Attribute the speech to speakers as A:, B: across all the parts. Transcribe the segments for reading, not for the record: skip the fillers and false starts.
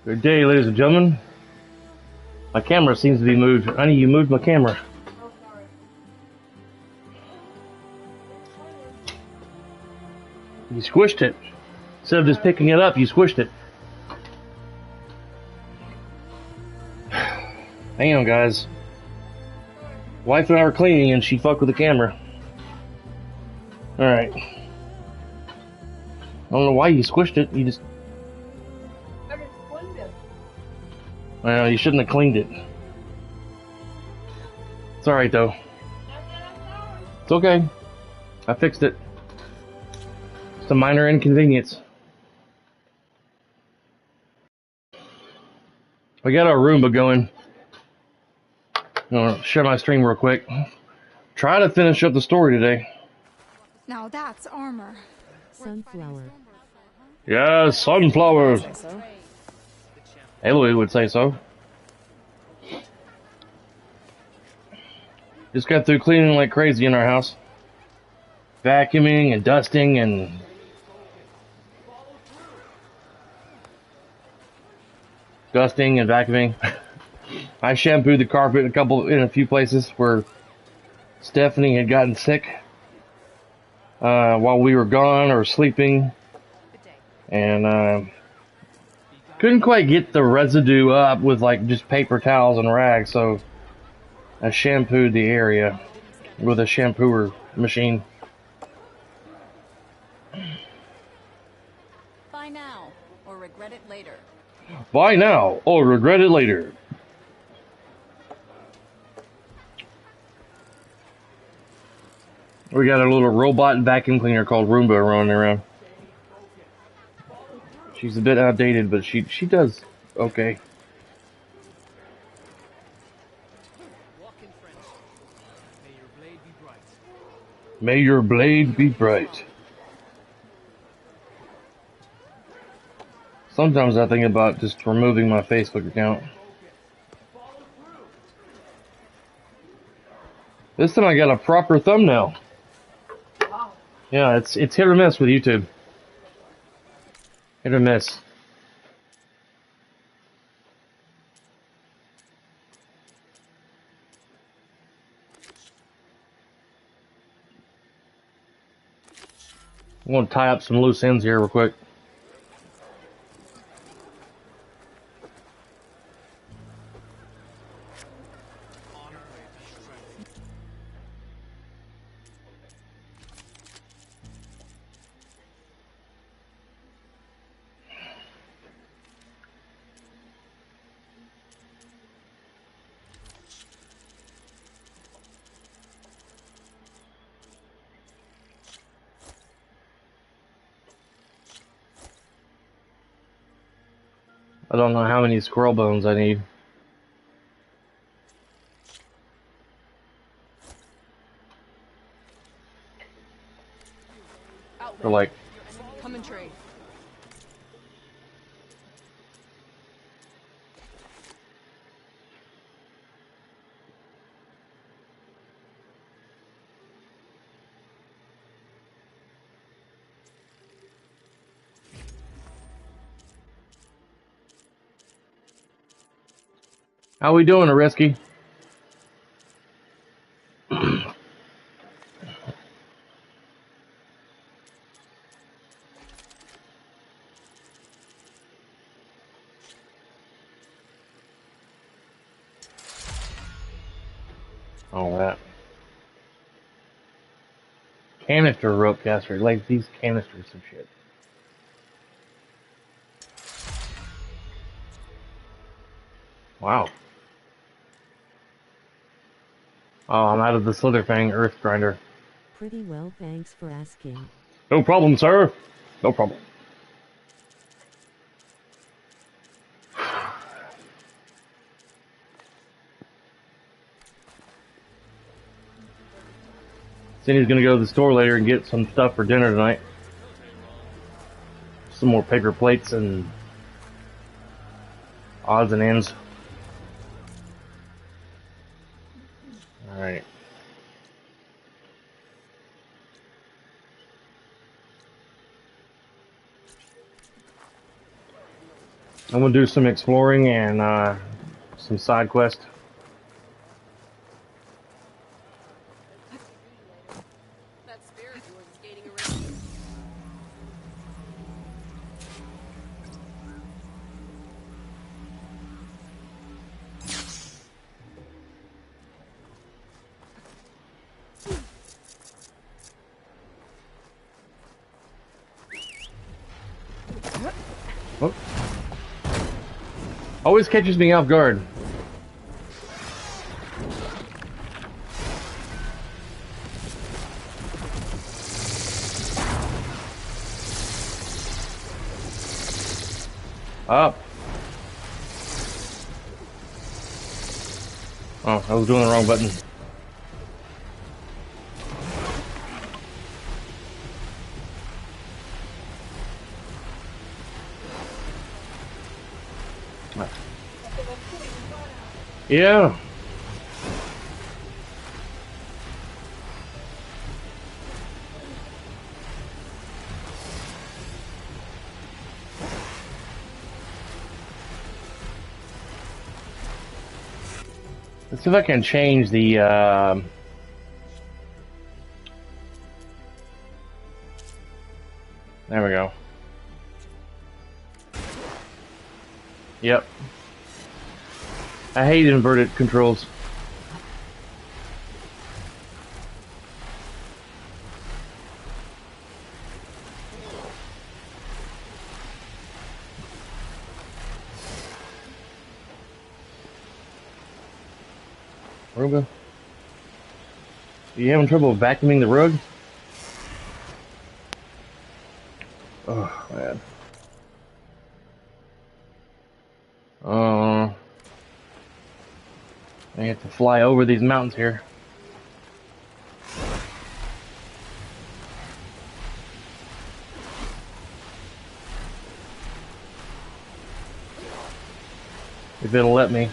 A: Good day, ladies and gentlemen. My camera seems to be moved. Honey, you moved my camera. You squished it. Instead of just picking it up, you squished it. Hang on, guys. Wife and I were cleaning and she fucked with the camera. Alright. I don't know why you squished it. You just...
B: I just cleaned it.
A: Well, you shouldn't have cleaned it. It's alright, though. It's okay. I fixed it. It's a minor inconvenience. We got our Roomba going. I'm gonna share my stream real quick. Try to finish up the story today.
C: Now that's armor.
D: Sunflower.
A: Yeah, sunflowers.
B: So.
A: Aloy would say so. Just got through cleaning like crazy in our house. Vacuuming and dusting and... dusting and vacuuming. I shampooed the carpet in a few places where Stephanie had gotten sick while we were gone or sleeping, and couldn't quite get the residue up with like just paper towels and rags, so I shampooed the area with a shampooer machine.
C: Buy now or regret it later.
A: Buy now or regret it later. We got a little robot vacuum cleaner called Roomba running around. She's a bit outdated, but she does okay. May your blade be bright. Sometimes I think about just removing my Facebook account. This time I got a proper thumbnail. Yeah, it's hit or miss with YouTube. Hit or miss. I'm gonna tie up some loose ends here real quick. I don't know how many squirrel bones I need. For like...
B: Come and trade.
A: How we doing, Areski? All that. Canister rope caster. Like these canisters and shit. Wow. Oh, I'm out of the Slitherfang Earth Grinder.
D: Pretty well, thanks for asking.
A: No problem, sir. No problem. Cindy's gonna go to the store later and get some stuff for dinner tonight. Some more paper plates and odds and ends. Alright. I'm gonna do some exploring and some side quest.
B: That spirit of yours is gaining around.
A: Oh. Always catches me off guard. Up. Oh, I was doing the wrong button. Yeah. Let's see if I can change the there we go. Yep. I hate inverted controls. Roomba? Are you having trouble vacuuming the rug? Oh, man. I have to fly over these mountains here. If it'll let me.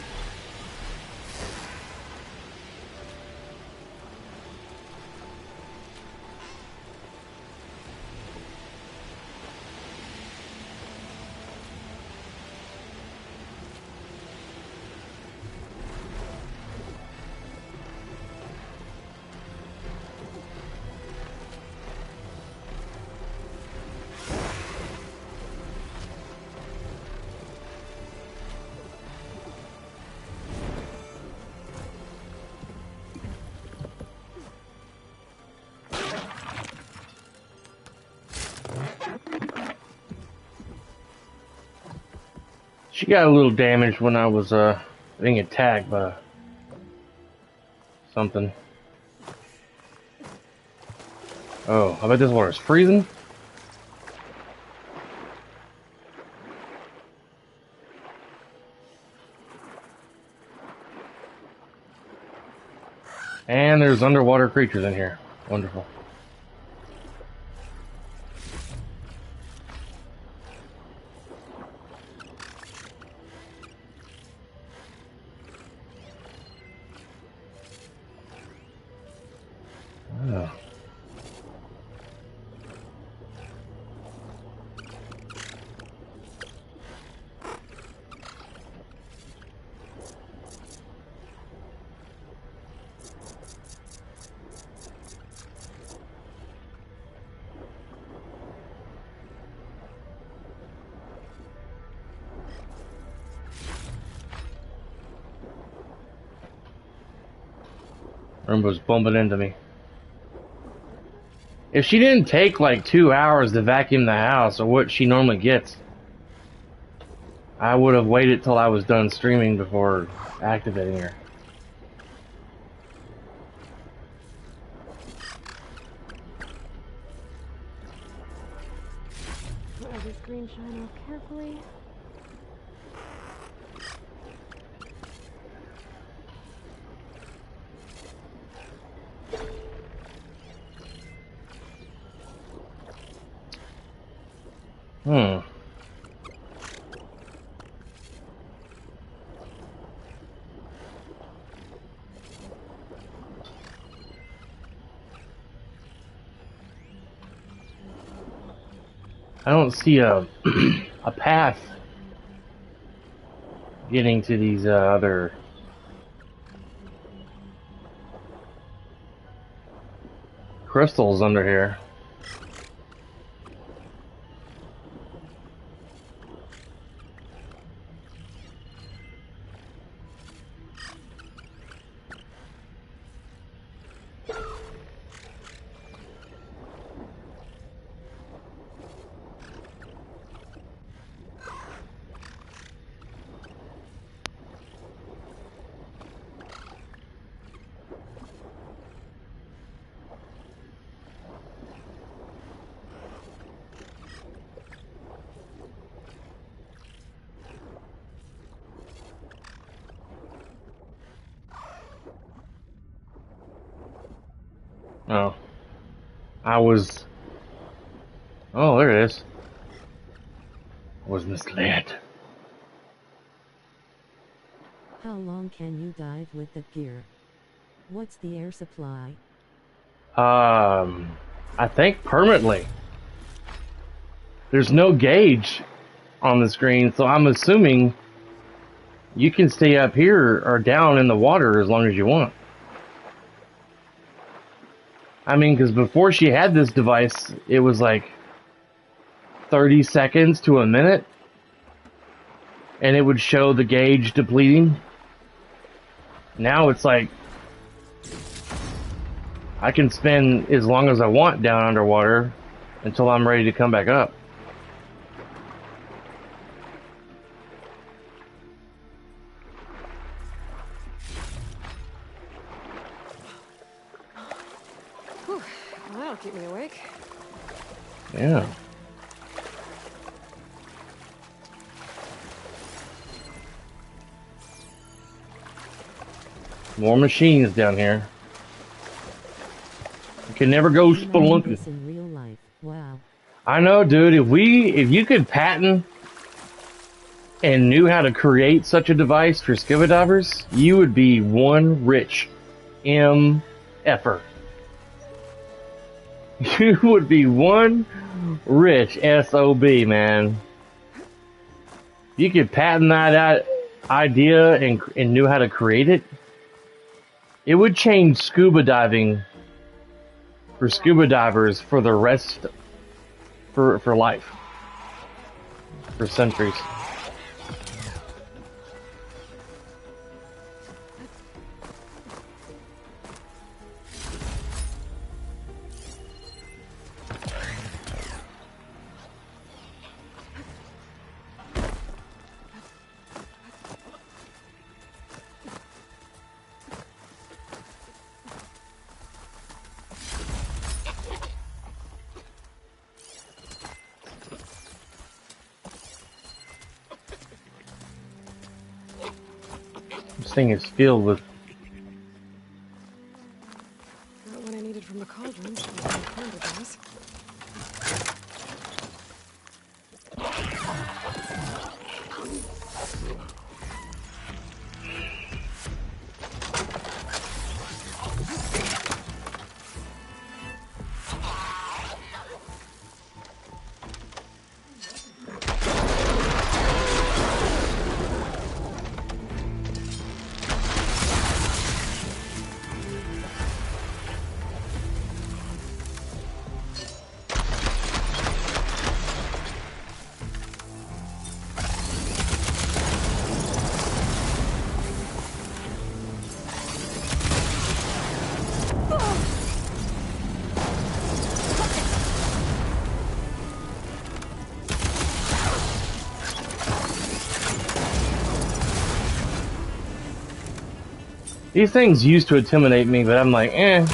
A: She got a little damaged when I was being attacked by something. Oh, I bet this water's freezing. And there's underwater creatures in here. Wonderful. Oh. Roomba's bumping into me. If she didn't take like 2 hours to vacuum the house, or what she normally gets, I would have waited till I was done streaming before activating her.
E: Let this green shine off carefully.
A: Hmm. I don't see a a path getting to these other crystals under here. Oh, I was. Oh, there it is. I was misled.
D: How long can you dive with that gear? What's the air supply?
A: I think permanently. There's no gauge on the screen, so I'm assuming you can stay up here or down in the water as long as you want. I mean, because before she had this device, it was like 30 seconds to a minute, and it would show the gauge depleting. Now it's like I can spend as long as I want down underwater until I'm ready to come back up.
E: Whew. Well, that'll keep me awake.
A: Yeah. More machines down here. You can never go
D: Imagine
A: spelunking.
D: this in real life. Wow.
A: I know, dude. If you could patent and knew how to create such a device for scuba divers, you would be one rich MFer. You would be one rich SOB, man. If you could patent that idea and knew how to create it, it would change scuba diving for scuba divers for the rest, for life, for centuries. This thing is filled with.
E: Not what I needed from the cauldron, so I confirmed it was.
A: These things used to intimidate me, but I'm like, eh.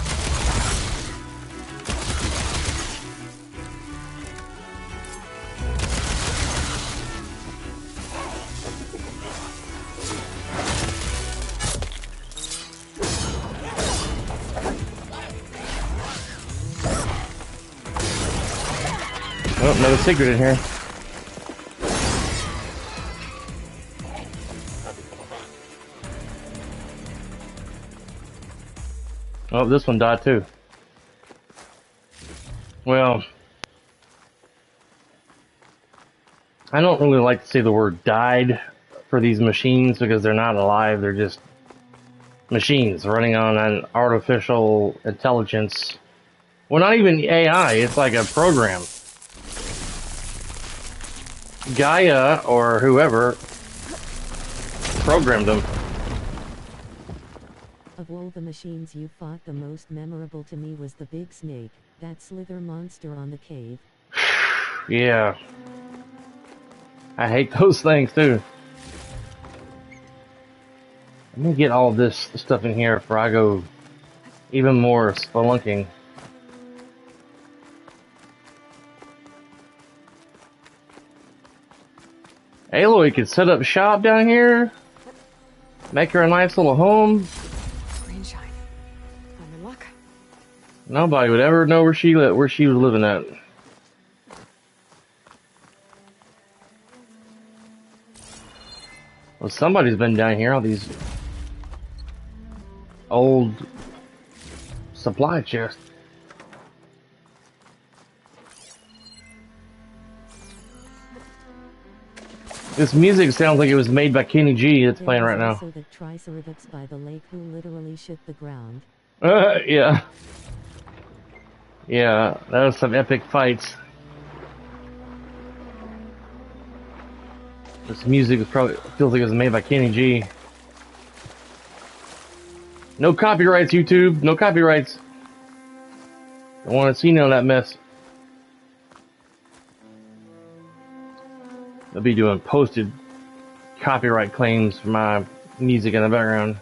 A: Oh, another secret in here. Oh, this one died too. Well, I don't really like to say the word died for these machines because they're not alive. They're just machines running on an artificial intelligence. Well, not even AI. It's like a program. Gaia or whoever programmed them.
D: Of all the machines you fought, the most memorable to me was the big snake, that slither monster on the cave.
A: Yeah. I hate those things too. Let me get all this stuff in here before I go even more spelunking. Aloy could set up shop down here. Make her a nice little home.
E: Green shine. I'm in luck.
A: Nobody would ever know where she was living at. Well, somebody's been down here. All these old supply chests. This music sounds like it was made by Kenny G. It's playing right now.
D: Also the Triceratops by the lake who literally shook the ground.
A: Yeah. Yeah, that was some epic fights. This music probably feels like it was made by Kenny G. No copyrights, YouTube. No copyrights. Don't want to see none of that mess. They'll be doing posted copyright claims for my music in the background.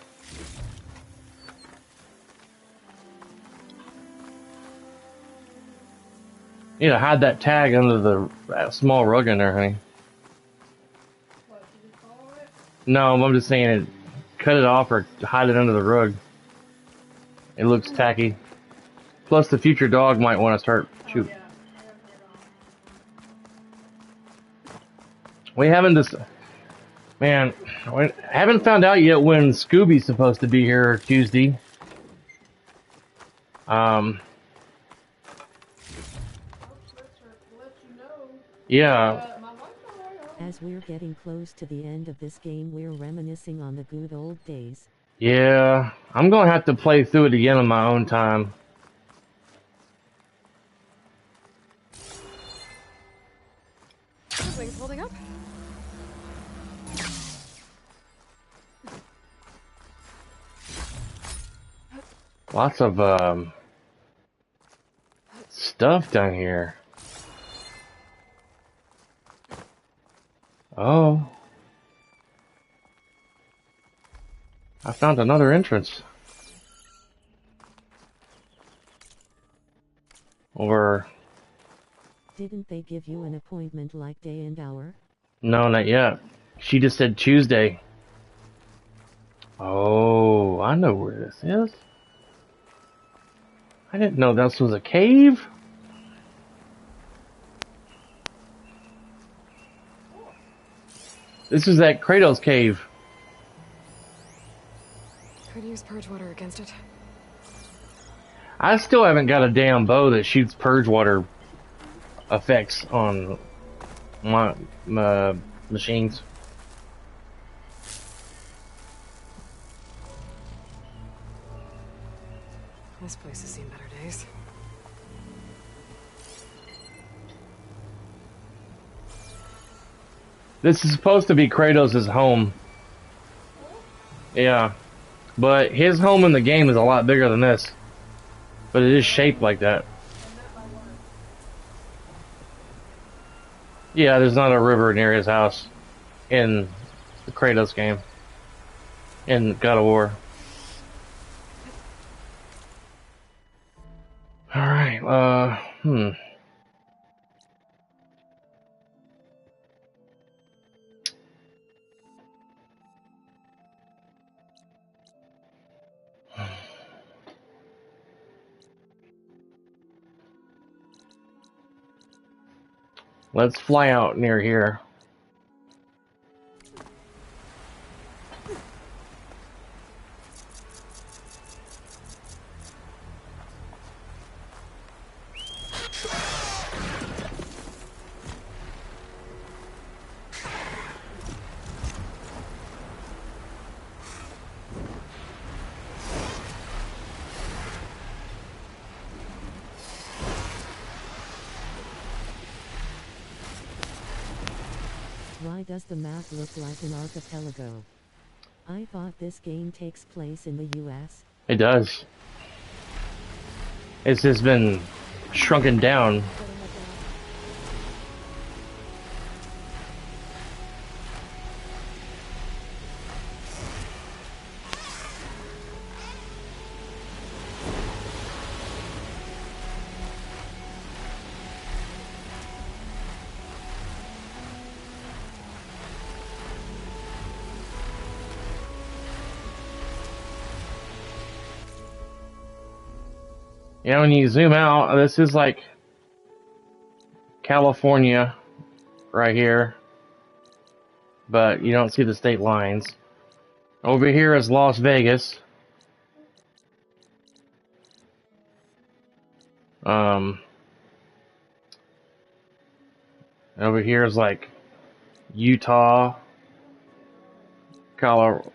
A: You know, hide that tag under the small rug in there, honey. No, I'm just saying it. Cut it off or hide it under the rug. It looks tacky. Plus, the future dog might want to start shooting. We haven't man, I haven't found out yet when Scooby's supposed to be here Tuesday. Yeah.
D: As we're getting close to the end of this game, we're reminiscing on the good old days.
A: Yeah, I'm gonna have to play through it again on my own time.
E: Things holding up?
A: Lots of stuff down here. Oh. I found another entrance. Or...
D: Didn't they give you an appointment like day and hour?
A: No, not yet. She just said Tuesday. Oh, I know where this is. I didn't know this was a cave. This is that Kratos cave.
E: Could use purge water against it.
A: I still haven't got a damn bow that shoots purge water effects on my machines.
E: This place has seen better days.
A: This is supposed to be Kratos' home. Yeah. But his home in the game is a lot bigger than this. But it is shaped like that. Yeah, there's not a river near his house in the Kratos game. In God of War. Alright, let's fly out near here.
D: Why does the map look like an archipelago? I thought this game takes place in the US.
A: It does. It's just been shrunken down. You know, when you zoom out, this is like California right here, but you don't see the state lines. Over here is Las Vegas. Over here is like Utah, Colorado.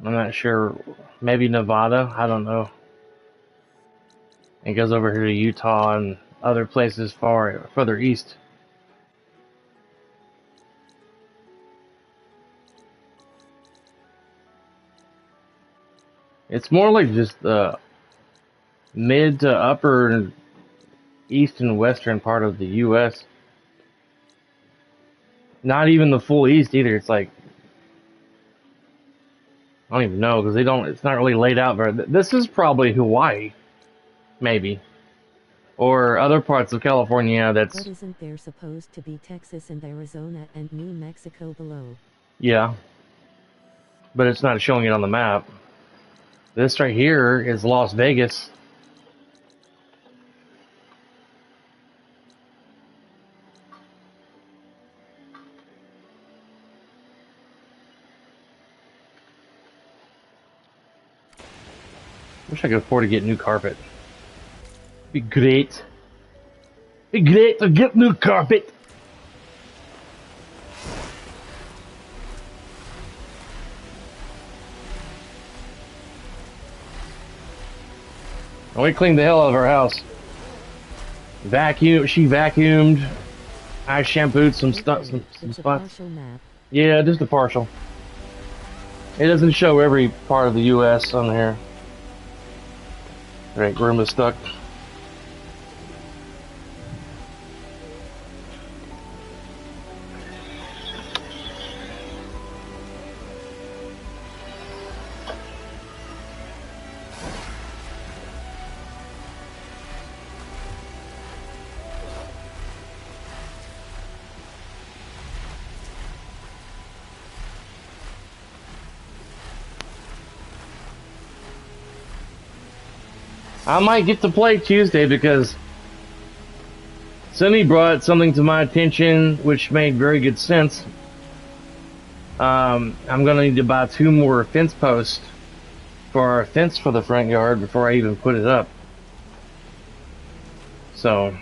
A: I'm not sure. Maybe Nevada. I don't know. It goes over here to Utah and other places further east. It's more like just the mid to upper east and western part of the U.S. Not even the full east either. It's like, I don't even know, because they don't. It's not really laid out very. This is probably Hawaii, maybe, or other parts of California.
D: But isn't there supposed to be Texas and Arizona and New Mexico below?
A: Yeah, but it's not showing it on the map. This right here is Las Vegas. Wish I could afford to get new carpet. Be great. Be great to get new carpet. We cleaned the hell out of our house. She vacuumed. I shampooed some stuff, some spots. Yeah, just a partial. It doesn't show every part of the U.S. on here. Right, room is stuck. I might get to play Tuesday because Cindy brought something to my attention which made very good sense. I'm gonna need to buy 2 more fence posts for our fence for the front yard before I even put it up. So,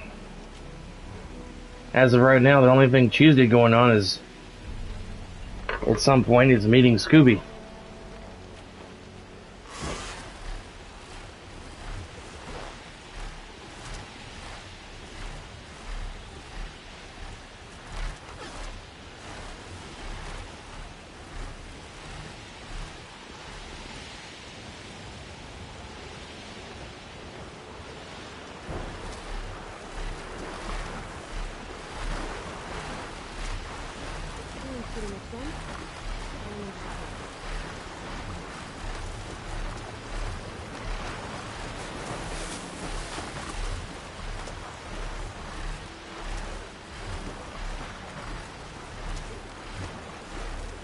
A: as of right now, the only thing Tuesday going on is, at some point, is meeting Scooby.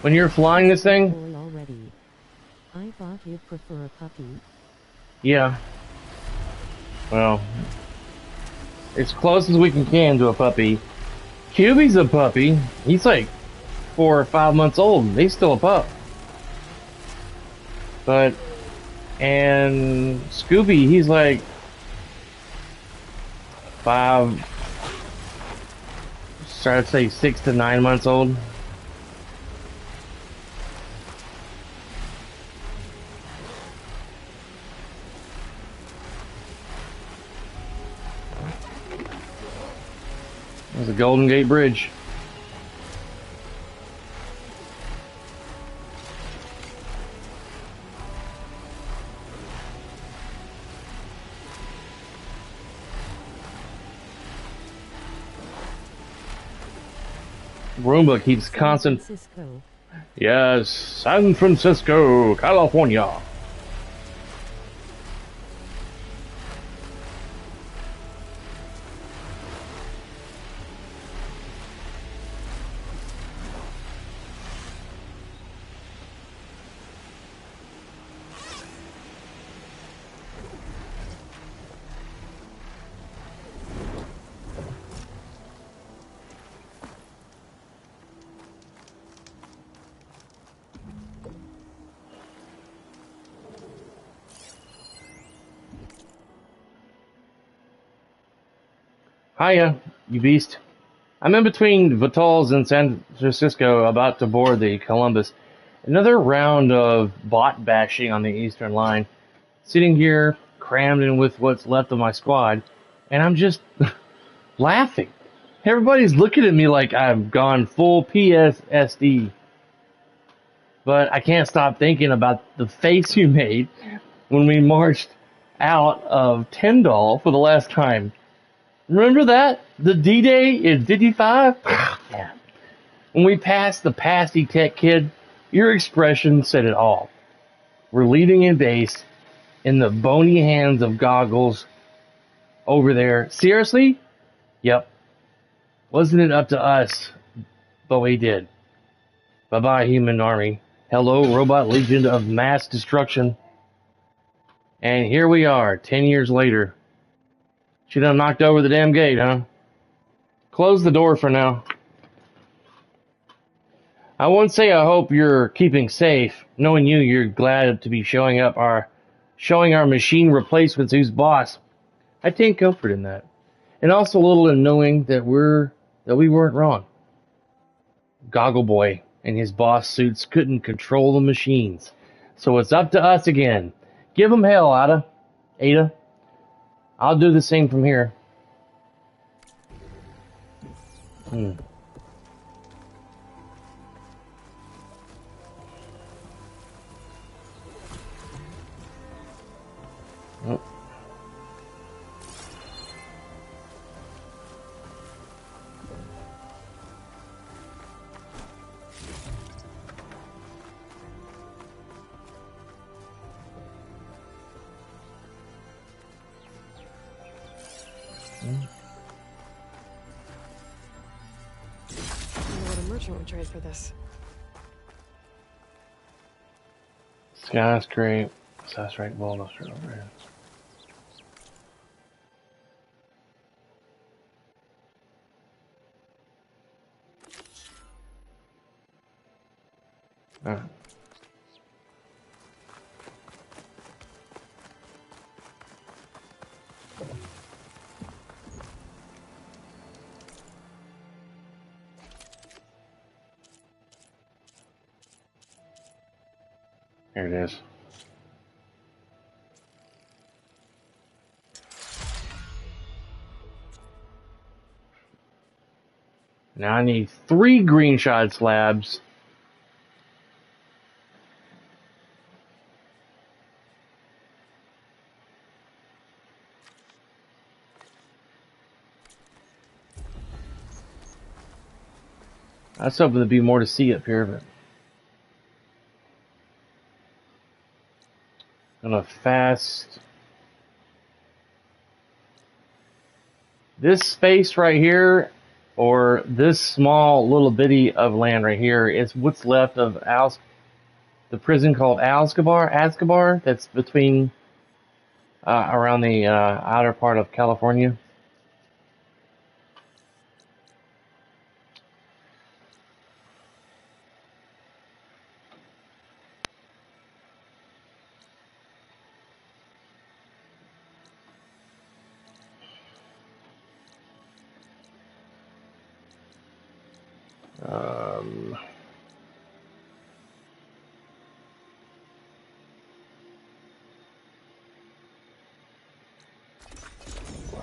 A: When you're flying this thing?
D: Already. I thought you'd prefer a puppy.
A: Yeah. Well, as close as we can to a puppy. Cubie's a puppy. He's like 4 or 5 months old. He's still a pup. And Scooby, he's like 5, I'd say 6 to 9 months old. There's a the Golden Gate Bridge. Roomba keeps constant.
D: Francisco.
A: Yes, San Francisco, California. Hiya, you beast. I'm in between Vitals and San Francisco, about to board the Columbus. Another round of bot bashing on the Eastern Line. Sitting here, crammed in with what's left of my squad, and I'm just laughing. Everybody's looking at me like I've gone full PSSD. But I can't stop thinking about the face you made when we marched out of Tyndall for the last time. Remember that? The D-Day in 55? Yeah. When we passed the pasty tech kid, your expression said it all. We're leading in base in the bony hands of Goggles over there. Seriously? Yep. Wasn't it up to us? But we did. Bye-bye, human army. Hello, robot legion of mass destruction. And here we are, 10 years later. She done knocked over the damn gate, huh? Close the door for now. I won't say I hope you're keeping safe. Knowing you, you're glad to be showing our machine replacements who's boss. I take comfort in that. And also a little in knowing that we weren't wrong. Goggle Boy and his boss suits couldn't control the machines. So it's up to us again. Give them hell, Ada. I'll do the same from here. Oh.
E: Merchant would trade for this.
A: Sky's great. Size right ball overhead. Here it is. Now I need 3 green shot slabs. I was hoping there'd be more to see up here, but gonna fast this space right here, or this small little bitty of land right here is what's left of the prison called Azkabar, that's between around the outer part of California.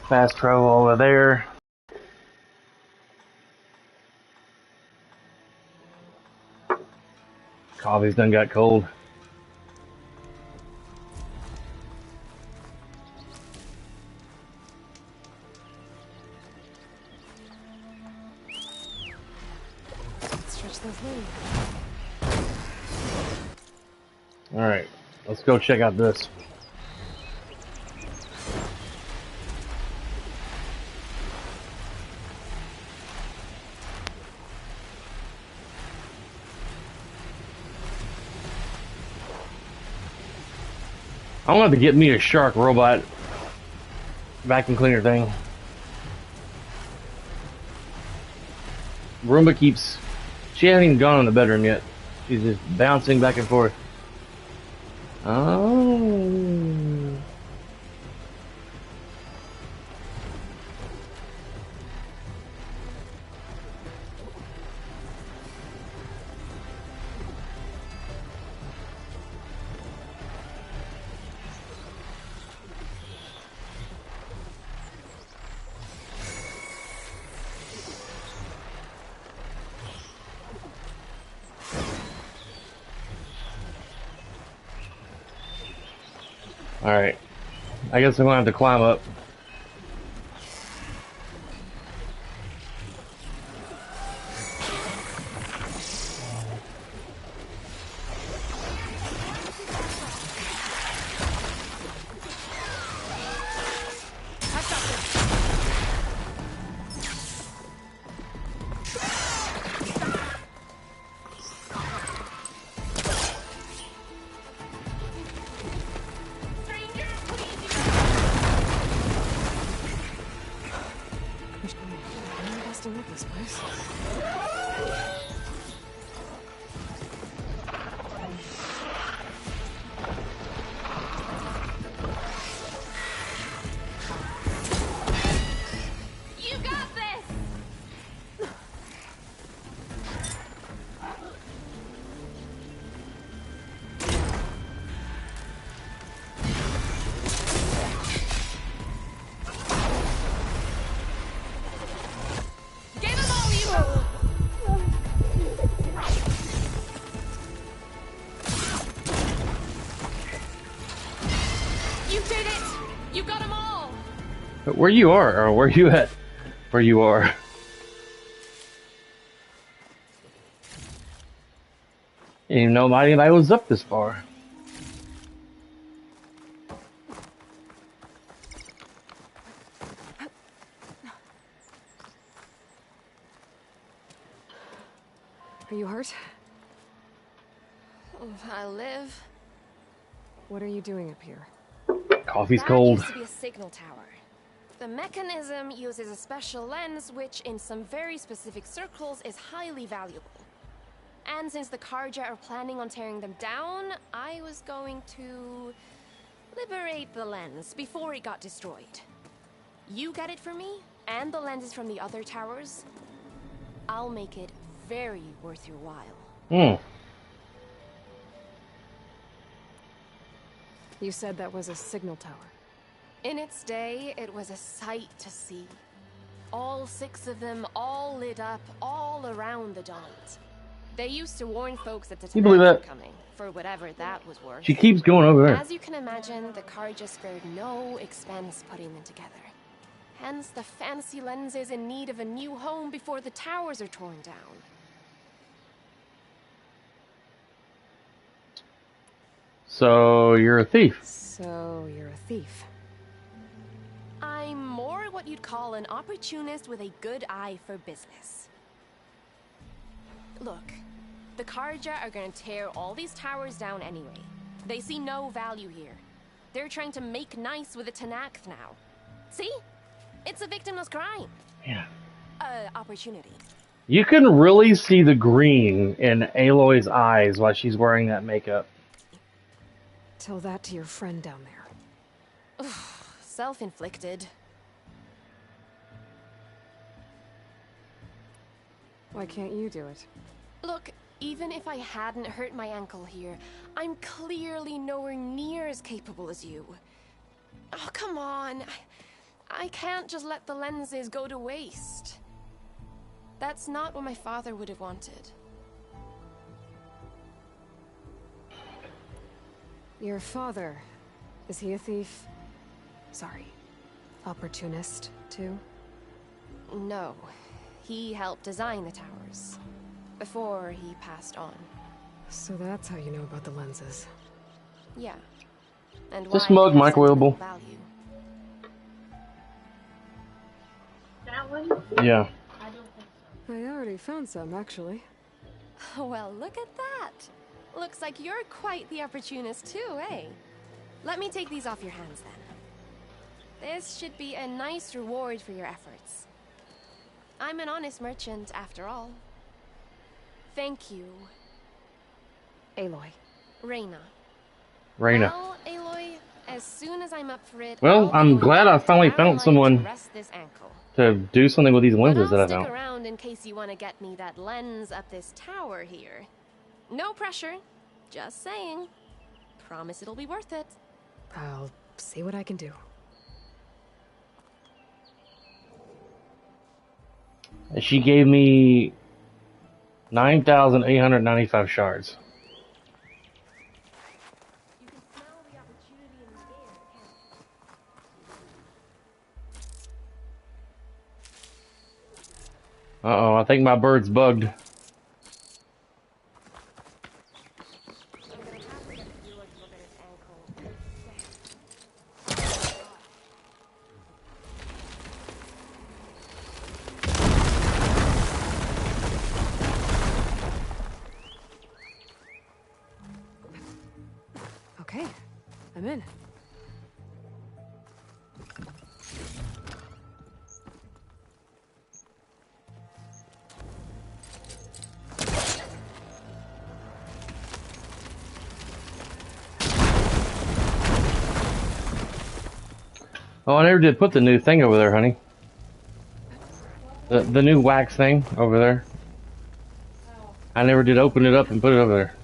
A: Fast travel over there. Coffee's done got cold.
E: Stretch those legs.
A: Alright, let's go check out this. I want to get me a shark robot vacuum cleaner thing. Roomba keeps... She hasn't even gone in the bedroom yet. She's just bouncing back and forth. Oh. Alright. I guess I'm gonna have to climb up.
E: I'm busting up this place.
B: You got this! Get them all, you! You did it! You got them all!
A: But where you are, or where you at? Where you are. Didn't even know anybody was up this far.
E: Are you hurt?
B: I live.
E: What are you doing up here?
A: Coffee's
B: That
A: cold.
B: used to be a signal tower. The mechanism uses a special lens which, in some very specific circles, is highly valuable. And since the Karja are planning on tearing them down, I was going to liberate the lens before it got destroyed. You get it for me, and the lenses from the other towers. I'll make it very worth your while.
A: Hmm.
E: You said that was a signal tower.
B: In its day, it was a sight to see. All 6 of them, all lit up, all around the Dons. They used to warn folks that the
A: You believe
B: Tanakh were
A: that?
B: coming, for whatever that was worth.
A: She keeps going over there.
B: As you can imagine, the Karja spared no expense putting them together. Hence the fancy lenses in need of a new home before the towers are torn down.
A: So you're a thief.
E: So you're a thief.
B: I'm more what you'd call an opportunist with a good eye for business. Look, the Karja are gonna tear all these towers down anyway. They see no value here. They're trying to make nice with the Tanakh now. See? It's a victimless crime.
A: Yeah.
B: Opportunity.
A: You can really see the green in Aloy's eyes while she's wearing that makeup.
E: Tell that to your friend down there.
B: Self-inflicted.
E: Why can't you do it?
B: Look, even if I hadn't hurt my ankle here, I'm clearly nowhere near as capable as you. Oh, come on. I can't just let the lenses go to waste. That's not what my father would have wanted.
E: Your father, is he a thief? Sorry, opportunist, too?
B: No. He helped design the towers. Before he passed on.
E: So that's how you know about the lenses.
B: Yeah. And
A: Is this
B: why
A: mug
B: they have sentimental
A: microwavable?
B: value.
A: Yeah.
E: I already found some, actually.
B: Well, look at that. Looks like you're quite the opportunist too, eh? Let me take these off your hands then. This should be a nice reward for your efforts. I'm an honest merchant, after all. Thank you.
E: Aloy.
B: Reyna.
A: Reyna.
B: Well, Aloy, as soon as I'm up for it,
A: Well,
B: I'll be
A: I'm
B: going
A: glad I
B: back to
A: finally
B: Baron
A: found
B: Light
A: someone
B: to rest this ankle.
A: to do something with these
B: But
A: lenses that
B: I'll
A: I
B: stick
A: found.
B: around in case you want to get me that lens up this tower here. No pressure. Just saying. Promise it'll be worth it.
E: I'll see what I can do.
A: She gave me 9,895 shards.
B: You can smell the opportunity in the air, can't
A: Uh-oh, I think my bird's bugged.
B: you? I'm gonna have to get the viewer to look at his ankle.
E: Okay, I'm in.
A: Oh, I never did put the new thing over there, honey. The new wax thing over there. I never did open it up and put it over there.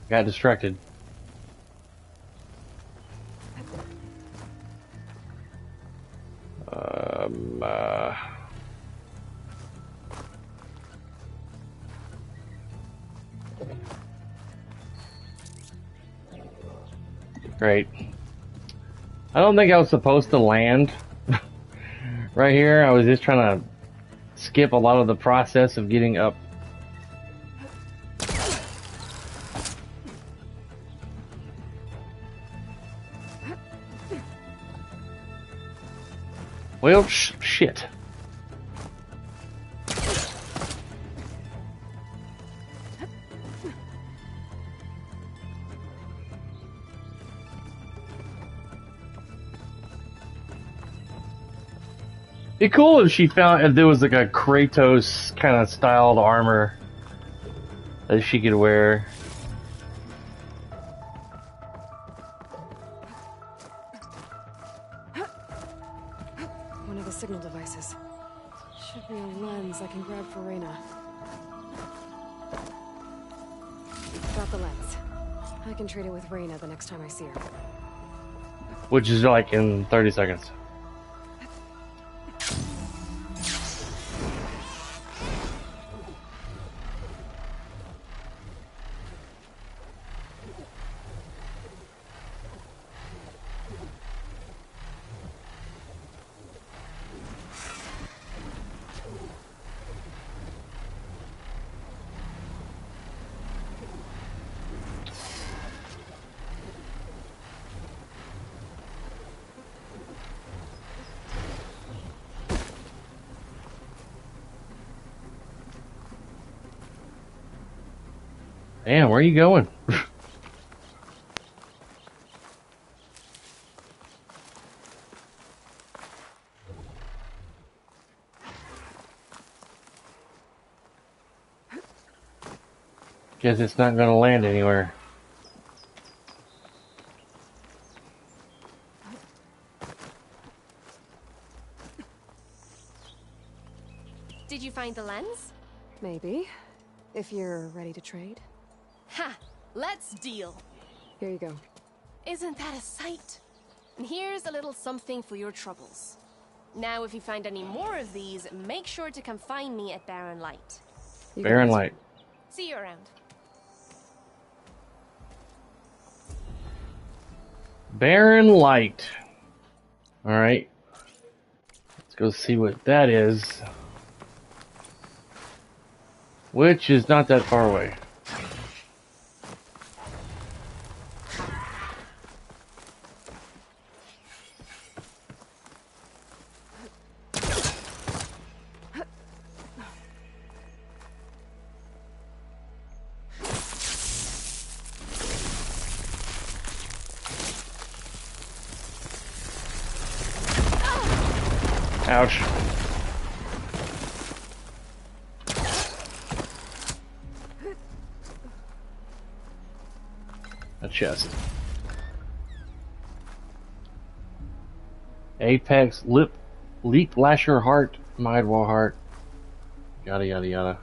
A: Got distracted. Um, uh... Great. I don't think I was supposed to land right here. I was just trying to skip a lot of the process of getting up. Well, shit. Be cool if she found if there was like a Kratos kind of styled armor that she could wear.
E: One of the signal devices. Should be a lens I can grab for Reyna. Got the lens. I can trade it with Reyna the next time I see her.
A: Which is like in 30 seconds. Damn, where are you going? Guess it's not gonna land anywhere.
B: Did you find the lens?
E: Maybe. If you're ready to trade.
B: Ha! Let's deal.
E: Here you go.
B: Isn't that a sight? And here's a little something for your troubles. Now, if you find any more of these, make sure to come find me at Baron Light.
E: You
A: Baron
E: got it.
A: Light.
B: See you around.
A: Barren Light. Alright. Let's go see what that is. Which is not that far away. Ouch. A chest. Apex, Leap Lasher Heart, Midwall Heart. Yada yada yada.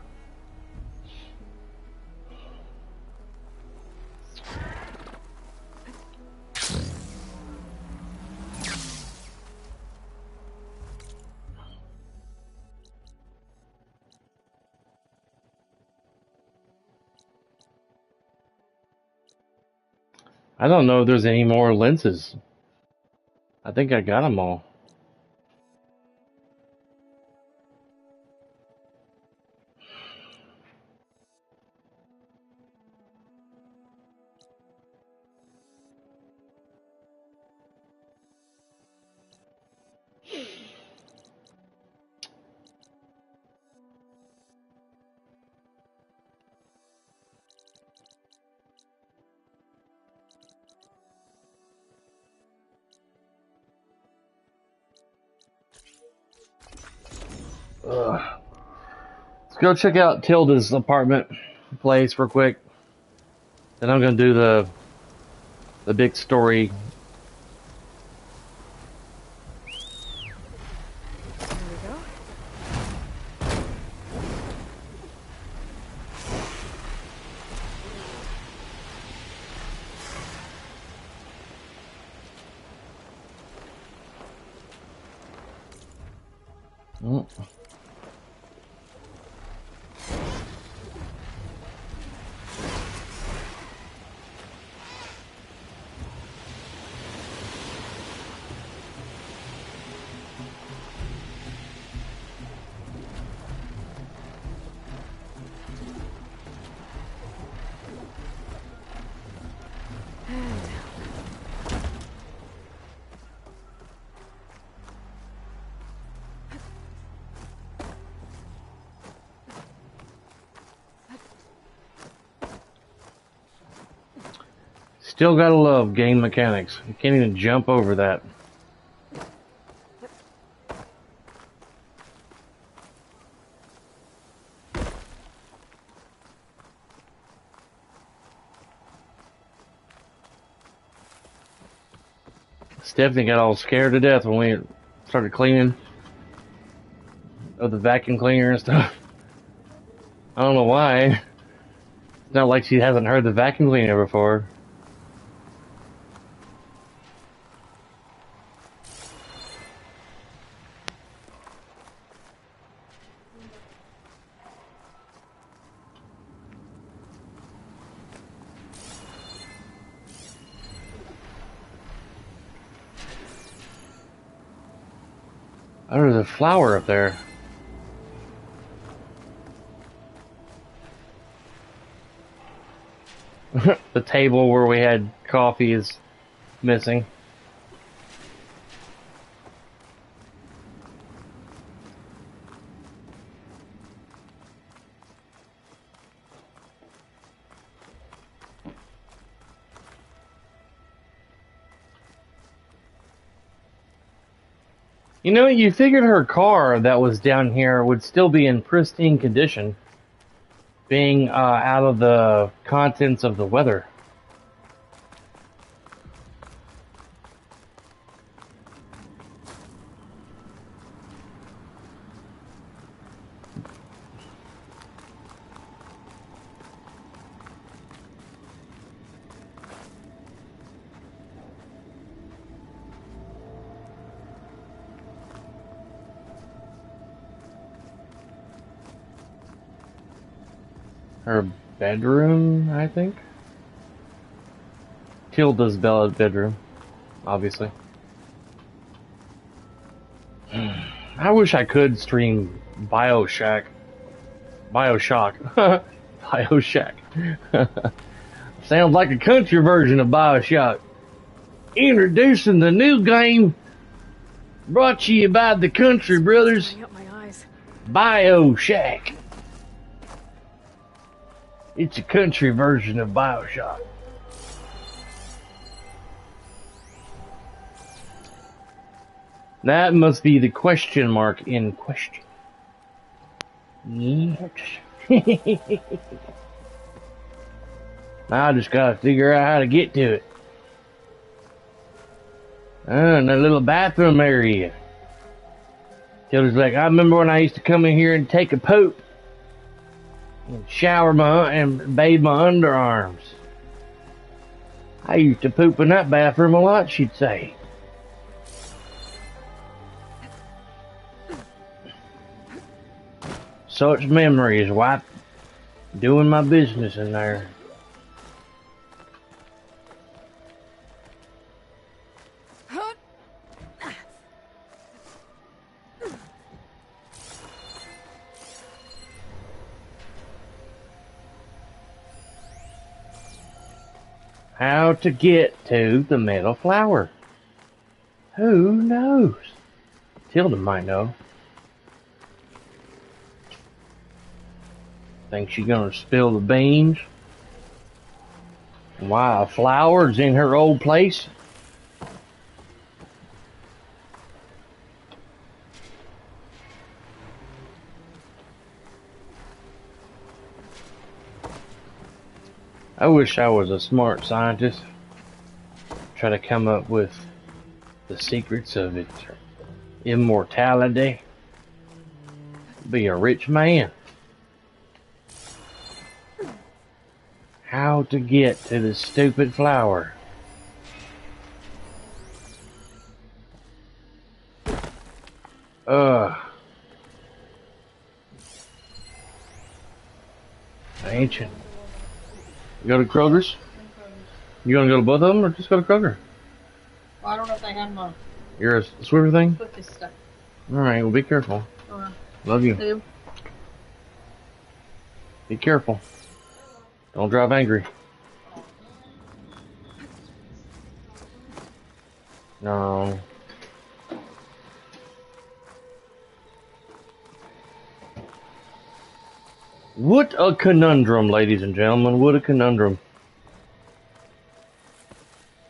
A: I don't know if there's any more lenses. I think I got them all. Ugh. Let's go check out Tilda's apartment place real quick. Then I'm gonna do the big story.
E: There we go.
A: Mm. Still gotta love game mechanics. You can't even jump over that. Stephanie got all scared to death when we started cleaning of the vacuum cleaner and stuff. I don't know why. It's not like she hasn't heard the vacuum cleaner before. Oh, there's a flower up there. The table where we had coffee is missing. You know, you figured her car that was down here would still be in pristine condition, being out of the contents of the weather. Her bedroom, I think. Tilda's bedroom. obviously. I wish I could stream Bioshock. Bioshock. Sounds like a country version of Bioshock. Introducing the new game brought to you by the Country Brothers,
E: Burning up my eyes.
A: Bioshock. It's a country version of Bioshock. That must be the question mark in question. Yes. Now I just gotta figure out how to get to it. In the little bathroom area. Tilda's like, I remember when I used to come in here and take a poop and shower and bathe my underarms. I used to poop in that bathroom a lot, she'd say. Such memories, wife. Doing my business in there. How to get to the metal flower? Who knows? Tilda might know. Think she's gonna spill the beans? Why a flower's in her old place? I wish I was a smart scientist. Try to come up with the secrets of its immortality. Be a rich man. How to get to the stupid flower. Ancient. You go to Kroger's? You gonna go to both of them or just go to Kroger?
F: Well, I don't know if they have my
A: You're a Swiffer thing?
F: Swifty stuff.
A: Alright, well be careful. Love you. Be careful. Don't drive angry. No. What a conundrum, ladies and gentlemen. What a conundrum.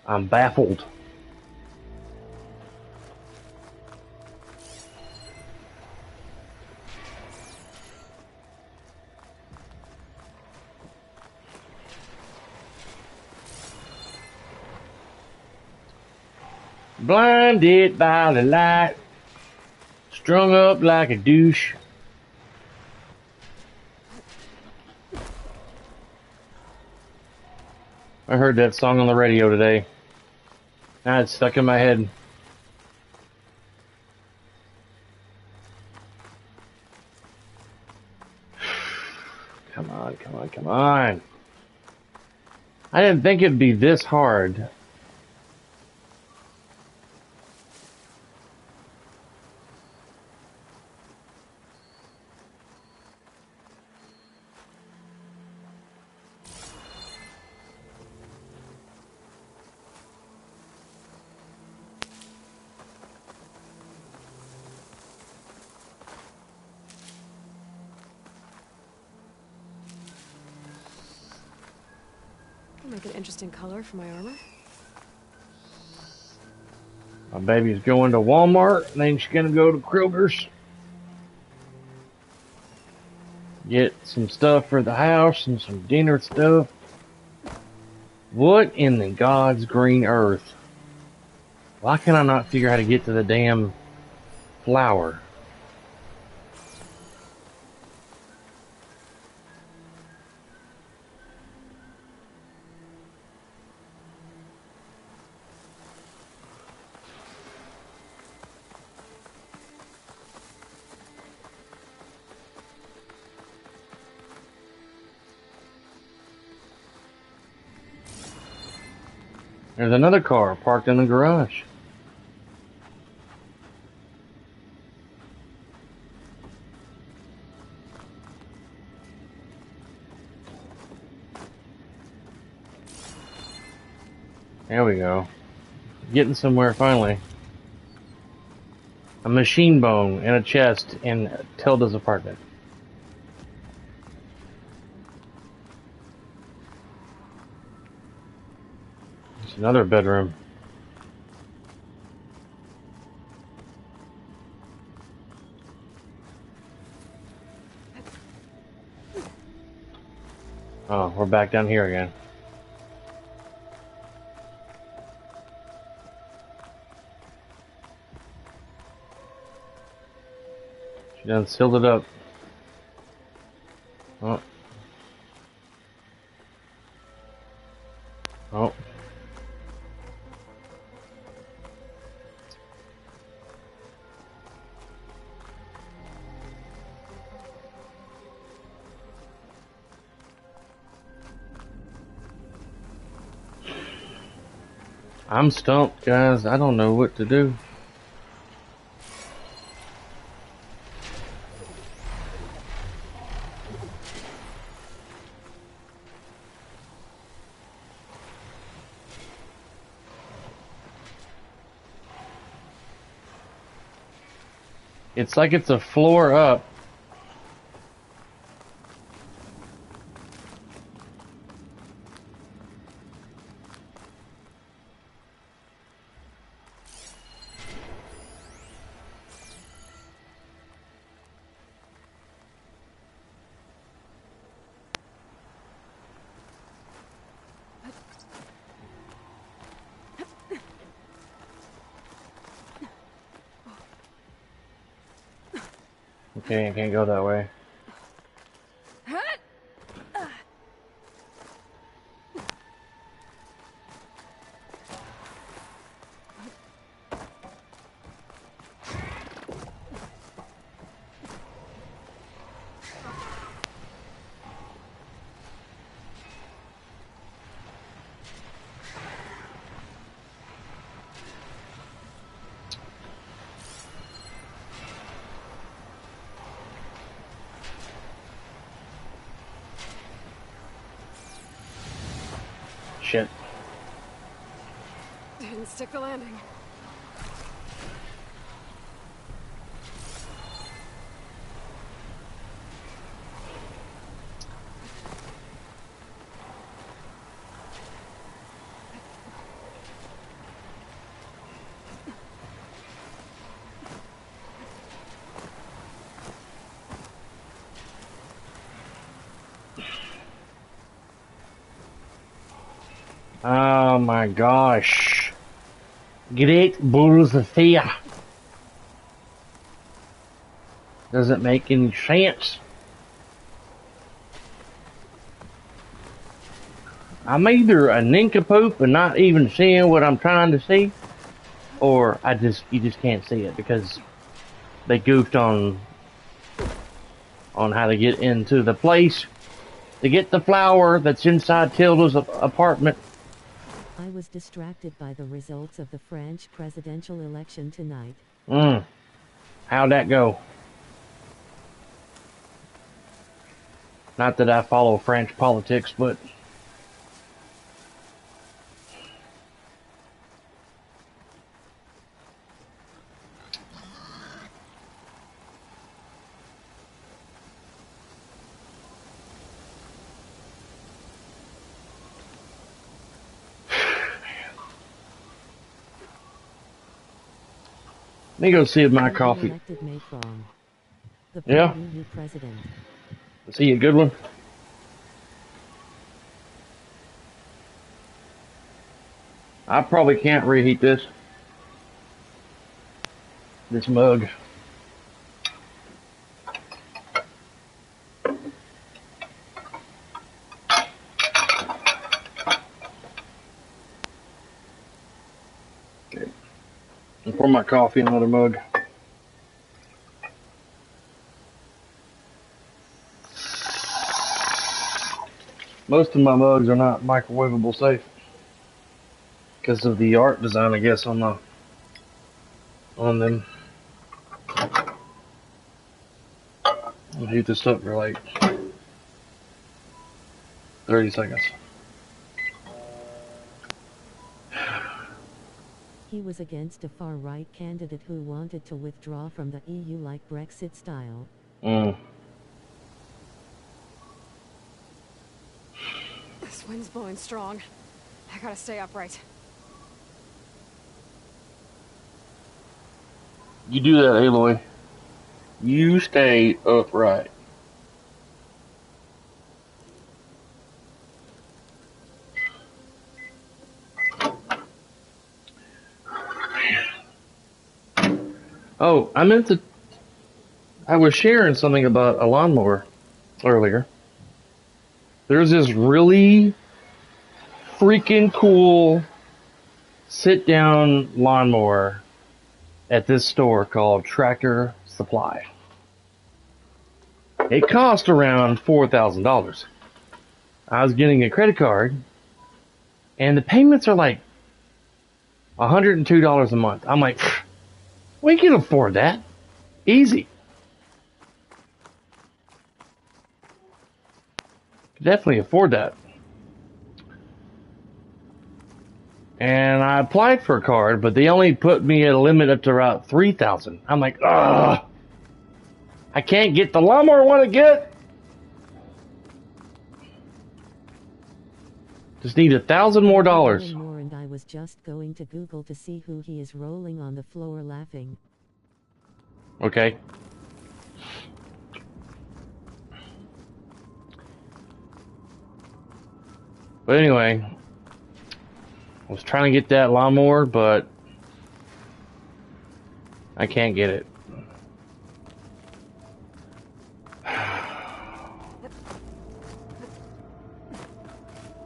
A: I'm baffled. Blinded by the light, strung up like a douche. I heard that song on the radio today. Now it's stuck in my head. Come on, come on, come on. I didn't think it'd be this hard.
E: Make an interesting color for my armor.
A: My baby's going to Walmart, and then she's gonna go to Kroger's. Get some stuff for the house and some dinner stuff. What in the God's green earth? Why can I not figure out how to get to the damn flower? There's another car parked in the garage. There we go. Getting somewhere finally. A machine bone and a chest in Tilda's apartment. It's another bedroom. Oh, we're back down here again. She done sealed it up. Oh. Oh. I'm stumped, guys. I don't know what to do. It's like it's a floor up. Okay, I can't go that way. Shit.
E: Didn't stick the landing.
A: Oh my gosh. Great balls of fire. Doesn't make any sense. I'm either a nincompoop and not even seeing what I'm trying to see, or you just can't see it because they goofed on how to get into the place to get the flower that's inside Tilda's apartment.
D: I was distracted by the results of the French presidential election tonight.
A: How'd that go? Not that I follow French politics, but let me go see if my coffee.
D: Elected Macron, the
A: Yeah.
D: new president.
A: See a good one. I probably can't reheat this mug. Okay. And pour my coffee in another mug. Most of my mugs are not microwavable safe. because of the art design, I guess, on them. I'll heat this up for like 30 seconds.
D: He was against a far-right candidate who wanted to withdraw from the EU like Brexit style.
E: This wind's blowing strong. I gotta stay upright.
A: You do that, Aloy. You stay upright. Oh, I was sharing something about a lawnmower earlier. There's this really freaking cool sit-down lawnmower at this store called Tractor Supply. It cost around $4,000. I was getting a credit card, and the payments are like $102 a month. I'm like, we can afford that. Easy. Definitely afford that. And I applied for a card, but they only put me at a limit up to about $3,000. I'm like, ugh. I can't get the lawnmower I want to get. Just need $1,000 more dollars.
D: More, and I was just going to Google to see who he is rolling on the floor laughing.
A: Okay. But anyway, I was trying to get that lawnmower, but I can't get it.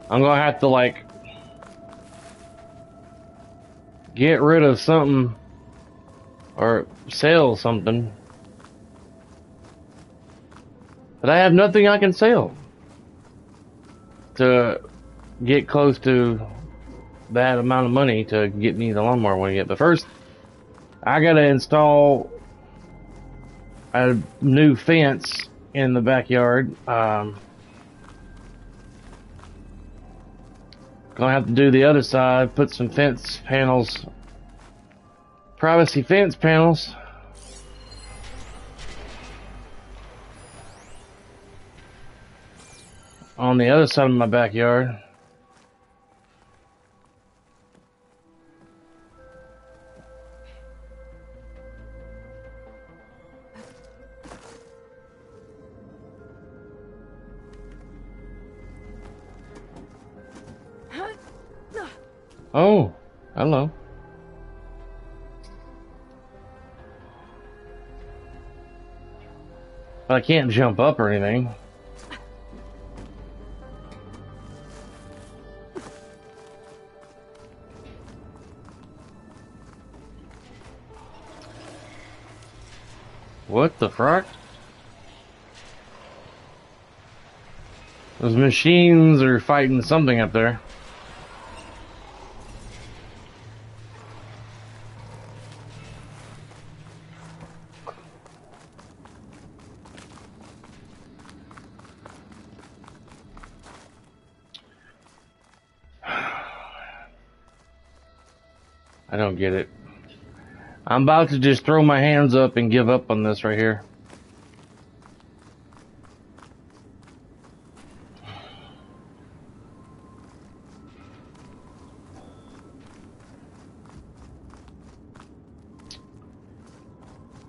A: I'm gonna have to like get rid of something or sell something. But I have nothing I can sell to get close to that amount of money to get me the lawnmower I want to get. But first, I gotta install a new fence in the backyard. Gonna have to do the other side, put some fence panels, privacy fence panels. On the other side of my backyard. Oh, hello. I can't jump up or anything. What the fuck? Those machines are fighting something up there. I don't get it. I'm about to just throw my hands up and give up on this right here.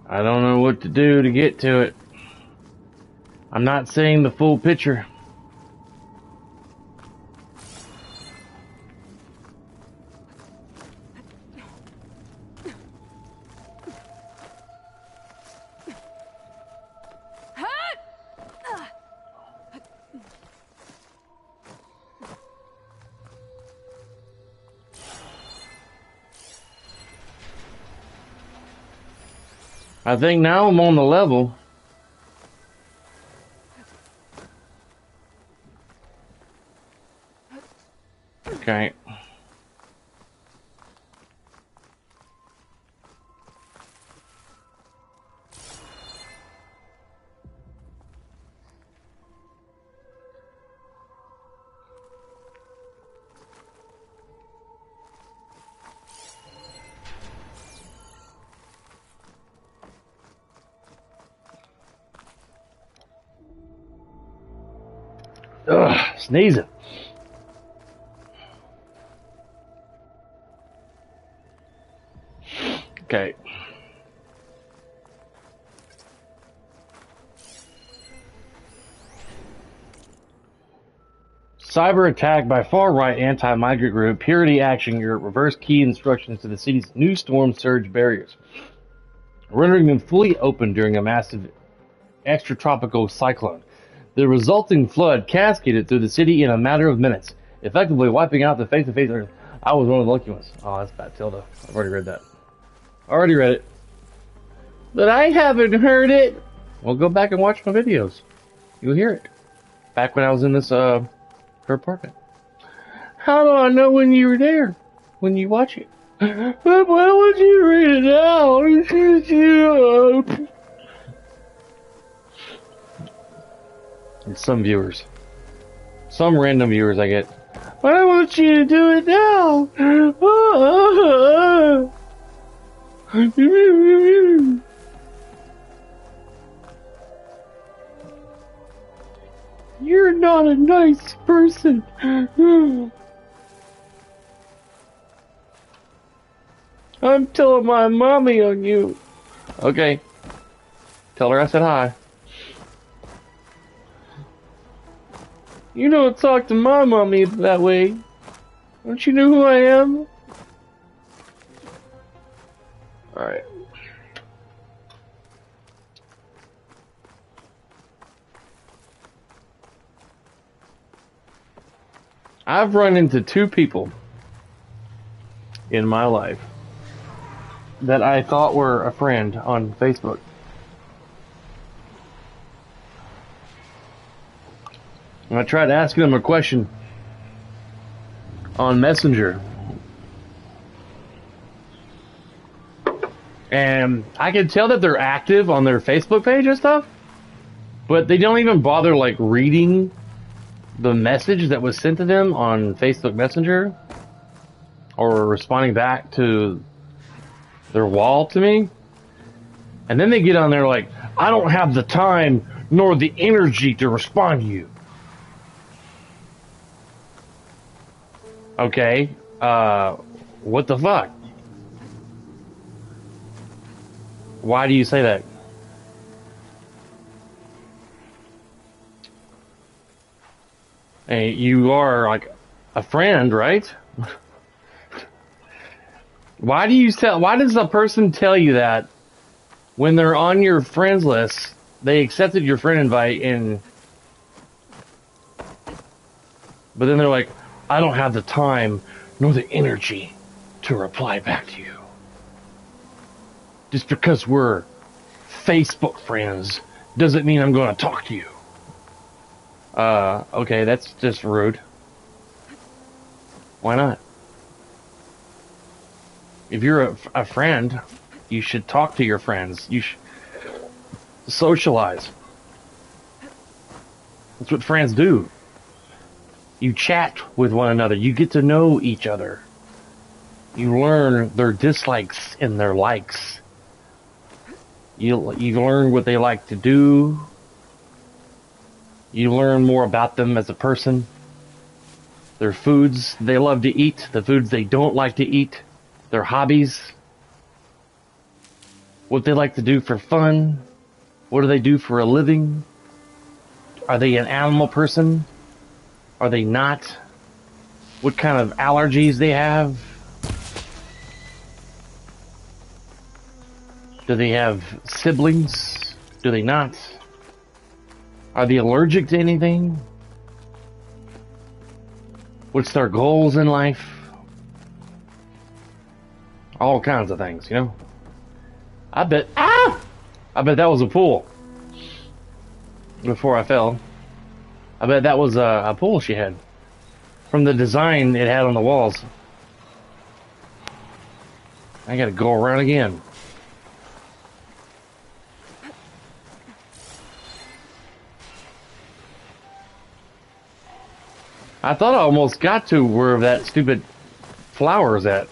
A: I don't know what to do to get to it. I'm not seeing the full picture. I think now I'm on the level. Okay. Ugh, sneezing. Okay. Cyber attack by far-right anti-migrant group Purity Action Group reverse key instructions to the city's new storm surge barriers, rendering them fully open during a massive extratropical cyclone. The resulting flood cascaded through the city in a matter of minutes, effectively wiping out the face-to-face. I was one of the lucky ones. Oh, that's bad, Tilda. I've already read that. Already read it. But I haven't heard it. Well, go back and watch my videos. You'll hear it. Back when I was in this, her apartment. How do I know when you were there? When you watch it? But why would you read it out? And some viewers. Some random viewers I get. But I want you to do it now. You're not a nice person. I'm telling my mommy on you. Okay. Tell her I said hi. You don't talk to my mommy that way. Don't you know who I am? Alright. I've run into two people in my life that I thought were a friend on Facebook. And I tried asking them a question on Messenger. And I can tell that they're active on their Facebook page and stuff, but they don't even bother like reading the message that was sent to them on Facebook Messenger or responding back to their wall to me. And then they get on there like, I don't have the time nor the energy to respond to you. Okay, what the fuck? Why do you say that? Hey, you are like a friend, right? Why does a person tell you that when they're on your friends list, they accepted your friend invite but then they're like, I don't have the time nor the energy to reply back to you. Just because we're Facebook friends doesn't mean I'm going to talk to you. Okay, that's just rude. Why not? If you're a friend, you should talk to your friends. You should socialize. That's what friends do. You chat with one another. You get to know each other. You learn their dislikes and their likes. You learn what they like to do. You learn more about them as a person. Their foods they love to eat, the foods they don't like to eat, their hobbies, what they like to do for fun, what do they do for a living, are they an animal person, are they not, what kind of allergies they have, do they have siblings, do they not, are they allergic to anything, what's their goals in life, all kinds of things, you know. I bet that was a pool before I fell. I bet that was a pool she had from the design it had on the walls. I gotta go around again. I thought I almost got to where that stupid flower is at.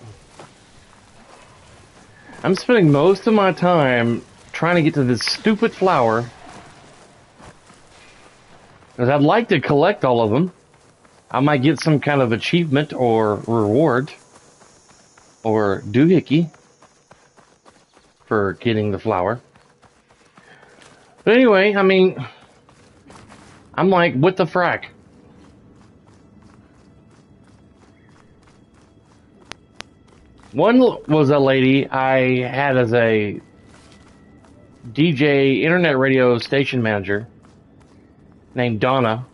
A: I'm spending most of my time trying to get to this stupid flower. Because I'd like to collect all of them. I might get some kind of achievement or reward or doohickey for getting the flower. But anyway, I mean, I'm like, what the frack? One was a lady I had as a DJ internet radio station manager named Donna,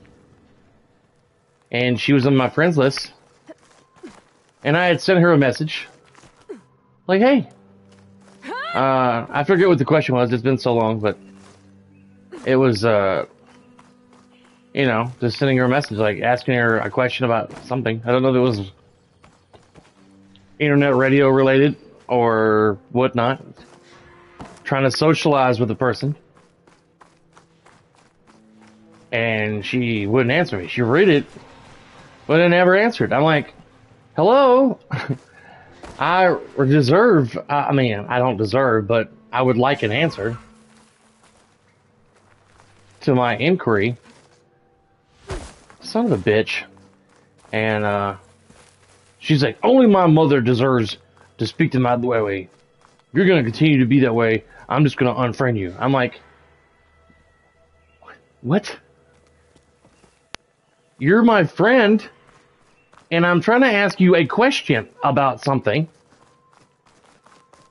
A: and she was on my friends list, and I had sent her a message like, hey, I forget what the question was, it's been so long, but it was, you know, just sending her a message, like asking her a question about something. I don't know if it was internet radio related or whatnot, trying to socialize with the person. And she wouldn't answer me. She read it, but it never answered. I'm like, hello? I deserve, I mean, I don't deserve, but I would like an answer to my inquiry. Son of a bitch. And, she's like, only my mother deserves to speak to my way. You're gonna continue to be that way. I'm just gonna unfriend you. I'm like, what? You're my friend, and I'm trying to ask you a question about something.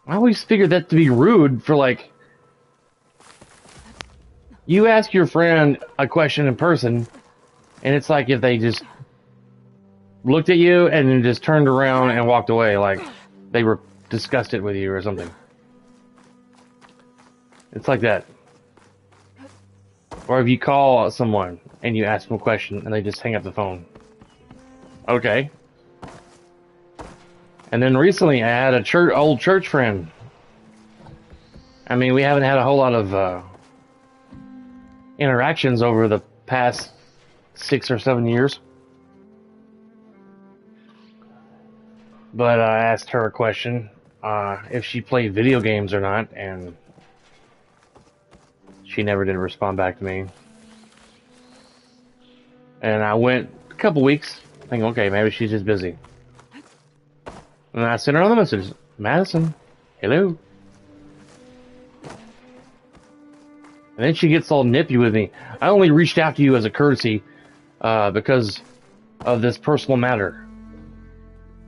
A: I always figured that to be rude for, like, you ask your friend a question in person, and it's like if they just looked at you and then just turned around and walked away, like they were disgusted with you or something. It's like that. Or if you call someone and you ask them a question and they just hang up the phone. Okay. And then recently I had a old church friend. I mean, we haven't had a whole lot of interactions over the past 6 or 7 years. But I asked her a question, if she played video games or not, and she never did respond back to me. And I went a couple weeks thinking, okay, maybe she's just busy. And I sent her another message, Madison, hello. And then she gets all nippy with me. I only reached out to you as a courtesy because of this personal matter.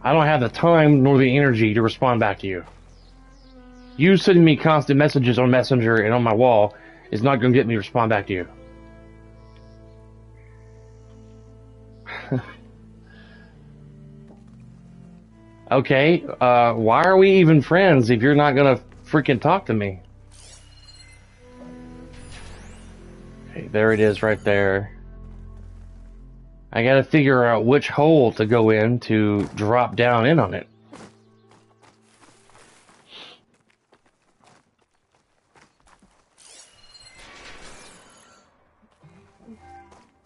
A: I don't have the time nor the energy to respond back to you. You sending me constant messages on Messenger and on my wall is not going to get me to respond back to you. Okay, why are we even friends if you're not going to freaking talk to me? Okay, there it is right there. I gotta figure out which hole to go in to drop down in on it.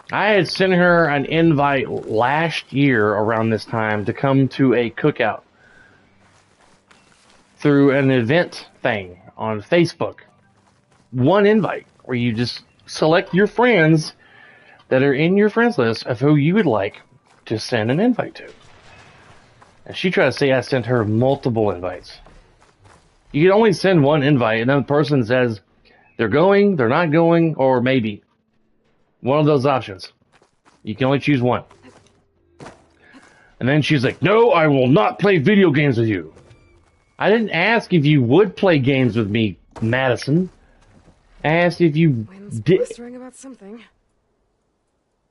A: I had sent her an invite last year around this time to come to a cookout through an event thing on Facebook. One invite where you just select your friends that are in your friends list of who you would like to send an invite to. And she tried to say I sent her multiple invites. You can only send one invite, and then the person says they're going, they're not going, or maybe. One of those options. You can only choose one. And then she's like, no, I will not play video games with you. I didn't ask if you would play games with me, Madison. I asked if you did.
E: Blistering about something.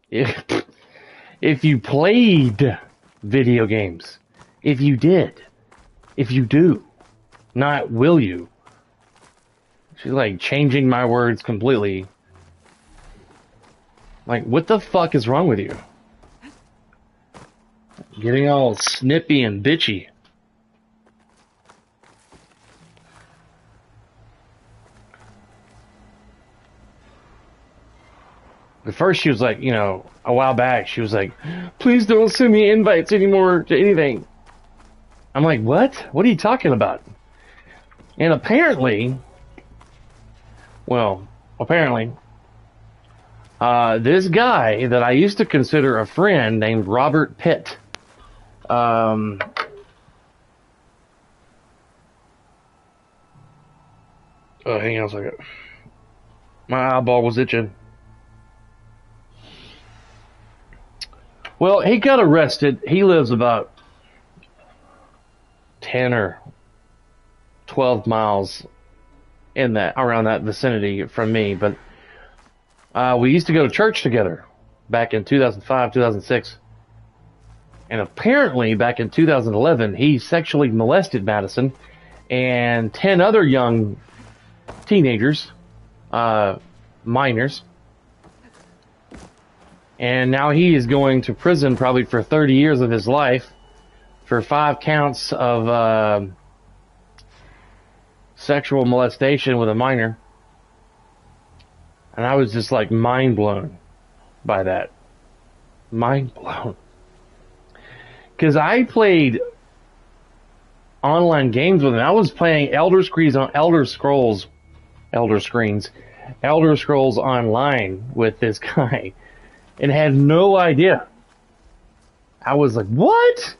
A: If you played video games. If you did. If you do. Not will you. She's like changing my words completely. Like, what the fuck is wrong with you? Getting all snippy and bitchy. At first she was like, you know, a while back, she was like, please don't send me invites anymore to anything. I'm like, what? What are you talking about? And apparently, This guy that I used to consider a friend named Robert Pitt. Oh, hang on a second. My eyeball was itching. Well, he got arrested. He lives about 10 or 12 miles in that around that vicinity from me, but we used to go to church together back in 2005, 2006. And apparently back in 2011, he sexually molested Madison and 10 other young teenagers, minors. And now he is going to prison probably for 30 years of his life for 5 counts of sexual molestation with a minor. And I was just like mind blown by that. Mind blown. Because I played online games with him. I was playing Elder Scrolls Online with this guy and had no idea. I was like, what?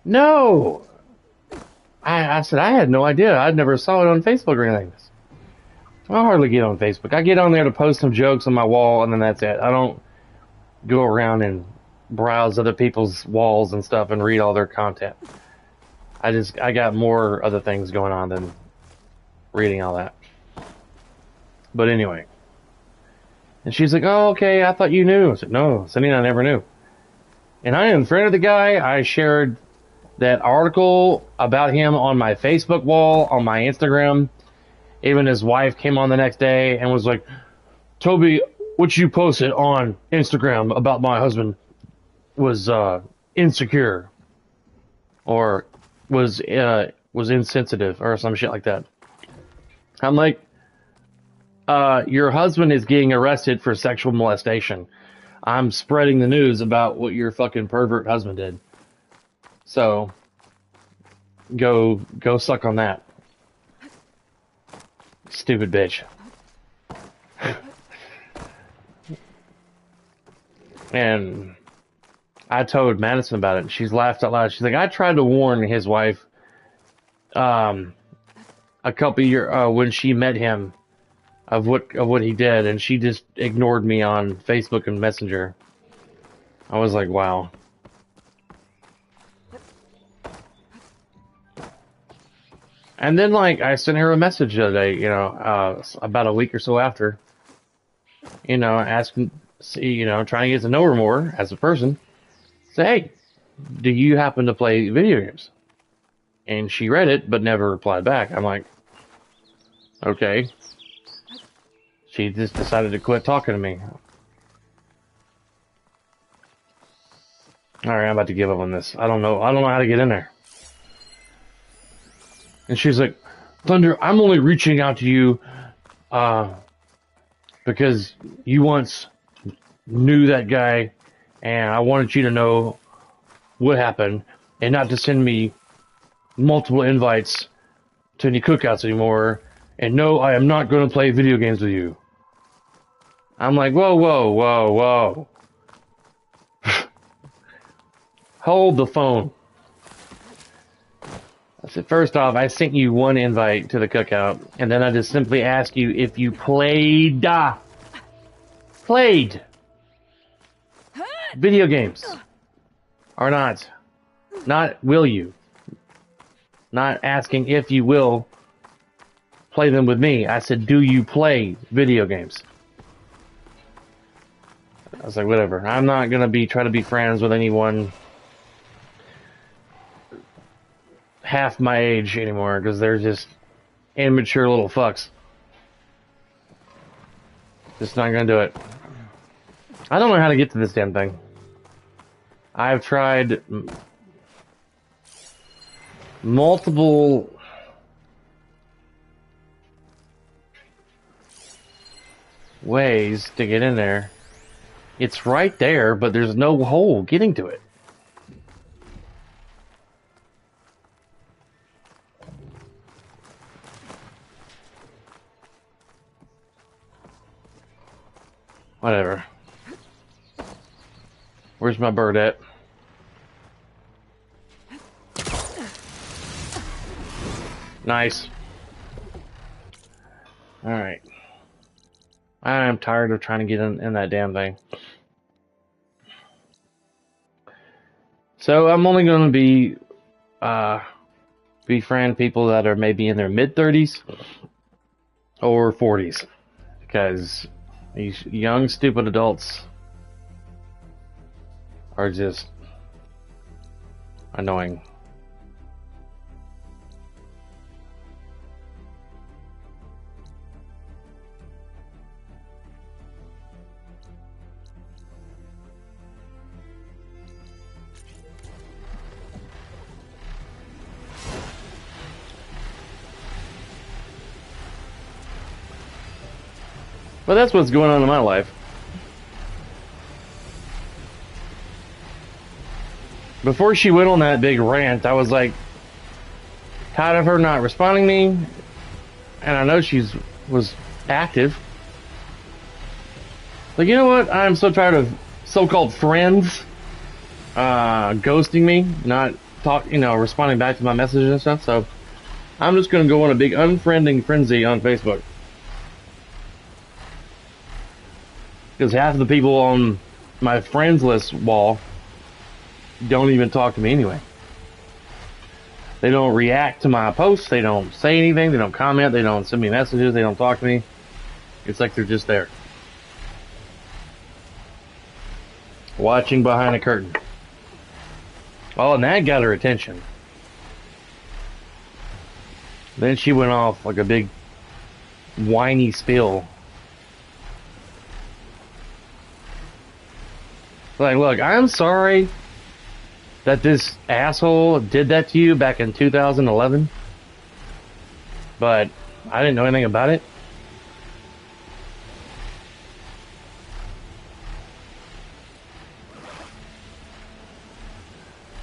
A: No. I said, I had no idea. I never saw it on Facebook or anything. I hardly get on Facebook. I get on there to post some jokes on my wall, and then that's it. I don't go around and browse other people's walls and stuff and read all their content. I got more other things going on than reading all that. But anyway. And she's like, oh, okay, I thought you knew. I said, no, Cindy and I never knew. And I unfriended the guy. I shared that article about him on my Facebook wall, on my Instagram. Even his wife came on the next day and was like, Toby, what you posted on Instagram about my husband was insecure or was insensitive or some shit like that. I'm like, your husband is getting arrested for sexual molestation. I'm spreading the news about what your fucking pervert husband did. So, go suck on that. Stupid bitch. And I told Madison about it, and she's laughed out loud. She's like, I tried to warn his wife a couple years when she met him of what he did, and she just ignored me on Facebook and Messenger. I was like, wow. And then, like, I sent her a message the other day, about a week or so after, asking, trying to get to know her more as a person. Say, hey, do you happen to play video games? And she read it, but never replied back. I'm like, okay. She just decided to quit talking to me. Alright, I'm about to give up on this. I don't know how to get in there. And she's like, Thunder, I'm only reaching out to you because you once knew that guy and I wanted you to know what happened and not to send me multiple invites to any cookouts anymore. And no, I am not going to play video games with you. I'm like, whoa, whoa, whoa, whoa. Hold the phone. I said, first off, I sent you one invite to the cookout, and then I just simply asked you if you played video games or not. Not will you. Not asking if you will play them with me. I said, do you play video games? I was like, whatever. I'm not going to try to be friends with anyone half my age anymore because they're just immature little fucks. Just not gonna do it. I don't know how to get to this damn thing. I've tried multiple ways to get in there. It's right there, but there's no hole getting to it. Whatever. Where's my bird at? Nice. Alright. I'm tired of trying to get in that damn thing. So I'm only going to be befriend people that are maybe in their mid-30s or 40s. Because these young, stupid adults are just annoying. But that's what's going on in my life. Before she went on that big rant, I was like, tired of her not responding to me, and I know was active. Like, you know what? I'm so tired of so-called friends ghosting me, not responding back to my messages and stuff. So I'm just gonna go on a big unfriending frenzy on Facebook. Because half of the people on my friends list wall don't even talk to me anyway. They don't react to my posts. They don't say anything. They don't comment. They don't send me messages. They don't talk to me. It's like they're just there. Watching behind a curtain. Oh, and that got her attention. Then she went off like a big whiny spiel. Like, look, I'm sorry that this asshole did that to you back in 2011, but I didn't know anything about it.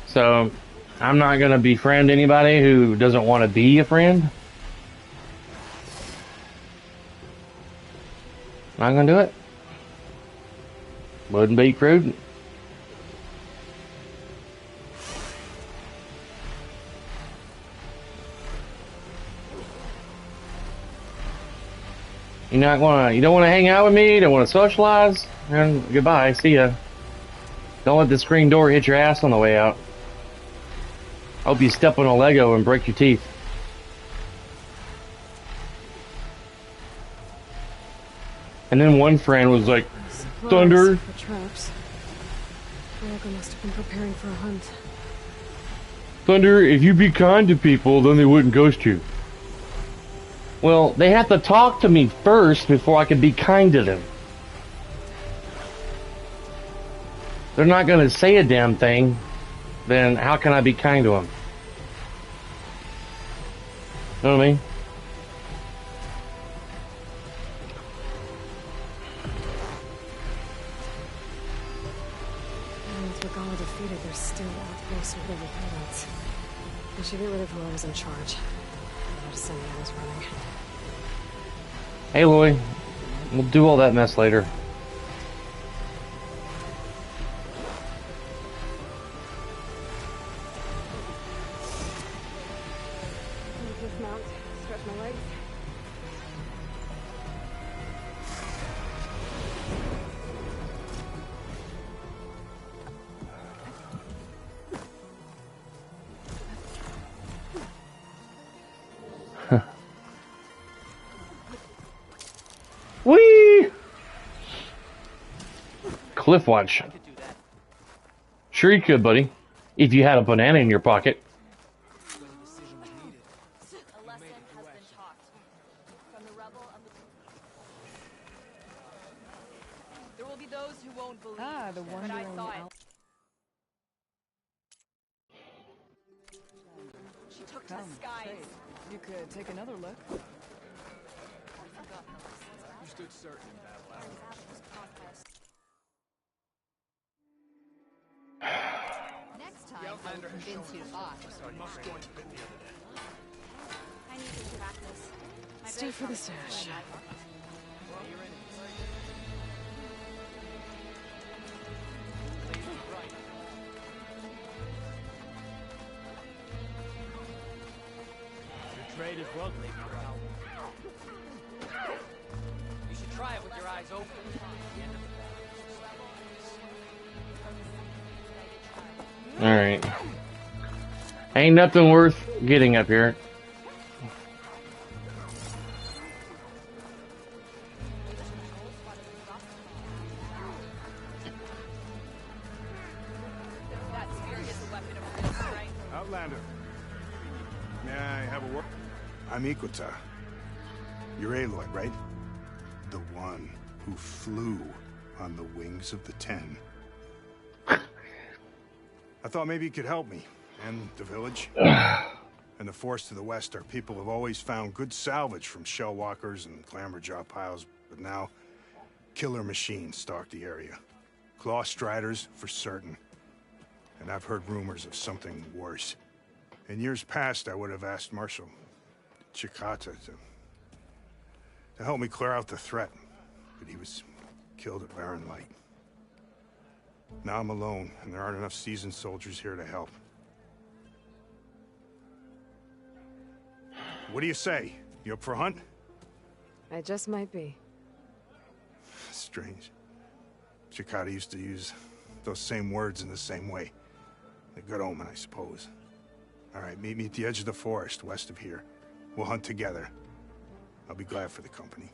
A: So, I'm not going to befriend anybody who doesn't want to be a friend. Not going to do it. Wouldn't be prudent. You don't want to hang out with me, you don't want to socialize, and goodbye, see ya. Don't let the screen door hit your ass on the way out. Hope you step on a Lego and break your teeth. And then one friend was like, Thunder.
E: For traps. Aloy must have been preparing for a hunt.
A: Thunder, if you be kind to people, then they wouldn't ghost you. Well, they have to talk to me first before I can be kind to them. They're not going to say a damn thing, then how can I be kind to them? Know what I mean?
E: With Regala defeated, there's still outposts with level hideouts. I should get rid of whoever's in charge. I'll just send the others running.
A: Hey, Aloy. We'll do all that mess later.
E: Dismount, stretch my legs.
A: Whee! Cliff watch. Sure you could, buddy. If you had a banana in your pocket.
C: A lesson has been taught. From the rubble of the... There will be those who won't believe.
E: The
C: but I saw it. She took to the skies.
E: You could take another look.
G: You stood certain in battle,
C: Next time, I will convince you I need to practice.
E: Stay for the stash.
C: greatest world leader, pal. You should try it with your eyes open. The end of the battle.
A: Alright. Ain't nothing worth getting up here.
H: Outlander. May I have a word? I'm Equita. You're Aloy, right? The one who flew on the wings of the 10. I thought maybe you could help me, and the village. And the forest to the west, our people have always found good salvage from shell walkers and clamberjaw piles, but now killer machines stalk the area. Claw striders for certain. And I've heard rumors of something worse. In years past, I would have asked Marshal Chikata to help me clear out the threat, but he was killed at Barren Light. Now I'm alone, and there aren't enough seasoned soldiers here to help. What do you say? You up for a hunt?
E: I just might be.
H: Strange. Chikata used to use those same words in the same way. A good omen, I suppose. All right, meet me at the edge of the forest, west of here. We'll hunt together. I'll be glad for the company.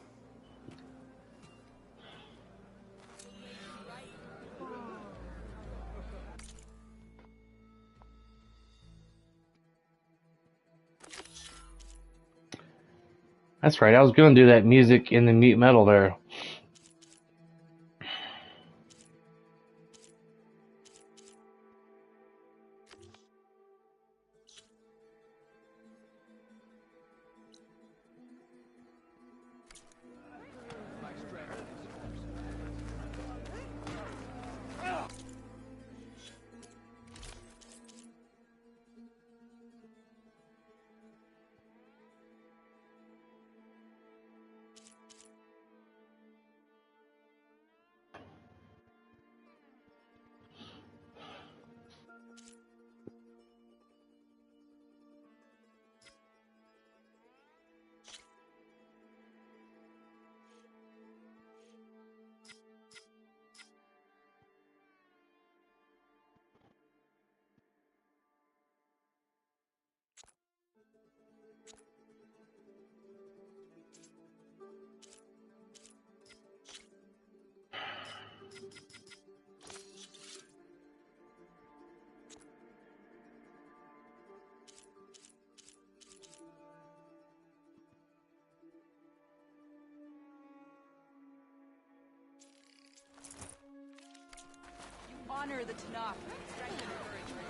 A: That's right, I was going to do that music in the mute metal there.
I: Honor the Tanakh. Strength and courage for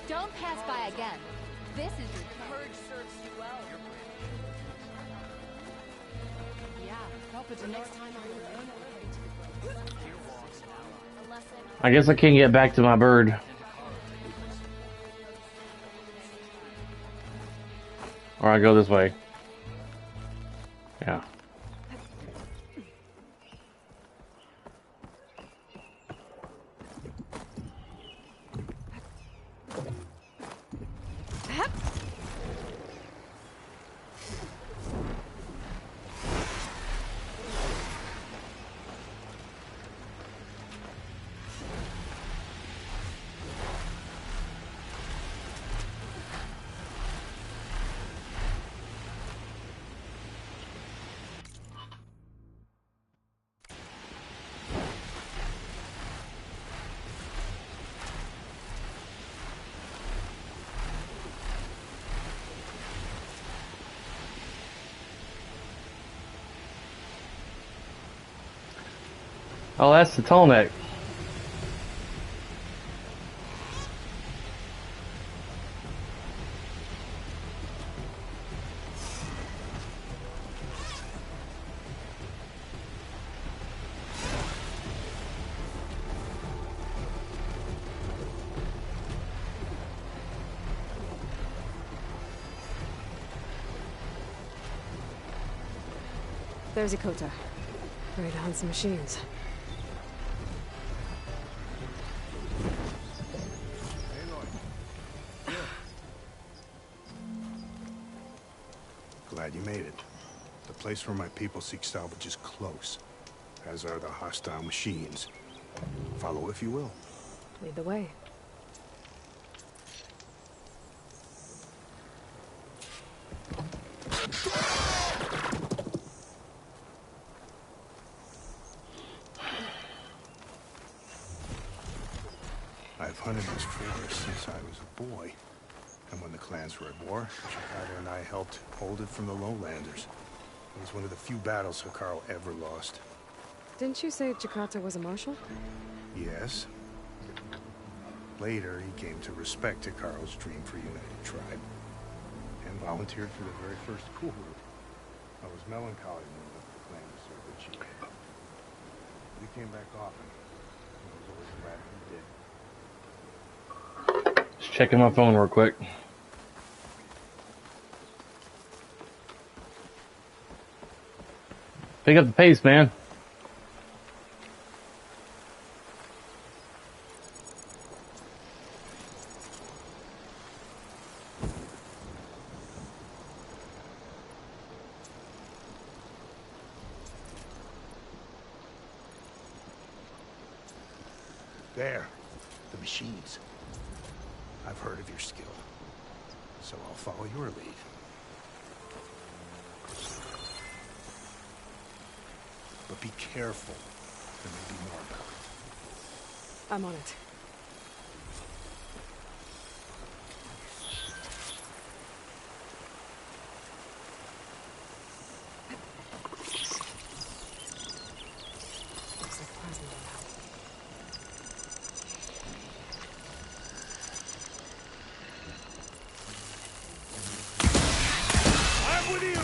I: your
J: Don't pass by again. This is your
I: courage serves you well.
E: Yeah, but the next time I will.
A: I guess I can't get back to my bird. Or I go this way. Yeah. Oh, that's the Tolnek.
E: There's Ikota. Ready to hunt some machines.
H: made it. The place where my people seek salvage is close, as are the hostile machines. Follow if you will.
E: Lead the way.
H: I've hunted this forest since I was a boy. And when the clans were at war, Chikata and I helped hold it from the lowlanders. It was one of the few battles Hikaru ever lost.
E: Didn't you say Jakata was a marshal?
H: Yes. Later, he came to respect Hikaru's dream for United Tribe. And volunteered for the very first coup. I was melancholy when we left the clan to serve the chief. We came back often. I was always glad we did.
A: Just checking my phone real quick. Pick up the pace, man.
H: There. The machines. I've heard of your skill. So I'll follow your lead. But be careful. There may be more about it.
E: I'm on it. Looks like plasma now.
H: I'm with you!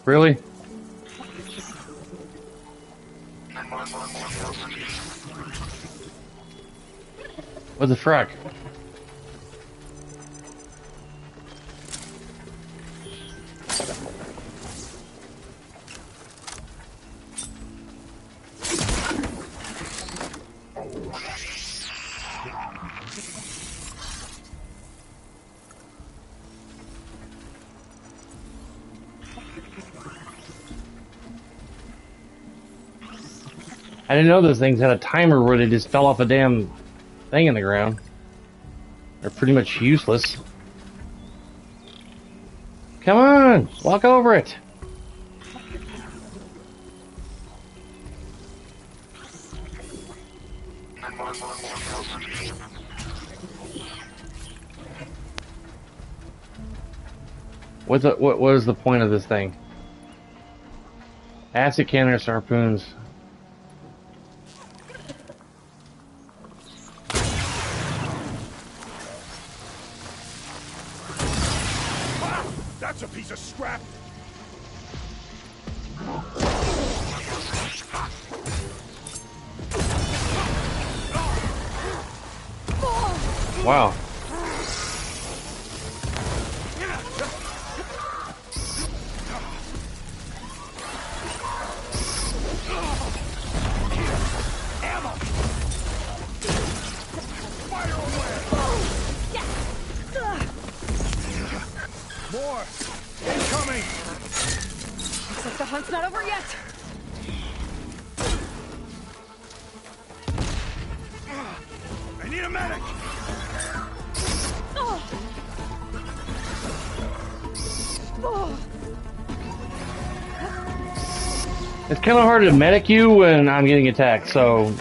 A: Really? What the frick? I didn't know those things had a timer where they just fell off a damn thing in the ground. They're pretty much useless. Come on, walk over it. What is the point of this thing? Acid cannons, harpoons.
H: That's a piece of scrap.
A: Wow.
H: More! Incoming!
E: Looks like the hunt's not over yet.
H: I need a medic!
A: It's kind of hard to medic you when I'm getting attacked, so...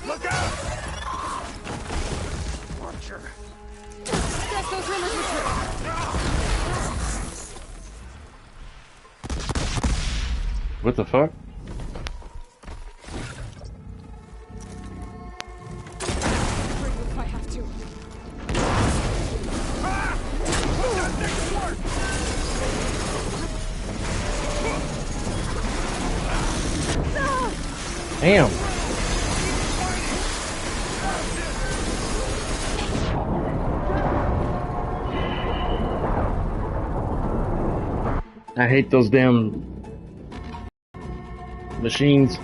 H: Look out! Archer!
E: That's those rumors were true.
A: What the fuck?
E: If I have to.
A: Damn. I hate those damn machines.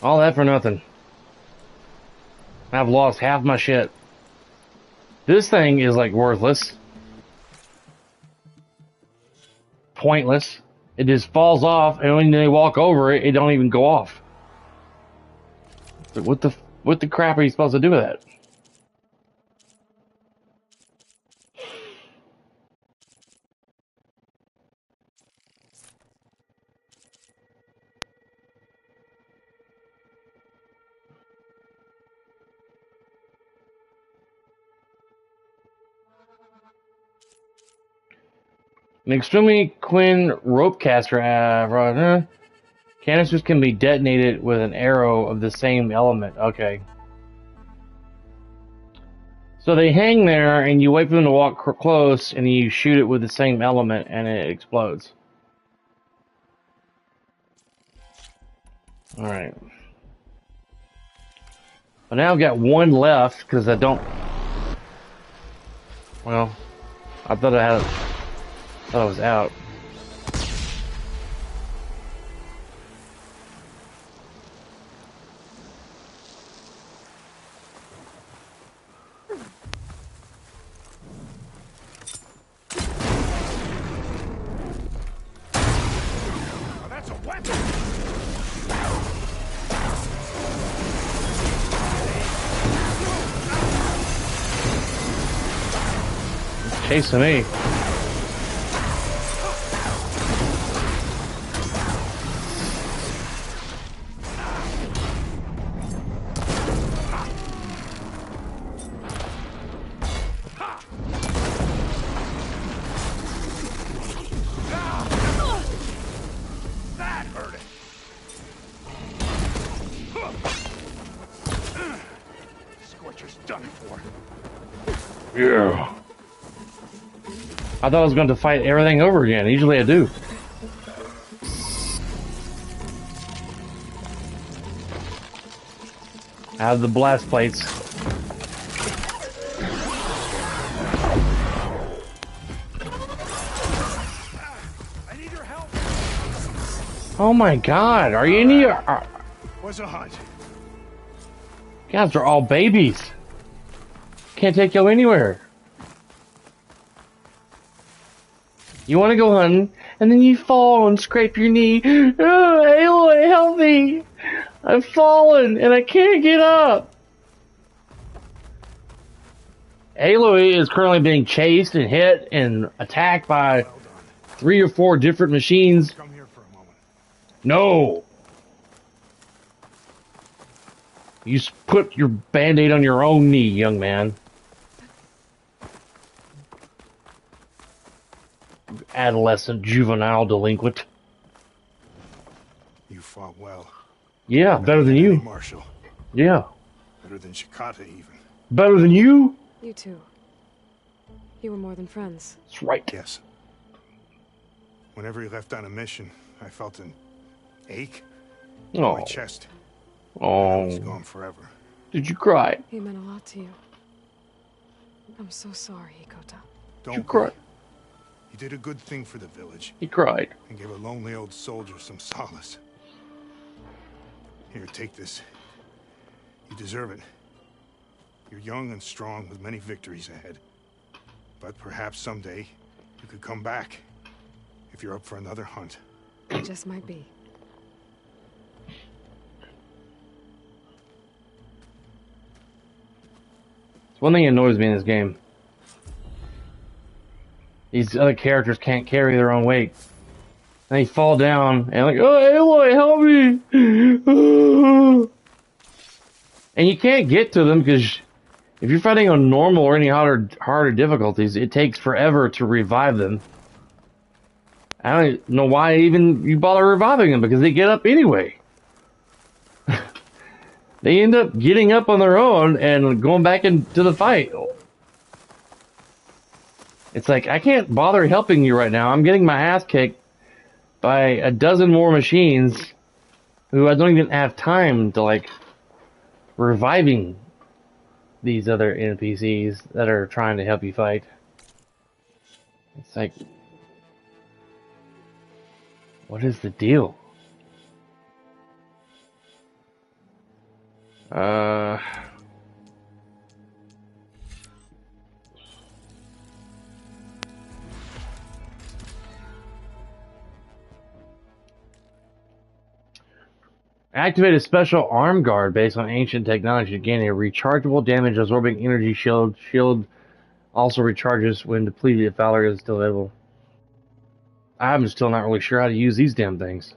A: All that for nothing. I've lost half my shit. This thing is like worthless. Pointless. It just falls off, and when they walk over it, it don't even go off. What the crap are you supposed to do with that? An extremely Quinn rope caster. Canisters can be detonated with an arrow of the same element. Okay. So they hang there, and you wait for them to walk close, and you shoot it with the same element, and it explodes. Alright. But now I've got one left, because I don't... Well, I thought I was out.
H: That's a weapon!
A: It's chasing me. Yeah. I thought I was going to fight everything over again. Usually I do. Out of the blast plates.
H: I need your help.
A: Oh my god, are you in here?
H: What's a hunt?
A: Guys, they're all babies. Can't take you anywhere. You want to go hunting, and then you fall and scrape your knee. Oh, Aloy, help me! I've fallen, and I can't get up. Aloy is currently being chased and hit and attacked by 3 or 4 different machines.
H: Come here for a moment.
A: No! You put your band-aid on your own knee, young man. Adolescent, juvenile, delinquent.
H: You fought well.
A: Yeah, better than you.
H: Marshall.
A: Yeah.
H: Better than Shikata, even.
A: Better than you?
E: You too. You were more than friends.
A: That's right.
H: Yes. Whenever he left on a mission, I felt an ache in my chest.
A: Oh.
H: He's gone forever.
A: Did you cry?
E: He meant a lot to you. I'm so sorry, Hikota.
H: Don't
A: cry.
H: He did a good thing for the village.
A: He cried.
H: And gave a lonely old soldier some solace. Here, take this. You deserve it. You're young and strong with many victories ahead. But perhaps someday you could come back. If you're up for another hunt.
E: It just might be.
A: One thing that annoys me in this game. These other characters can't carry their own weight. And they fall down and like, oh, Aloy, help me! And you can't get to them because if you're fighting on normal or any harder difficulties, it takes forever to revive them. I don't know why even you bother reviving them because they get up anyway. They end up getting up on their own and going back into the fight. It's like, I can't bother helping you right now. I'm getting my ass kicked by a dozen more machines who I don't even have time to, like, reviving these other NPCs that are trying to help you fight. It's like, what is the deal? Activate a special arm guard based on ancient technology to gain a rechargeable damage absorbing energy shield. Shield also recharges when depleted if Valor is still available. I'm still not really sure how to use these damn things.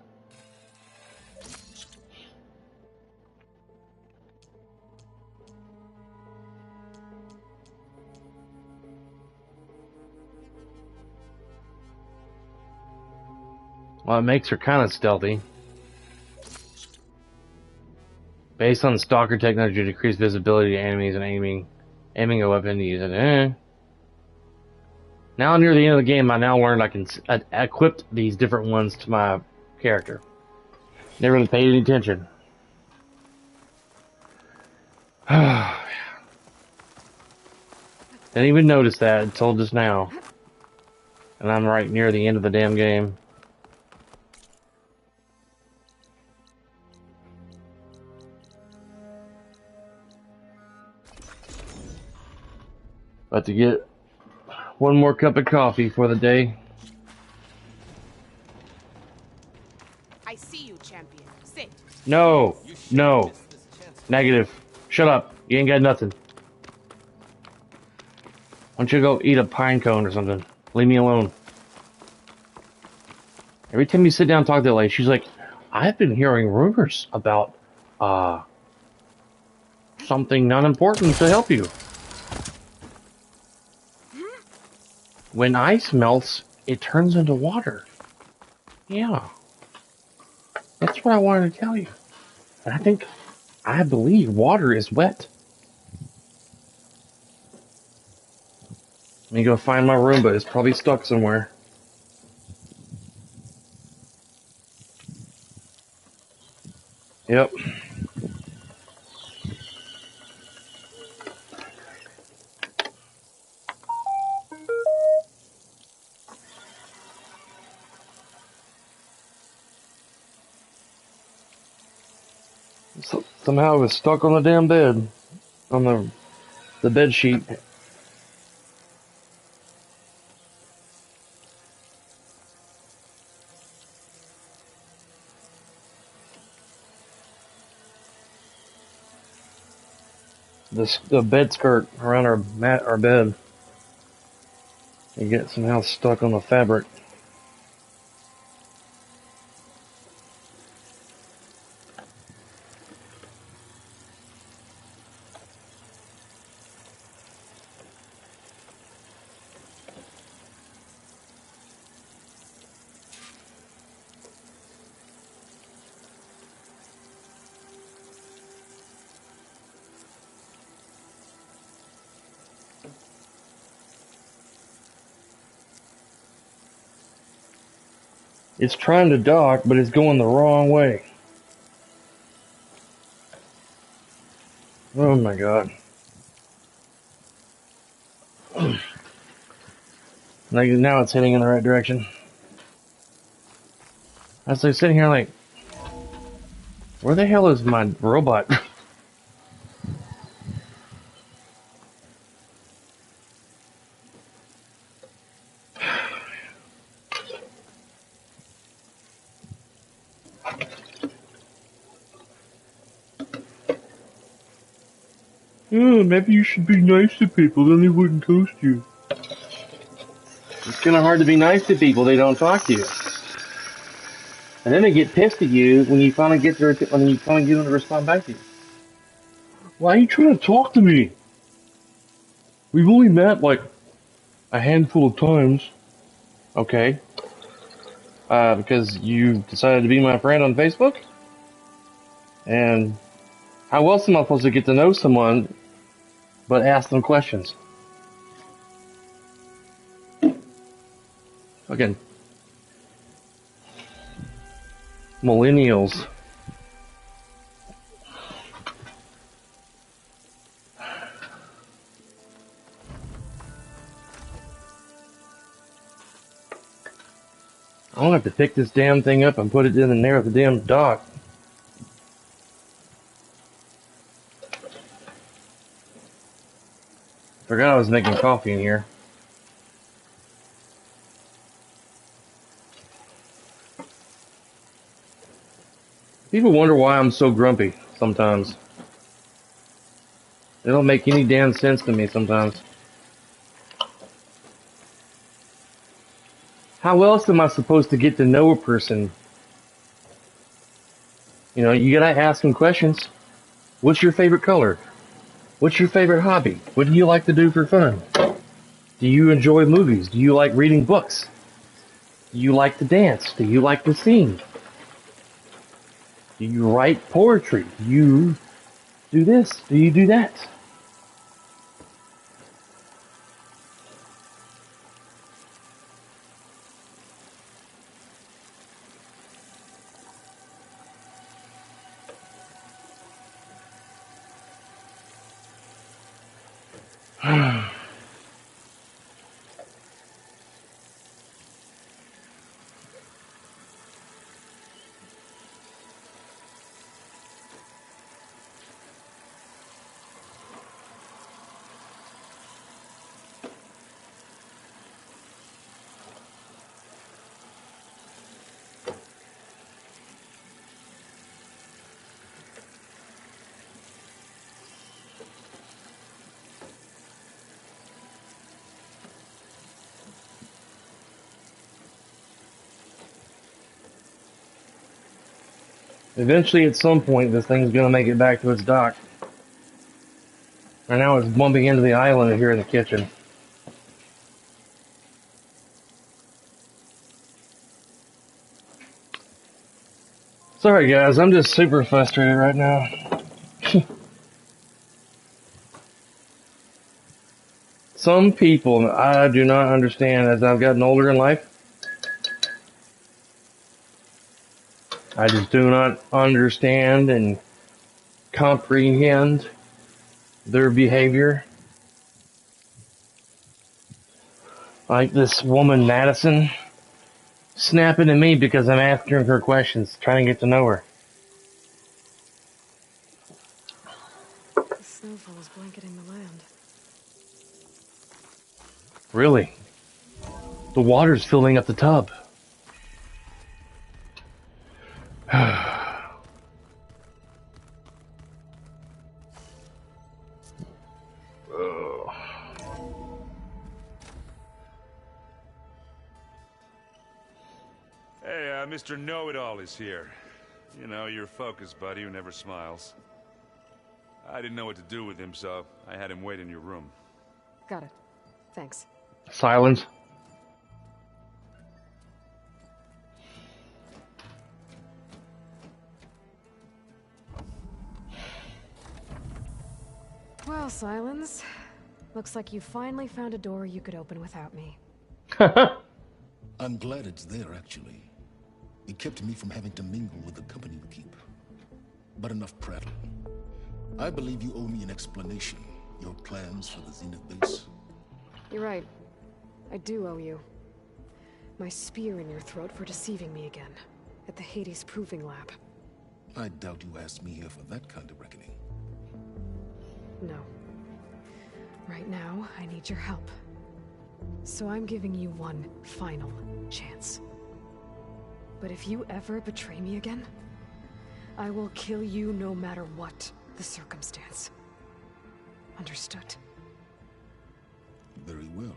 A: Well, it makes her kind of stealthy. Based on stalker technology to decrease visibility to enemies and aiming a weapon to use it. Now near the end of the game, I now learned I can equip these different ones to my character. Never really paid any attention. Didn't even notice that until just now. And I'm right near the end of the damn game. About to get one more cup of coffee for the day.
I: I see you, champion. Sit.
A: No, no, negative. Shut up. You ain't got nothing. Why don't you go eat a pine cone or something? Leave me alone. Every time you sit down and talk to that lady, she's like, I've been hearing rumors about, something not important to help you. When ice melts, it turns into water. Yeah. That's what I wanted to tell you. And I believe water is wet. Let me go find my Roomba. It's probably stuck somewhere. Yep. Somehow it was stuck on the damn bed. On the bed sheet. The bed skirt around our bed. You get somehow stuck on the fabric. It's trying to dock, but it's going the wrong way. Oh my god. Now it's heading in the right direction. I was like sitting here like, where the hell is my robot? Oh, maybe you should be nice to people, then they wouldn't toast you. It's kind of hard to be nice to people. They don't talk to you, and then they get pissed at you when you finally get them to respond back to you. Why are you trying to talk to me? We've only met like a handful of times. Okay. Because you decided to be my friend on Facebook? And how else am I supposed to get to know someone but ask them questions? Fucking millennials. I'm gonna have to pick this damn thing up and put it in there at the damn dock. Forgot I was making coffee in here. People wonder why I'm so grumpy sometimes. They don't make any damn sense to me sometimes. How else am I supposed to get to know a person? You know, you gotta ask them questions. What's your favorite color? What's your favorite hobby? What do you like to do for fun? Do you enjoy movies? Do you like reading books? Do you like to dance? Do you like to sing? Do you write poetry? Do you do this? Do you do that? Eventually, at some point, this thing's gonna make it back to its dock. And now it's bumping into the island here in the kitchen. Sorry guys, I'm just super frustrated right now. Some people I do not understand as I've gotten older in life. I just do not understand and comprehend their behavior. Like this woman, Madison, snapping at me because I'm asking her questions, trying to get to know her.
E: The snowfall is blanketing the land.
A: Really? The water's filling up the tub.
K: Hey, Mr. Know-It-All is here. You know, your focus buddy who never smiles. I didn't know what to do with him, so I had him wait in your room.
E: Got it. Thanks.
A: Silence.
E: Well, Silence. Looks like you finally found a door you could open without me.
L: I'm glad it's there, actually. It kept me from having to mingle with the company you keep. But enough prattle. I believe you owe me an explanation. Your plans for the Zenith base.
E: You're right. I do owe you. My spear in your throat for deceiving me again. At the Hades Proving Lab.
L: I doubt you asked me here for that kind of reckoning.
E: No. Right now, I need your help. So I'm giving you one final chance. But if you ever betray me again, I will kill you no matter what the circumstance. Understood?
L: Very well.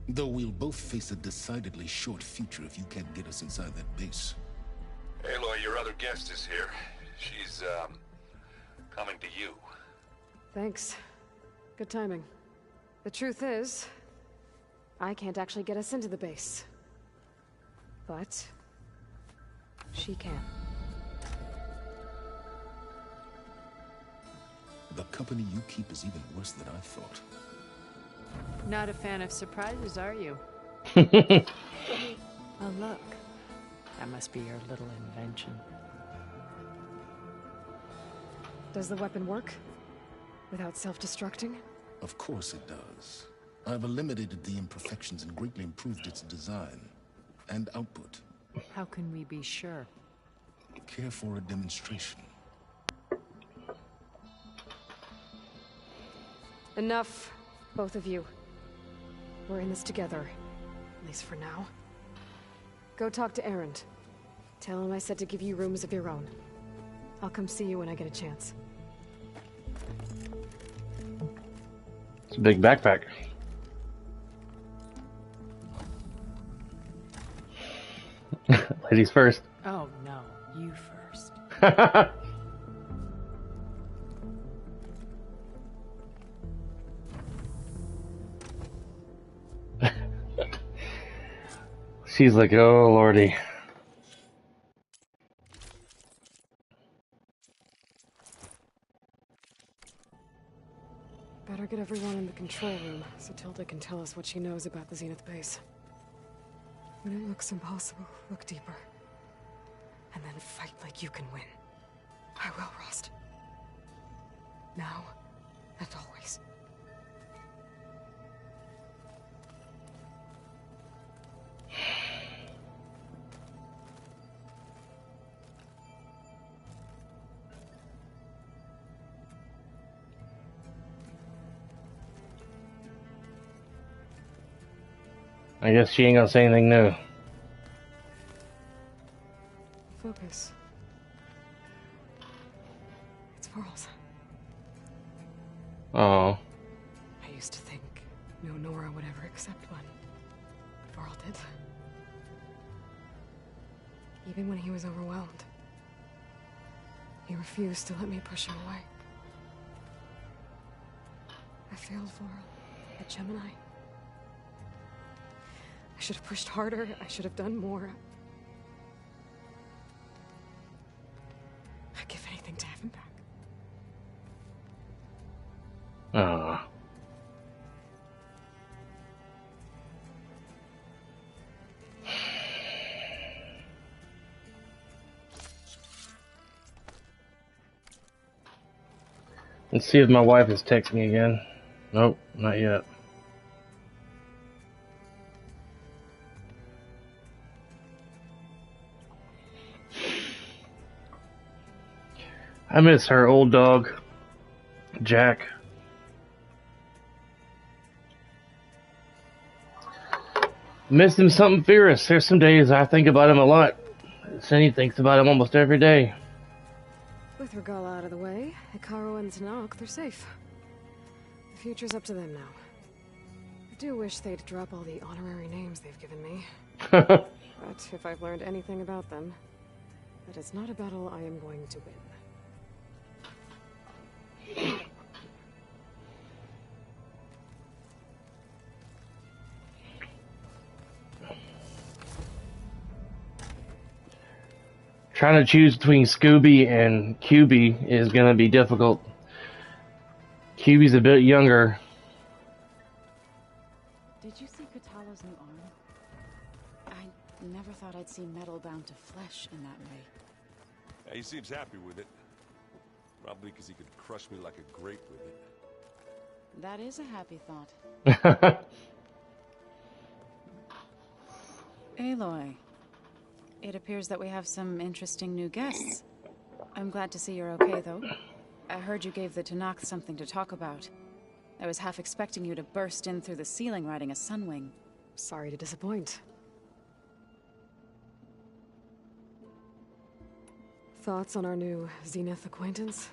L: Though we'll both face a decidedly short future if you can't get us inside that base.
M: Aloy, your other guest is here. She's, coming to you.
E: Thanks. Good timing. The truth is, I can't actually get us into the base. But she can.
L: The company you keep is even worse than I thought.
I: Not a fan of surprises, are you? Oh, look. That must be your little invention.
E: Does the weapon work? Without self-destructing?
L: Of course it does. I've eliminated the imperfections and greatly improved its design and output.
I: How can we be sure?
L: Care for a demonstration?
E: Enough, both of you. We're in this together, at least for now. Go talk to Erend. Tell him I said to give you rooms of your own. I'll come see you when I get a chance.
A: It's a big backpack. Ladies first.
I: Oh, no. You first.
A: She's like, oh, lordy.
E: Better get everyone in the control room so Tilda can tell us what she knows about the Zenith base. When it looks impossible, look deeper. And then fight like you can win. I will, Rost. Now and always.
A: I guess she ain't gonna say anything new.
E: Focus. It's pearls.
A: Oh.
E: I used to think no Nora would ever accept one. Varl did. Even when he was overwhelmed. He refused to let me push him away. I failed Varl at Gemini. I should have pushed harder. I should have done more. I'd give anything to have him back.
A: Let's see if my wife is texting again. Nope, not yet. I miss her old dog, Jack. Miss him something fierce. There's some days I think about him a lot. Cindy thinks about him almost every day.
E: With Regala out of the way, Hikaru and Tanakh, they're safe. The future's up to them now. I do wish they'd drop all the honorary names they've given me. But if I've learned anything about them, that is not a battle I am going to win.
A: Trying to choose between Scooby and QB is gonna be difficult. QB's a bit younger.
N: Did you see Katala's new arm? I never thought I'd see metal bound to flesh in that way.
K: Yeah, he seems happy with it. Probably because he could crush me like a grape with it.
N: That is a happy thought. Aloy, it appears that we have some interesting new guests. I'm glad to see you're okay, though. I heard you gave the Tanakh something to talk about. I was half expecting you to burst in through the ceiling riding a sunwing.
E: Sorry to disappoint. Thoughts on our new Zenith acquaintance?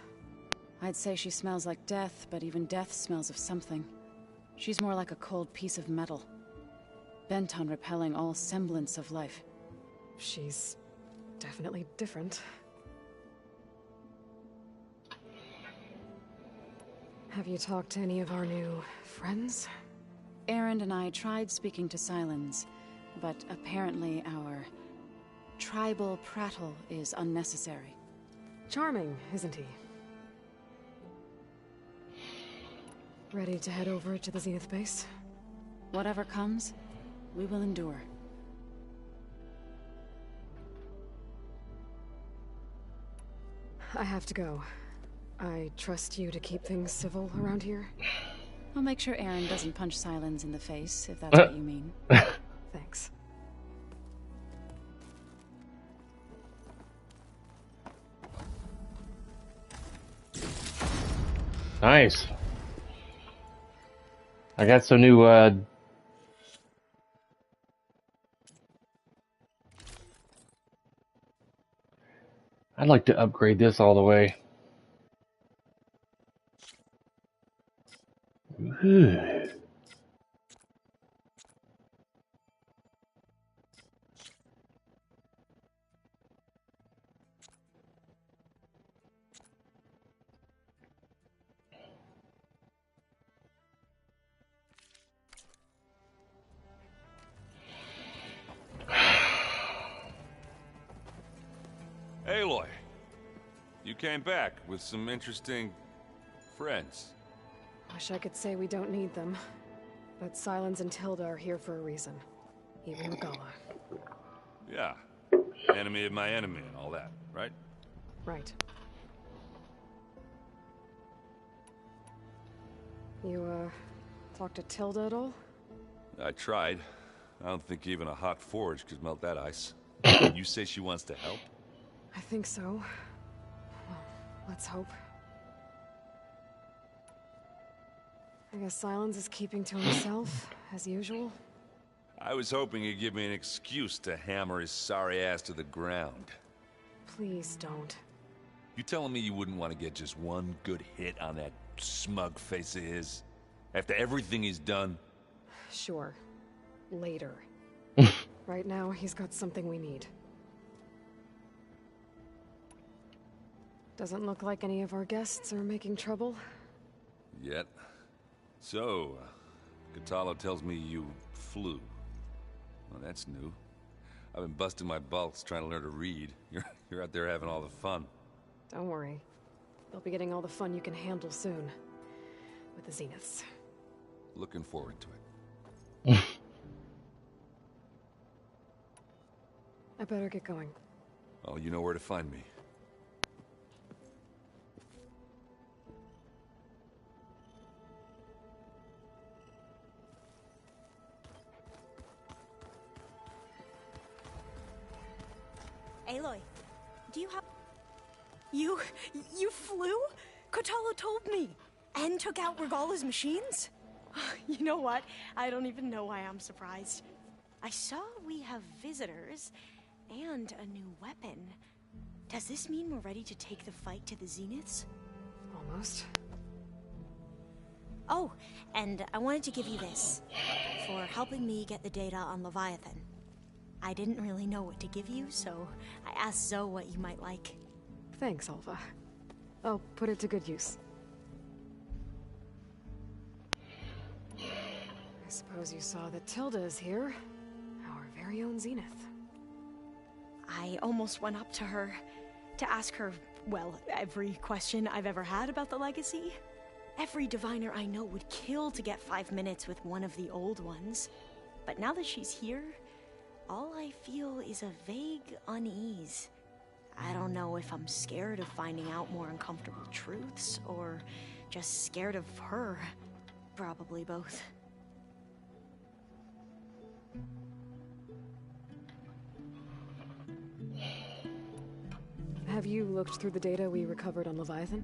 N: I'd say she smells like death, but even death smells of something. She's more like a cold piece of metal, bent on repelling all semblance of life.
E: She's definitely different. Have you talked to any of our new friends?
N: Erend and I tried speaking to Silence, but apparently our tribal prattle is unnecessary.
E: Charming, isn't he? Ready to head over to the Zenith base?
N: Whatever comes, we will endure.
E: I have to go. I trust you to keep things civil around here.
N: I'll make sure Erend doesn't punch Silence in the face, if that's what you mean.
E: Thanks.
A: Nice. I got some new I'd like to upgrade this all the way.
K: Aloy, you came back with some interesting friends.
E: Wish I could say we don't need them. But Silence and Tilda are here for a reason. Even Regala.
K: Yeah. Enemy of my enemy and all that, right?
E: Right. You, talked to Tilda at all?
K: I tried. I don't think even a hot forge could melt that ice. You say she wants to help?
E: I think so. Well, let's hope. I guess Silence is keeping to himself, as usual.
K: I was hoping he'd give me an excuse to hammer his sorry ass to the ground.
E: Please don't.
K: You telling me you wouldn't want to get just one good hit on that smug face of his? After everything he's done?
E: Sure. Later. Right now, he's got something we need. Doesn't look like any of our guests are making trouble.
K: Yet. So, Katala tells me you flew. Well, that's new. I've been busting my balls trying to learn to read. You're out there having all the fun.
E: Don't worry. You'll be getting all the fun you can handle soon. With the Zeniths.
K: Looking forward to it.
E: I better get going.
K: Oh, you know where to find me.
O: Aloy, do you have... You flew? Kotalo told me! And took out Regala's machines? You know what? I don't even know why I'm surprised. I saw we have visitors and a new weapon. Does this mean we're ready to take the fight to the Zeniths?
E: Almost.
O: Oh, and I wanted to give you this for helping me get the data on Leviathan. I didn't really know what to give you, so I asked Zoe what you might like.
E: Thanks, Alva. I'll put it to good use. I suppose you saw that Tilda is here. Our very own Zenith.
O: I almost went up to her to ask her, well, every question I've ever had about the legacy. Every diviner I know would kill to get 5 minutes with one of the old ones. But now that she's here, all I feel is a vague unease. I don't know if I'm scared of finding out more uncomfortable truths, or just scared of her. Probably both.
E: Have you looked through the data we recovered on Leviathan?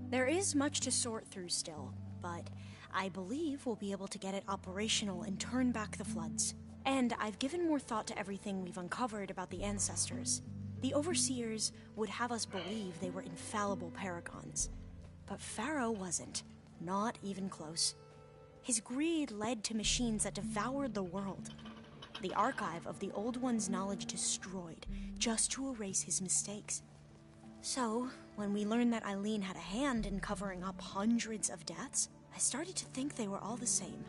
O: There is much to sort through still, but I believe we'll be able to get it operational and turn back the floods. And I've given more thought to everything we've uncovered about the ancestors. The Overseers would have us believe they were infallible paragons. But Pharaoh wasn't. Not even close. His greed led to machines that devoured the world. The archive of the Old One's knowledge destroyed, just to erase his mistakes. So, when we learned that Eileen had a hand in covering up hundreds of deaths, I started to think they were all the same.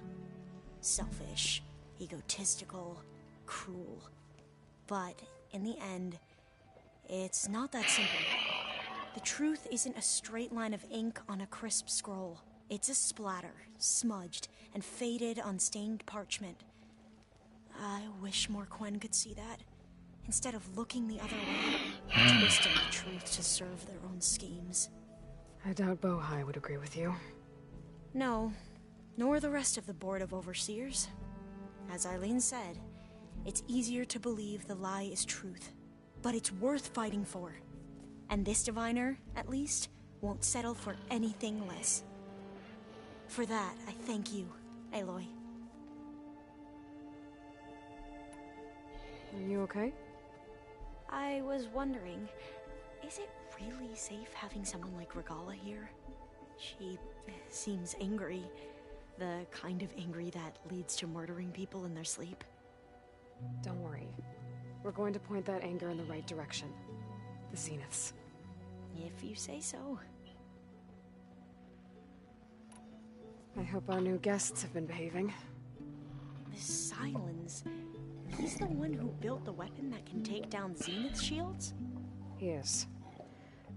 O: Selfish, egotistical, cruel. But, in the end, it's not that simple. The truth isn't a straight line of ink on a crisp scroll. It's a splatter, smudged, and faded on stained parchment. I wish more Quen could see that, instead of looking the other way, twisting the truth to serve their own schemes.
E: I doubt Bohai would agree with you.
O: No, nor the rest of the Board of Overseers. As Eileen said, it's easier to believe the lie is truth, but it's worth fighting for. And this diviner, at least, won't settle for anything less. For that, I thank you, Aloy.
E: Are you okay?
O: I was wondering, is it really safe having someone like Regala here? She seems angry. The kind of angry that leads to murdering people in their sleep.
E: Don't worry. We're going to point that anger in the right direction. The Zeniths.
O: If you say so.
E: I hope our new guests have been behaving.
O: Miss Silence. He's the one who built the weapon that can take down Zenith shields?
E: He is.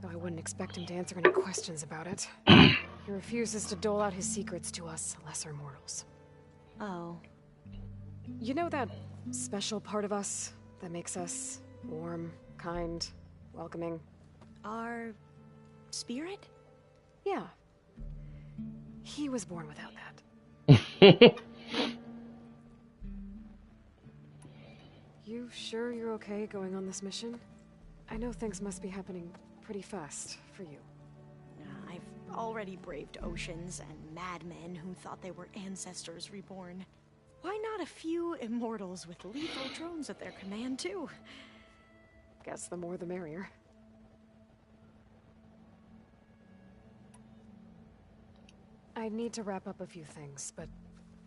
E: Though I wouldn't expect him to answer any questions about it. He refuses to dole out his secrets to us lesser mortals.
O: Oh.
E: You know that special part of us that makes us warm, kind, welcoming?
O: Our spirit?
E: Yeah. He was born without that. You sure you're okay going on this mission? I know things must be happening pretty fast for you.
O: I've already braved oceans and madmen who thought they were ancestors reborn. Why not a few immortals with lethal drones at their command, too?
E: Guess the more the merrier. I need to wrap up a few things, but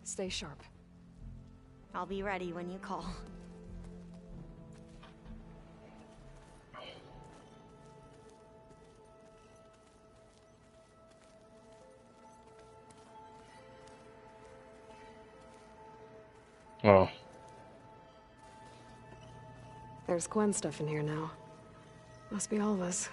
E: stay sharp.
O: I'll be ready when you call.
A: Oh.
E: There's Quen stuff in here now. Must be all of us.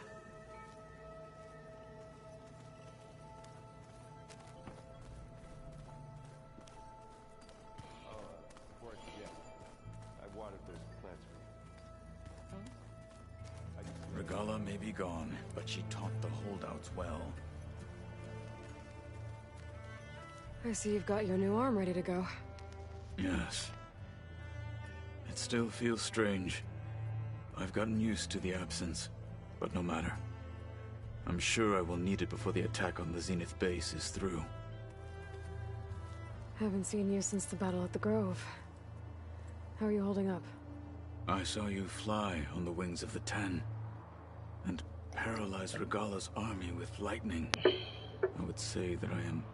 G: Before I forget, I wanted those plants for you.
P: Regala may be gone, but she taught the holdouts well.
E: I see you've got your new arm ready to go.
P: Yes. It still feels strange. I've gotten used to the absence, but no matter. I'm sure I will need it before the attack on the Zenith base is through.
E: Haven't seen you since the battle at the Grove. How are you holding up?
P: I saw you fly on the wings of the Ten, and paralyze Regala's army with lightning. I would say that I am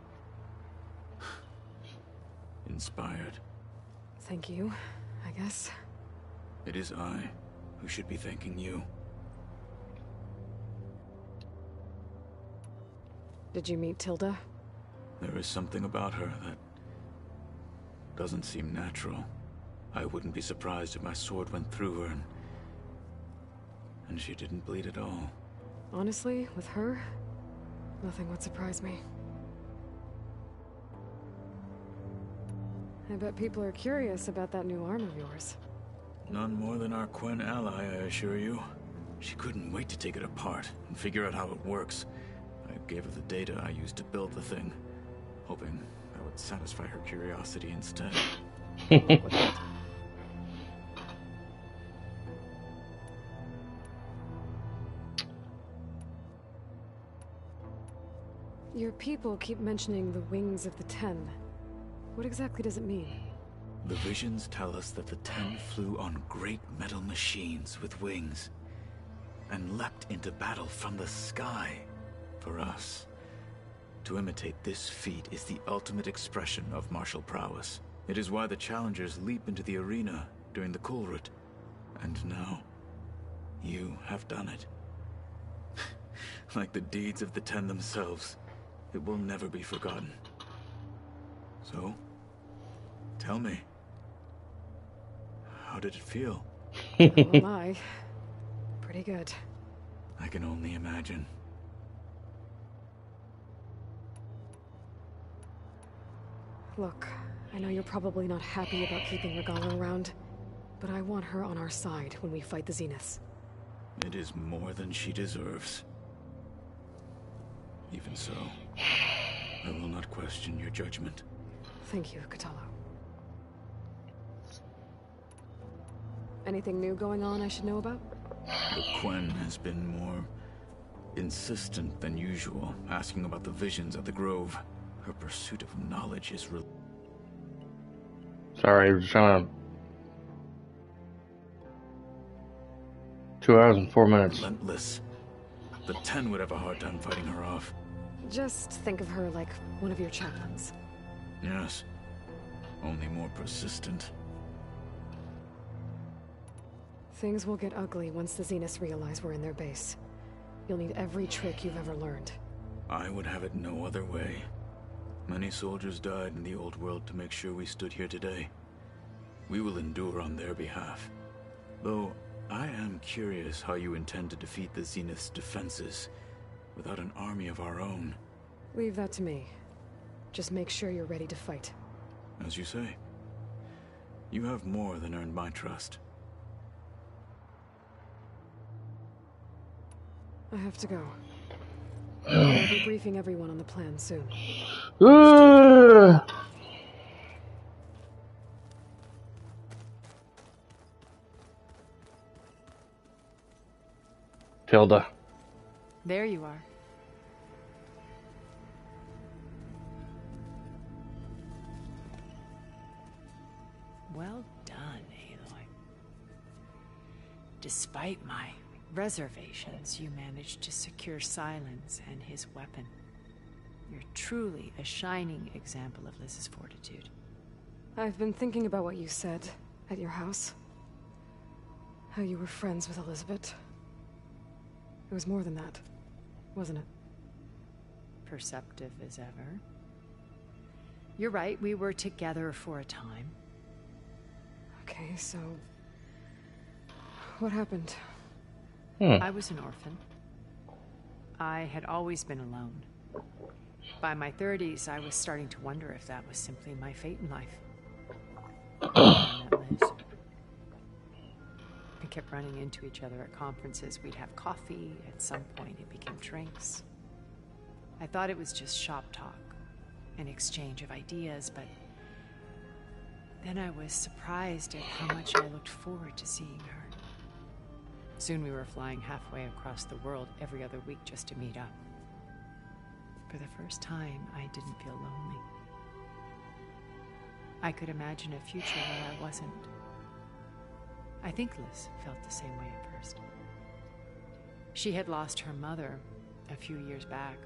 P: inspired.
E: Thank you, I guess.
P: It is I who should be thanking you.
E: Did you meet Tilda?
P: There is something about her that doesn't seem natural. I wouldn't be surprised if my sword went through her and she didn't bleed at all.
E: Honestly, with her, nothing would surprise me. I bet people are curious about that new arm of yours.
P: None more than our Quen ally, I assure you. She couldn't wait to take it apart and figure out how it works. I gave her the data I used to build the thing, hoping that would satisfy her curiosity instead.
E: Your people keep mentioning the wings of the Ten. What exactly does it mean?
P: The visions tell us that the Ten flew on great metal machines with wings and leapt into battle from the sky. For us, to imitate this feat is the ultimate expression of martial prowess. It is why the challengers leap into the arena during the Kulrut. And now, you have done it. Like the deeds of the Ten themselves, it will never be forgotten. So, tell me, how did it feel?
E: Oh my. Pretty good.
P: I can only imagine.
E: Look, I know you're probably not happy about keeping Regala around, but I want her on our side when we fight the Zeniths.
P: It is more than she deserves. Even so, I will not question your judgment.
E: Thank you, Kotallo. Anything new going on I should know about?
P: The Quen has been more insistent than usual, asking about the visions at the Grove. Her pursuit of knowledge is
A: Sorry, I was trying to... 2 hours and 4 minutes.
P: relentless. The Ten would have a hard time fighting her off.
E: Just think of her like one of your chaplains.
P: Yes, only more persistent.
E: Things will get ugly once the Zeniths realize we're in their base. You'll need every trick you've ever learned.
P: I would have it no other way. Many soldiers died in the old world to make sure we stood here today. We will endure on their behalf. Though, I am curious how you intend to defeat the Zenith's defenses without an army of our own.
E: Leave that to me. Just make sure you're ready to fight.
P: As you say. You have more than earned my trust.
E: I have to go. I'll be briefing everyone on the plan soon.
A: Tilda.
N: There you are. Well done, Aloy. Despite my reservations, you managed to secure Silence and his weapon. You're truly a shining example of Liz's fortitude.
E: I've been thinking about what you said at your house. How you were friends with Elizabeth. It was more than that, wasn't it?
N: Perceptive as ever. You're right, we were together for a time.
E: Okay, so... what happened?
N: I was an orphan. I had always been alone. By my 30s, I was starting to wonder if that was simply my fate in life. I met Liz. We kept running into each other at conferences. We'd have coffee. At some point, it became drinks. I thought it was just shop talk, an exchange of ideas, but then I was surprised at how much I looked forward to seeing her.
Q: Soon we were flying halfway across the world every other week just to meet up. For the first time, I didn't feel lonely. I could imagine a future where I wasn't. I think Liz felt the same way at first. She had lost her mother a few years back.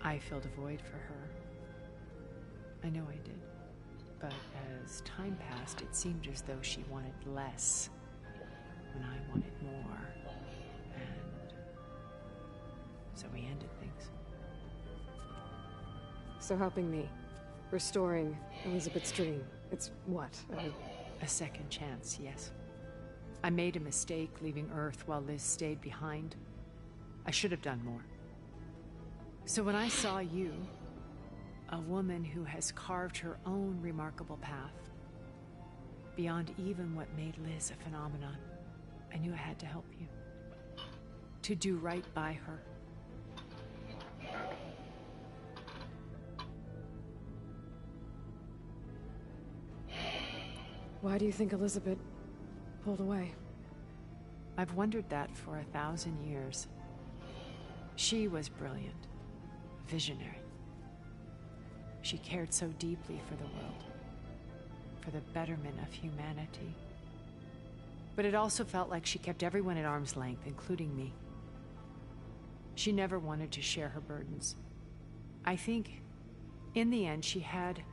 Q: I filled a void for her. I know I did. But as time passed, it seemed as though she wanted less when I wanted more. And so we ended things.
E: So helping me, restoring Elizabeth's dream, it's what?
Q: A second chance, yes. I made a mistake leaving Earth while Liz stayed behind. I should have done more. So when I saw you, a woman who has carved her own remarkable path, beyond even what made Liz a phenomenon, I knew I had to help you. To do right by her.
E: Why do you think Elizabeth pulled away?
Q: I've wondered that for 1,000 years. She was brilliant, visionary. She cared so deeply for the world, for the betterment of humanity. But it also felt like she kept everyone at arm's length, including me. She never wanted to share her burdens. I think, in the end, she had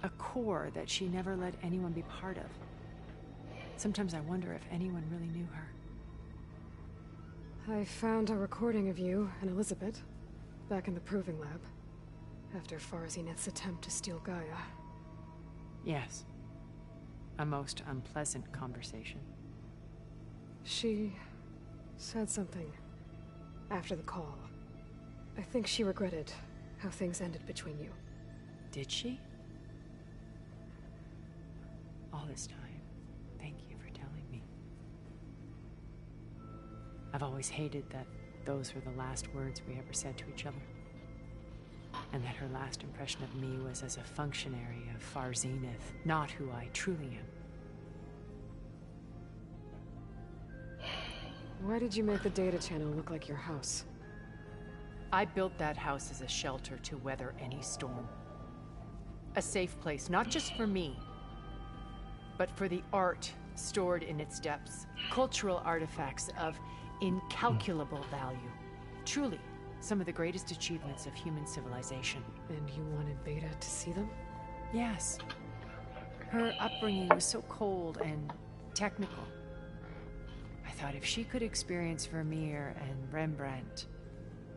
Q: a core that she never let anyone be part of. Sometimes I wonder if anyone really knew her.
E: I found a recording of you and Elizabeth back in the proving lab after Farzineth's attempt to steal Gaia.
Q: Yes. A most unpleasant conversation.
E: She said something after the call. I think she regretted how things ended between you.
Q: Did she? All this time, thank you for telling me. I've always hated that those were the last words we ever said to each other. And that her last impression of me was as a functionary of Farzineth, not who I truly am.
E: Why did you make the data channel look like your house?
Q: I built that house as a shelter to weather any storm. A safe place, not just for me, but for the art stored in its depths. Cultural artifacts of incalculable value. Truly, some of the greatest achievements of human civilization.
E: And you wanted Beta to see them?
Q: Yes. Her upbringing was so cold and technical. I thought if she could experience Vermeer and Rembrandt,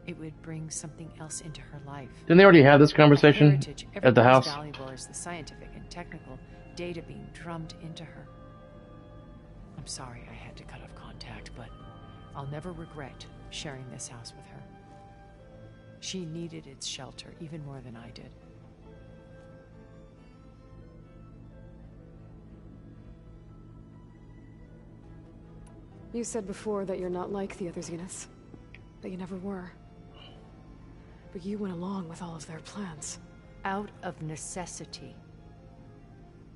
Q: it would bring something else into her life.
A: Didn't they already have this conversation at the house?
Q: As valuable as the scientific and technical data being drummed into her. I'm sorry I had to cut off contact, but I'll never regret sharing this house with her. She needed its shelter even more than I did.
E: You said before that you're not like the other Zeniths. That you never were. But you went along with all of their plans.
Q: Out of necessity.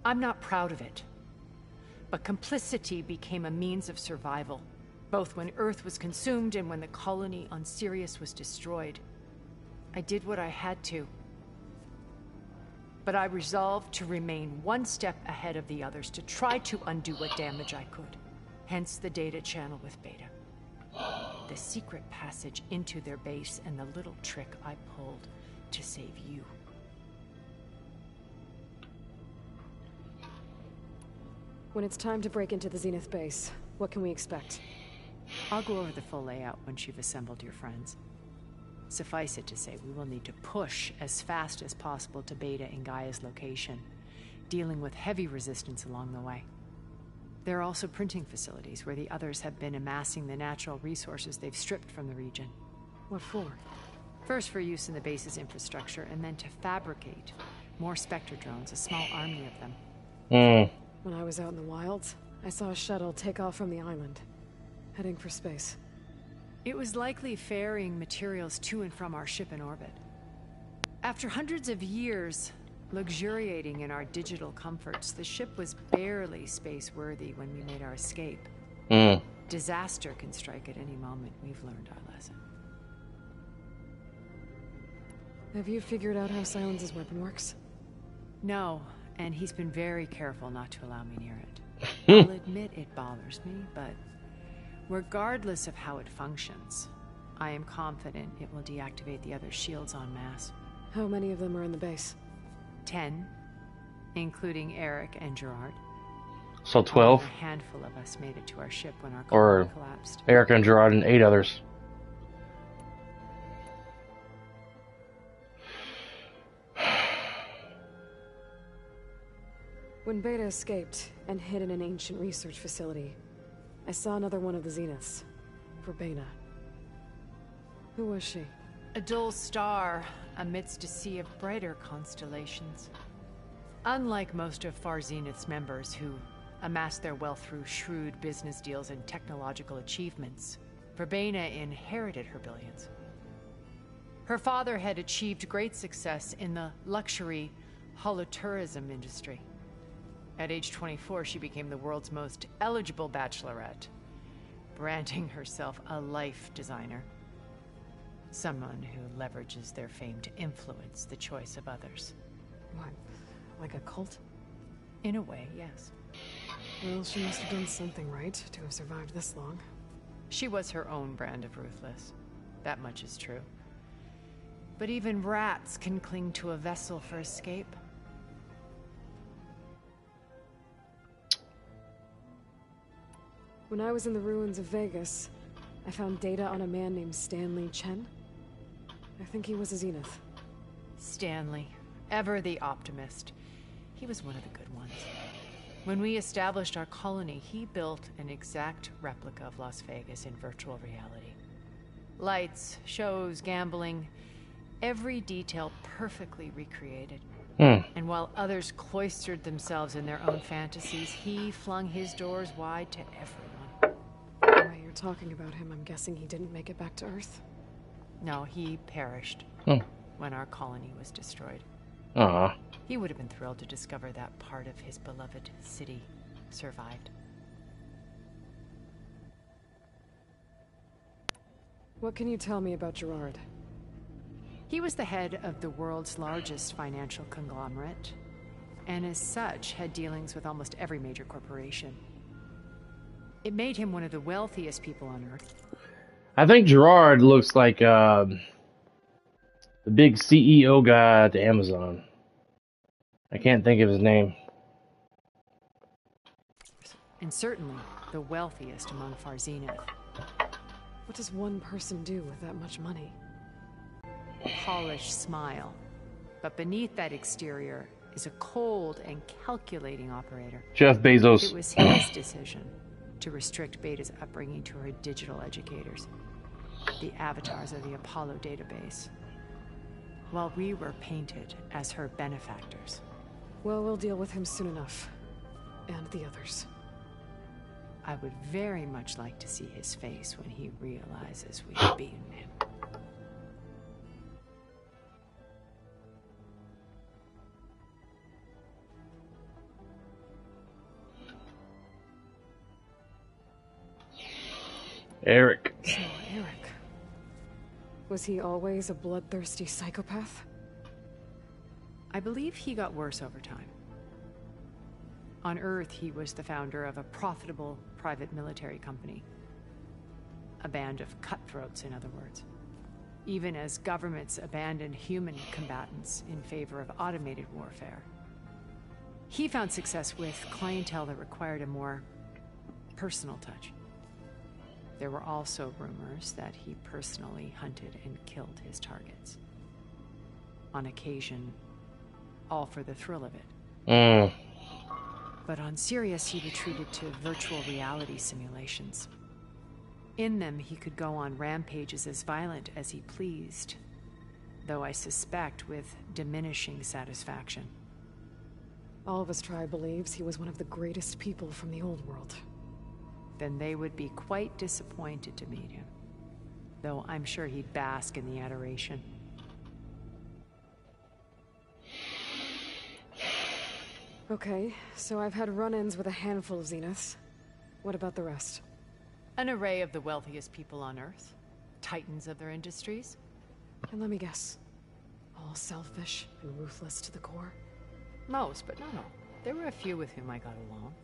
Q: I'm not proud of it. But complicity became a means of survival, both when Earth was consumed and when the colony on Sirius was destroyed. I did what I had to. But I resolved to remain one step ahead of the others, to try to undo what damage I could. Hence the data channel with Beta. The secret passage into their base and the little trick I pulled to save you.
E: When it's time to break into the Zenith base, what can we expect?
Q: I'll go over the full layout once you've assembled your friends. Suffice it to say, we will need to push as fast as possible to Beta and Gaia's location, dealing with heavy resistance along the way. There are also printing facilities where the others have been amassing the natural resources they've stripped from the region.
E: What for?
Q: First for use in the base's infrastructure, and then to fabricate more Spectre drones, a small army of them.
E: When I was out in the wilds, I saw a shuttle take off from the island, heading for space.
Q: It was likely ferrying materials to and from our ship in orbit. After hundreds of years luxuriating in our digital comforts, the ship was barely space-worthy when we made our escape. Disaster can strike at any moment. We've learned our lesson.
E: Have you figured out how Silence's weapon works?
Q: No, and he's been very careful not to allow me near it. I'll admit it bothers me, but regardless of how it functions, I am confident it will deactivate the other shields en masse.
E: How many of them are in the base?
Q: 10, including Eric and Gerard.
A: So 12.
Q: Only a handful of us made it to our ship when our
A: Or
Q: colony collapsed.
A: Eric and Gerard and 8 others.
E: When Beta escaped and hid in an ancient research facility, I saw another one of the Zeniths. Verbena. Who was she?
Q: A dull star amidst a sea of brighter constellations. Unlike most of Far Zenith's members who amassed their wealth through shrewd business deals and technological achievements, Verbena inherited her billions. Her father had achieved great success in the luxury holotourism industry. At age 24, she became the world's most eligible bachelorette, branding herself a life designer. Someone who leverages their fame to influence the choice of others.
E: What, like a cult?
Q: In a way, yes.
E: Well, she must have done something right to have survived this long.
Q: She was her own brand of ruthless. That much is true. But even rats can cling to a vessel for escape.
E: When I was in the ruins of Vegas, I found data on a man named Stanley Chen. I think he was a Zenith.
Q: Stanley, ever the optimist. He was one of the good ones. When we established our colony, he built an exact replica of Las Vegas in virtual reality. Lights, shows, gambling, every detail perfectly recreated. And while others cloistered themselves in their own fantasies, he flung his doors wide to everyone.
E: The way you're talking about him, I'm guessing he didn't make it back to Earth?
Q: No, he perished when our colony was destroyed. He would have been thrilled to discover that part of his beloved city survived.
E: What can you tell me about Gerard?
Q: He was the head of the world's largest financial conglomerate, and as such had dealings with almost every major corporation. It made him one of the wealthiest people on Earth.
A: I think Gerard looks like the big CEO guy at the Amazon. I can't think of his name.
Q: And certainly the wealthiest among Far Zenith.
E: What does one person do with that much money?
Q: Polished smile. But beneath that exterior is a cold and calculating operator.
A: Jeff Bezos.
Q: It was his decision to restrict Beta's upbringing to her digital educators, the avatars of the Apollo database, while we were painted as her benefactors.
E: Well, we'll deal with him soon enough. And the others.
Q: I would very much like to see his face when he realizes we've beaten him.
A: Eric.
E: So, Eric. Was he always a bloodthirsty psychopath?
Q: I believe he got worse over time. On Earth, he was the founder of a profitable private military company. A band of cutthroats, in other words. Even as governments abandoned human combatants in favor of automated warfare. He found success with clientele that required a more personal touch. There were also rumors that he personally hunted and killed his targets. On occasion, all for the thrill of it. But on Sirius, he retreated to virtual reality simulations. In them, he could go on rampages as violent as he pleased, though I suspect with diminishing satisfaction.
E: All of his tribe believes he was one of the greatest people from the old world.
Q: Then they would be quite disappointed to meet him, though I'm sure he'd bask in the adoration.
E: Okay, so I've had run-ins with a handful of Zeniths. What about the rest?
Q: An array of the wealthiest people on Earth. Titans of their industries.
E: And let me guess. All selfish and ruthless to the core?
Q: Most, but no. There were a few with whom I got along.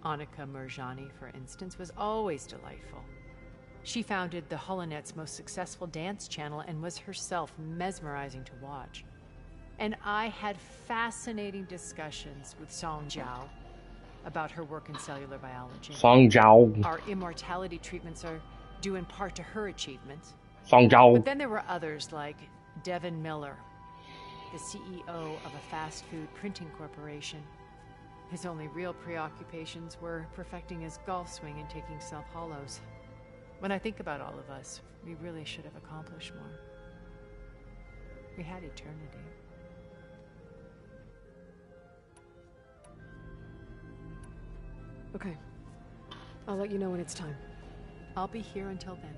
Q: Annika Murjani, for instance, was always delightful. She founded the Holonet's most successful dance channel and was herself mesmerizing to watch. And I had fascinating discussions with Song Jiao about her work in cellular biology.
A: Song Jiao.
Q: Our immortality treatments are due in part to her achievements.
A: Song Jiao.
Q: But then there were others like Devin Miller, the CEO of a fast food printing corporation. His only real preoccupations were perfecting his golf swing and taking self-hollows. When I think about all of us, we really should have accomplished more. We had eternity.
E: Okay. I'll let you know when it's time.
Q: I'll be here until then.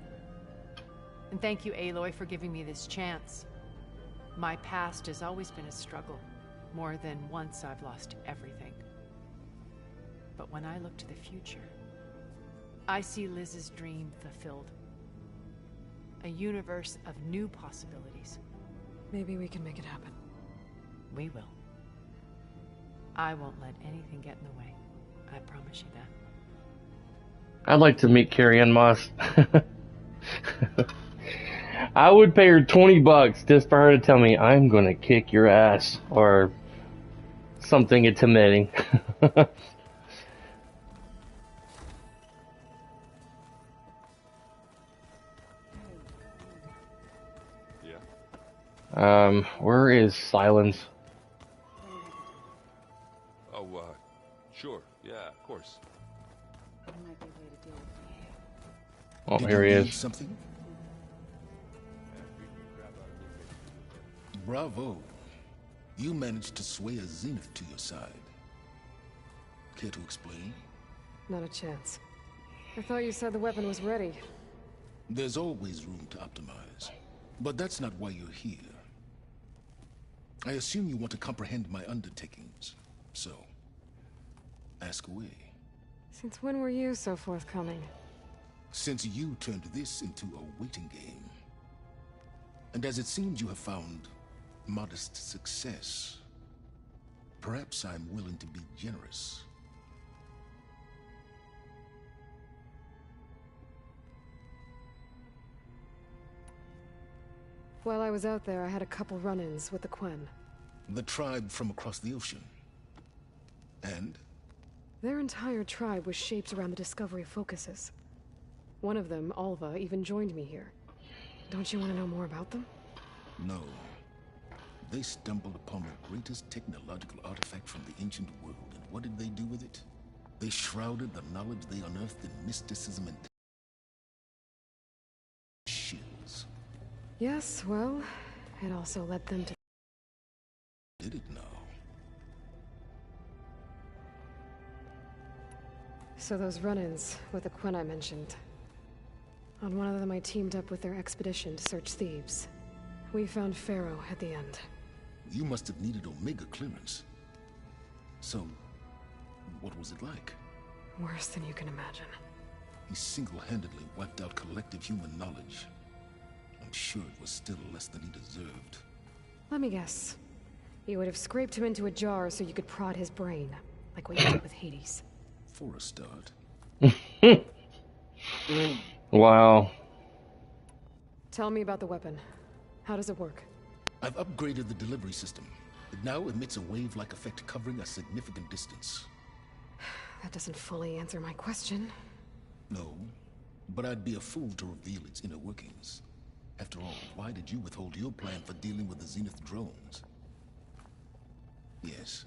Q: And thank you, Aloy, for giving me this chance. My past has always been a struggle. More than once I've lost everything. But when I look to the future, I see Liz's dream fulfilled. A universe of new possibilities.
E: Maybe we can make it happen.
Q: We will. I won't let anything get in the way. I promise you that.
A: I'd like to meet Carrie-Anne Moss. I would pay her $20 just for her to tell me, I'm gonna kick your ass, or something intimidating. Where is Silence?
K: Oh, sure. Yeah, of course.
A: Oh, here he is.
L: Something? Bravo. You managed to sway a Zenith to your side. Care to explain?
E: Not a chance. I thought you said the weapon was ready.
L: There's always room to optimize. But that's not why you're here. I assume you want to comprehend my undertakings. So, ask away.
E: Since when were you so forthcoming?
L: Since you turned this into a waiting game. And as it seems you have found modest success, perhaps I'm willing to be generous.
E: While I was out there, I had a couple run-ins with the Quen.
L: The tribe from across the ocean. And?
E: Their entire tribe was shaped around the discovery focuses. One of them, Alva, even joined me here. Don't you want to know more about them?
L: No. They stumbled upon the greatest technological artifact from the ancient world, and what did they do with it? They shrouded the knowledge they unearthed in mysticism and shills.
E: Yes, well, it also led them to...
L: Did it now?
E: So those run-ins with the Quen I mentioned. On one of them I teamed up with their expedition to search Thebes. We found Pharaoh at the end.
L: You must have needed Omega clearance. So, what was it like?
E: Worse than you can imagine.
L: He single-handedly wiped out collective human knowledge. I'm sure it was still less than he deserved.
E: Let me guess. You would have scraped him into a jar so you could prod his brain, like what you did with Hades.
L: For a start.
A: Wow.
E: Tell me about the weapon. How does it work?
L: I've upgraded the delivery system. It now emits a wave-like effect covering a significant distance.
E: That doesn't fully answer my question.
L: No, but I'd be a fool to reveal its inner workings. After all, why did you withhold your plan for dealing with the Zenith drones? Yes.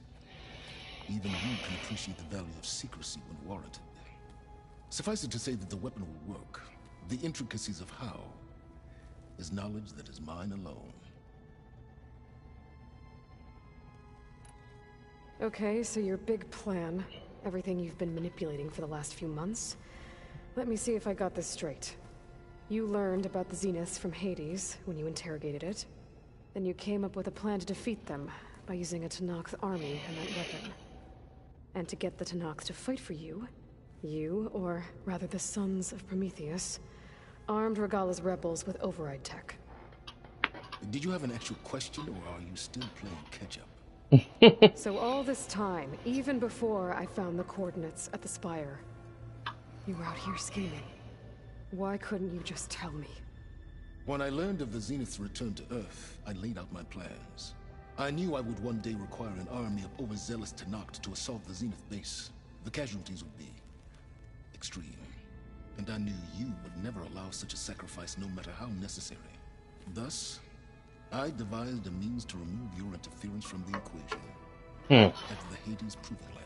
L: Even you can appreciate the value of secrecy when warranted. Suffice it to say that the weapon will work. The intricacies of how is knowledge that is mine alone.
E: Okay, so your big plan, everything you've been manipulating for the last few months. Let me see if I got this straight. You learned about the Zeniths from Hades when you interrogated it. Then you came up with a plan to defeat them by using a Tenakth army and that weapon. And to get the Tenakth to fight for you, You, or rather the Sons of Prometheus, armed Regala's rebels with override tech.
L: Did you have an actual question, or are you still playing catch-up?
E: So all this time, even before I found the coordinates at the Spire, you were out here scheming. Why couldn't you just tell me?
L: When I learned of the Zenith's return to Earth, I laid out my plans. I knew I would one day require an army of overzealous Tenakth to assault the Zenith base. The casualties would be extreme. And I knew you would never allow such a sacrifice, no matter how necessary. Thus, I devised a means to remove your interference from the equation. At the Hades Proving Lab.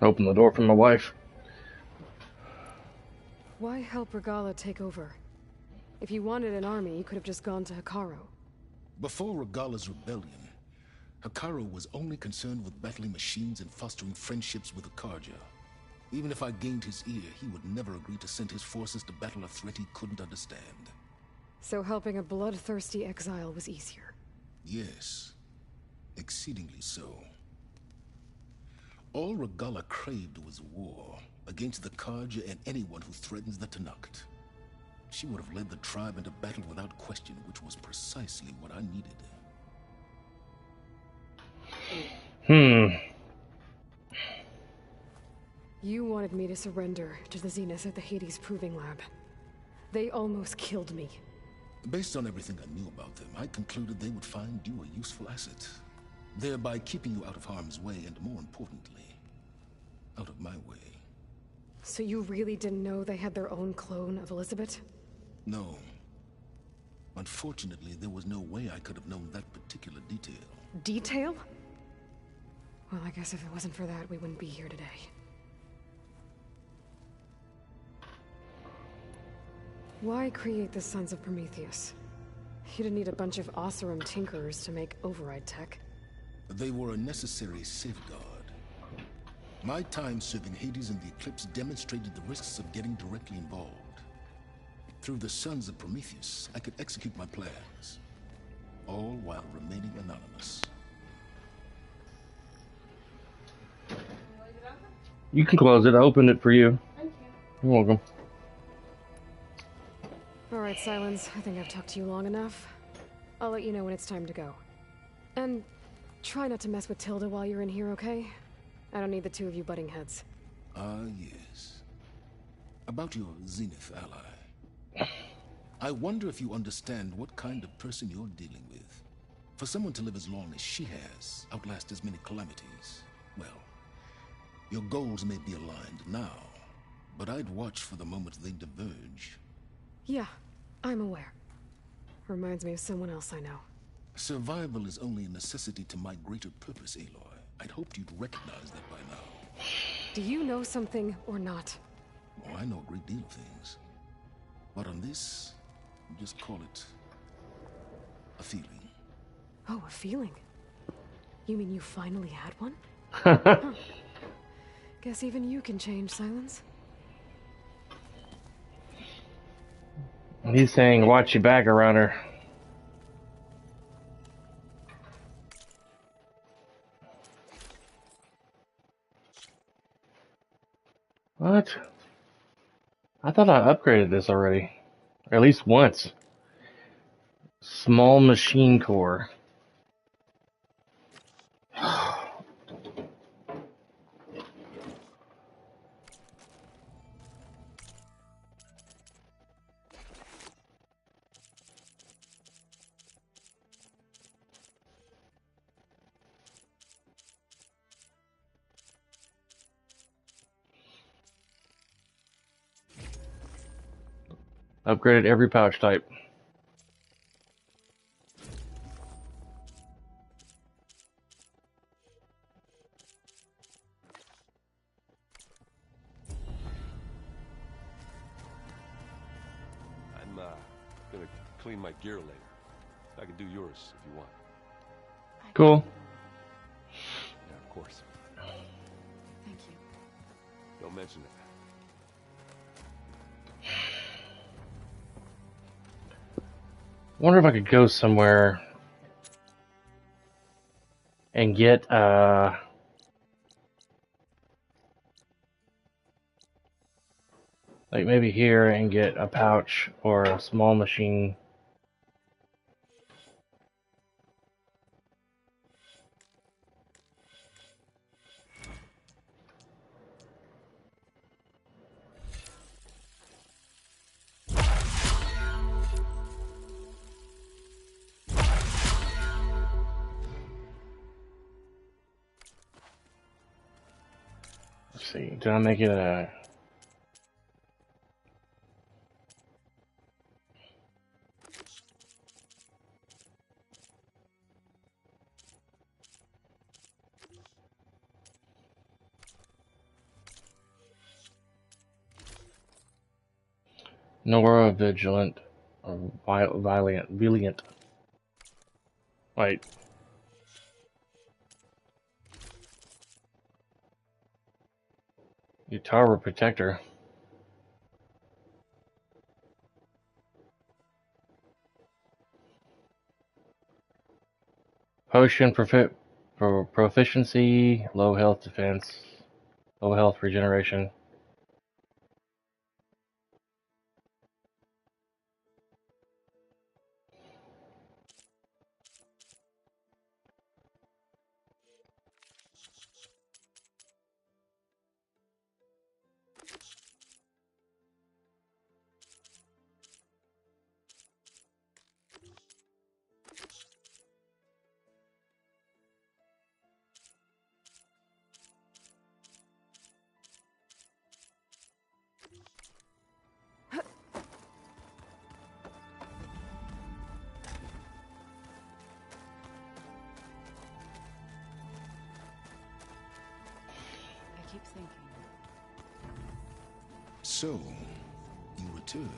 A: Open the door for my wife.
E: Why help Regala take over? If you wanted an army, you could have just gone to Hekarro.
L: Before Regala's rebellion, Hekarro was only concerned with battling machines and fostering friendships with the Karja. Even if I gained his ear, he would never agree to send his forces to battle a threat he couldn't understand.
E: So helping a bloodthirsty exile was easier?
L: Yes. Exceedingly so. All Regala craved was war, against the Karja and anyone who threatens the Tenakth. She would have led the tribe into battle without question, which was precisely what I needed.
E: You wanted me to surrender to the Zenith at the Hades Proving Lab. They almost killed me.
L: Based on everything I knew about them, I concluded they would find you a useful asset, thereby keeping you out of harm's way and, more importantly, out of my way.
E: So you really didn't know they had their own clone of Elizabeth?
L: No. Unfortunately, there was no way I could have known that particular detail.
E: Detail? Well, I guess if it wasn't for that, we wouldn't be here today. Why create the Sons of Prometheus? You didn't need a bunch of Oseram tinkerers to make override tech.
L: They were a necessary safeguard. My time serving Hades and the Eclipse demonstrated the risks of getting directly involved. Through the Sons of Prometheus, I could execute my plans, all while remaining anonymous.
A: You can close it. I opened it for you.
F: Thank you.
A: You're welcome.
E: Alright, Silence. I think I've talked to you long enough. I'll let you know when it's time to go. And try not to mess with Tilda while you're in here, okay? I don't need the two of you butting heads.
L: Ah, yes. About your Zenith ally. I wonder if you understand what kind of person you're dealing with. For someone to live as long as she has, outlast as many calamities, well, your goals may be aligned now, but I'd watch for the moment they diverge.
E: Yeah, I'm aware. Reminds me of someone else I know.
L: Survival is only a necessity to my greater purpose, Aloy. I'd hoped you'd recognize that by now.
E: Do you know something or not?
L: Oh, I know a great deal of things. But on this, just call it a feeling.
E: Oh, a feeling? You mean you finally had one? Guess even you can change, Silence.
A: He's saying, watch your back around her. What? I thought I upgraded this already. Or at least once. Small machine core. Upgraded every pouch type.
G: I'm gonna clean my gear later. I can do yours if you want.
A: Cool.
G: Yeah, of course.
N: Thank you.
G: Don't mention it.
A: Wonder if I could go somewhere and get like maybe here and get a pouch or a small machine. Let's see, did I make it a... Nora Vigilant or Valiant. Wait. Utara Protector. Potion proficiency, low health defense, low health regeneration.
N: Keep thinking.
L: So, you return.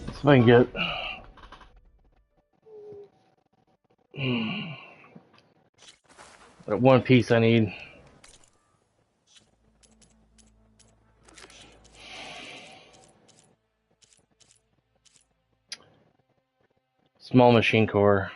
A: Let's see if I can get that one piece I need. Small machine core.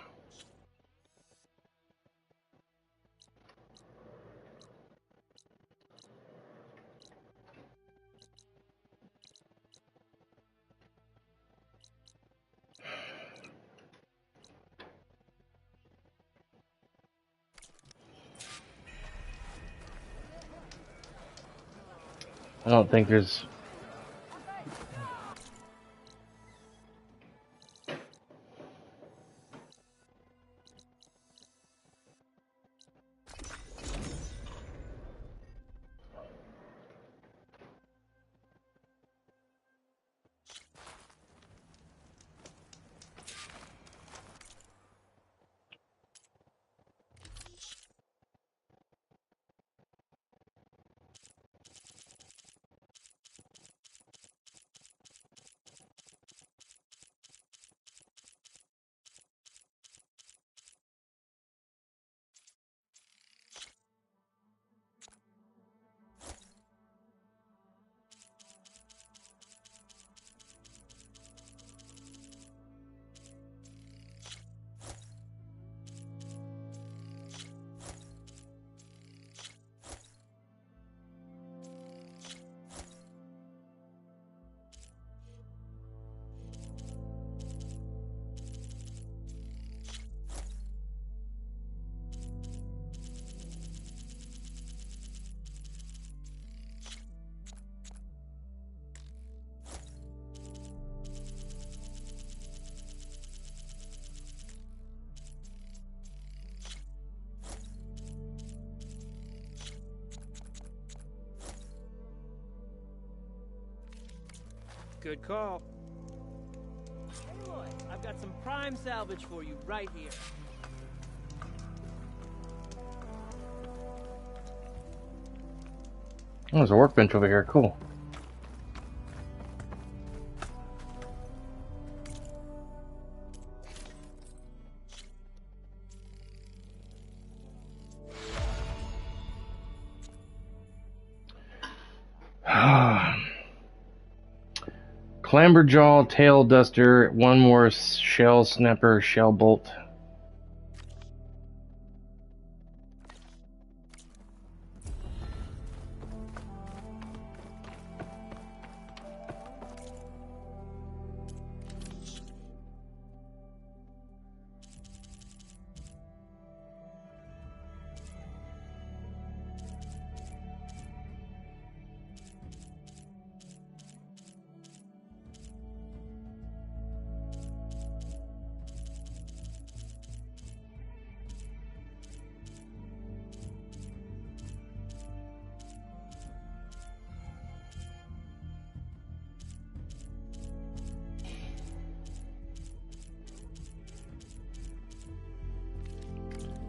A: I don't think there's...
R: Good call. Aloy, I've got some prime salvage for you right here.
A: Oh, there's a workbench over here. Cool. Clamberjaw, tail duster, one more shell snapper, shell bolt.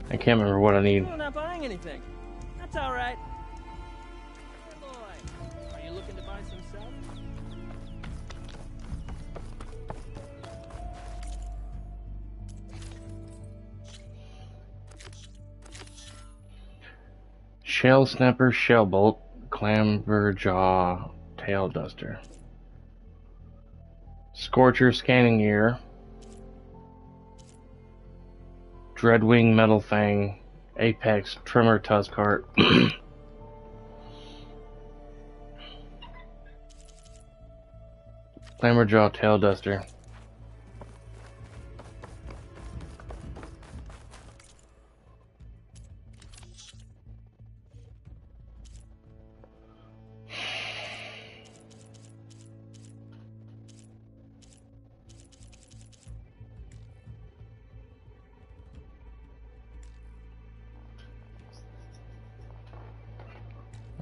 A: I can't remember what I need.
R: You're not buying anything. That's all right. Aloy, are you looking to buy some salvage?
A: Shell snapper, shell bolt, clamberjaw, tail duster. Scorcher, scanning ear. Dreadwing, metal fang, apex, trimmer, tusk heart. Clamberjaw, tail duster.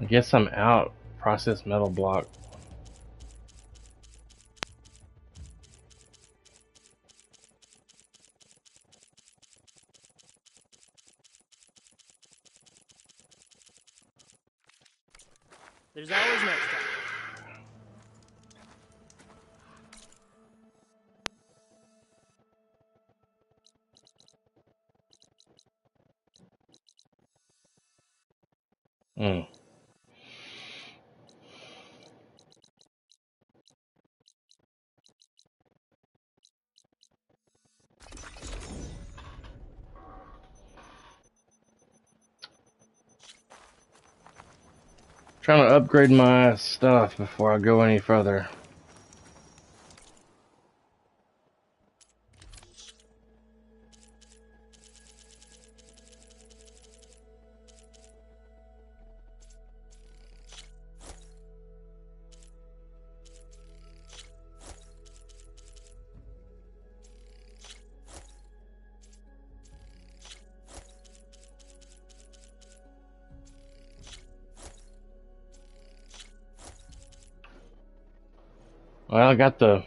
A: I guess I'm out. Processed metal block.
R: There's always next time.
A: Hmm. Trying to upgrade my stuff before I go any further. Well, I got the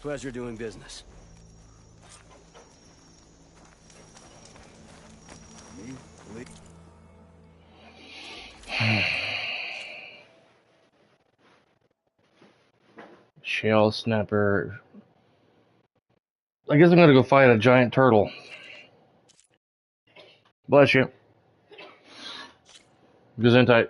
R: Pleasure doing business.
A: shell snapper. I guess I'm gonna go fight a giant turtle. Bless you. Gesundheit.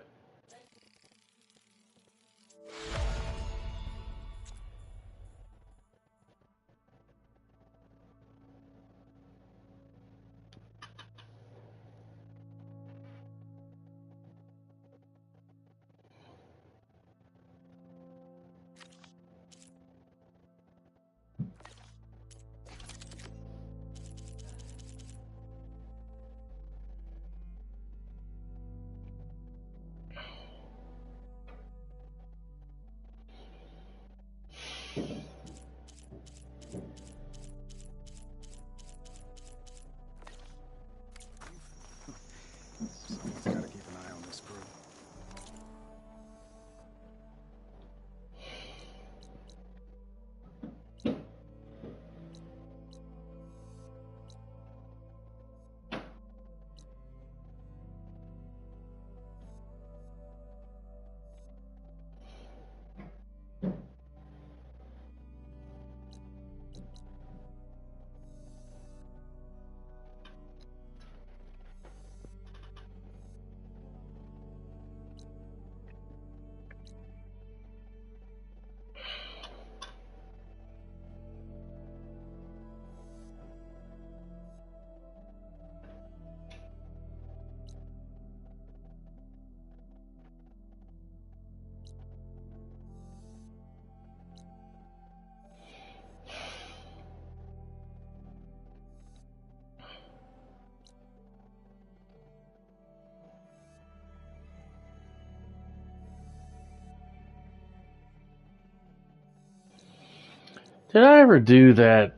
A: Did I ever do that?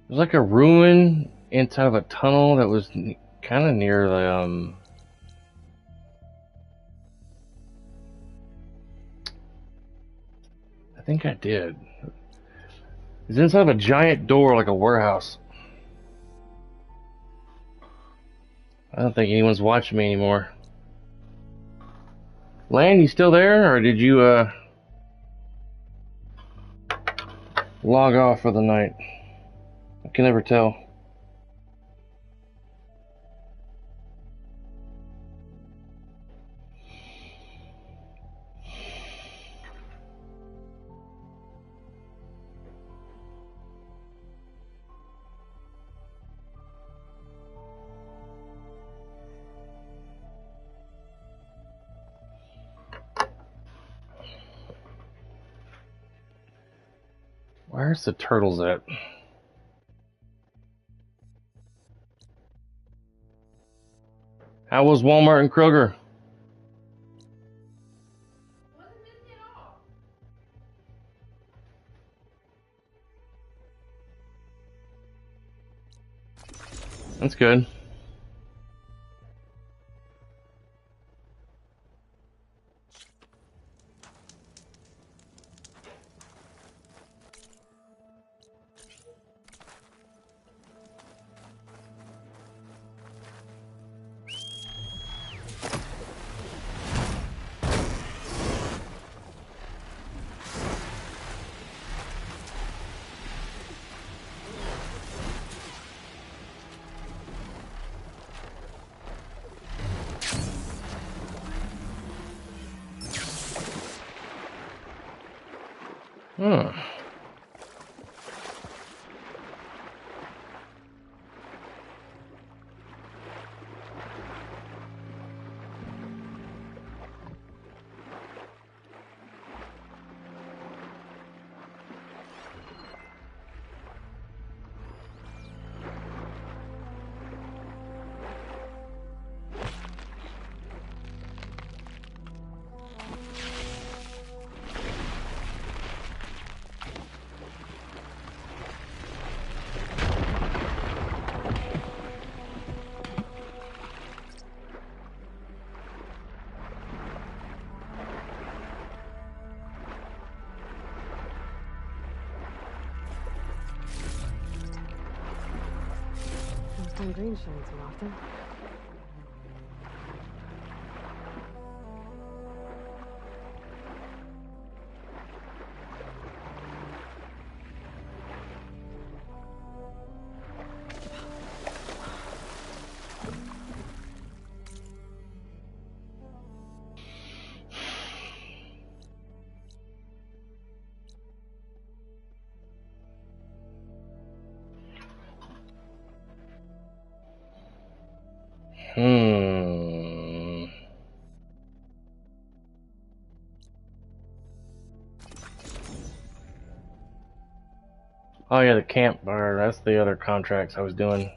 A: There's like a ruin inside of a tunnel that was kind of near the I think I did. It's inside of a giant door, like a warehouse. I don't think anyone's watching me anymore. Lan, you still there, or did you log off for the night? I can never tell. Where's the turtles at? How was Walmart and Kroger? That's good. Hmm.
E: Don't find green shine too often.
A: Hmm. Oh yeah, the campfire. That's the other contracts I was doing.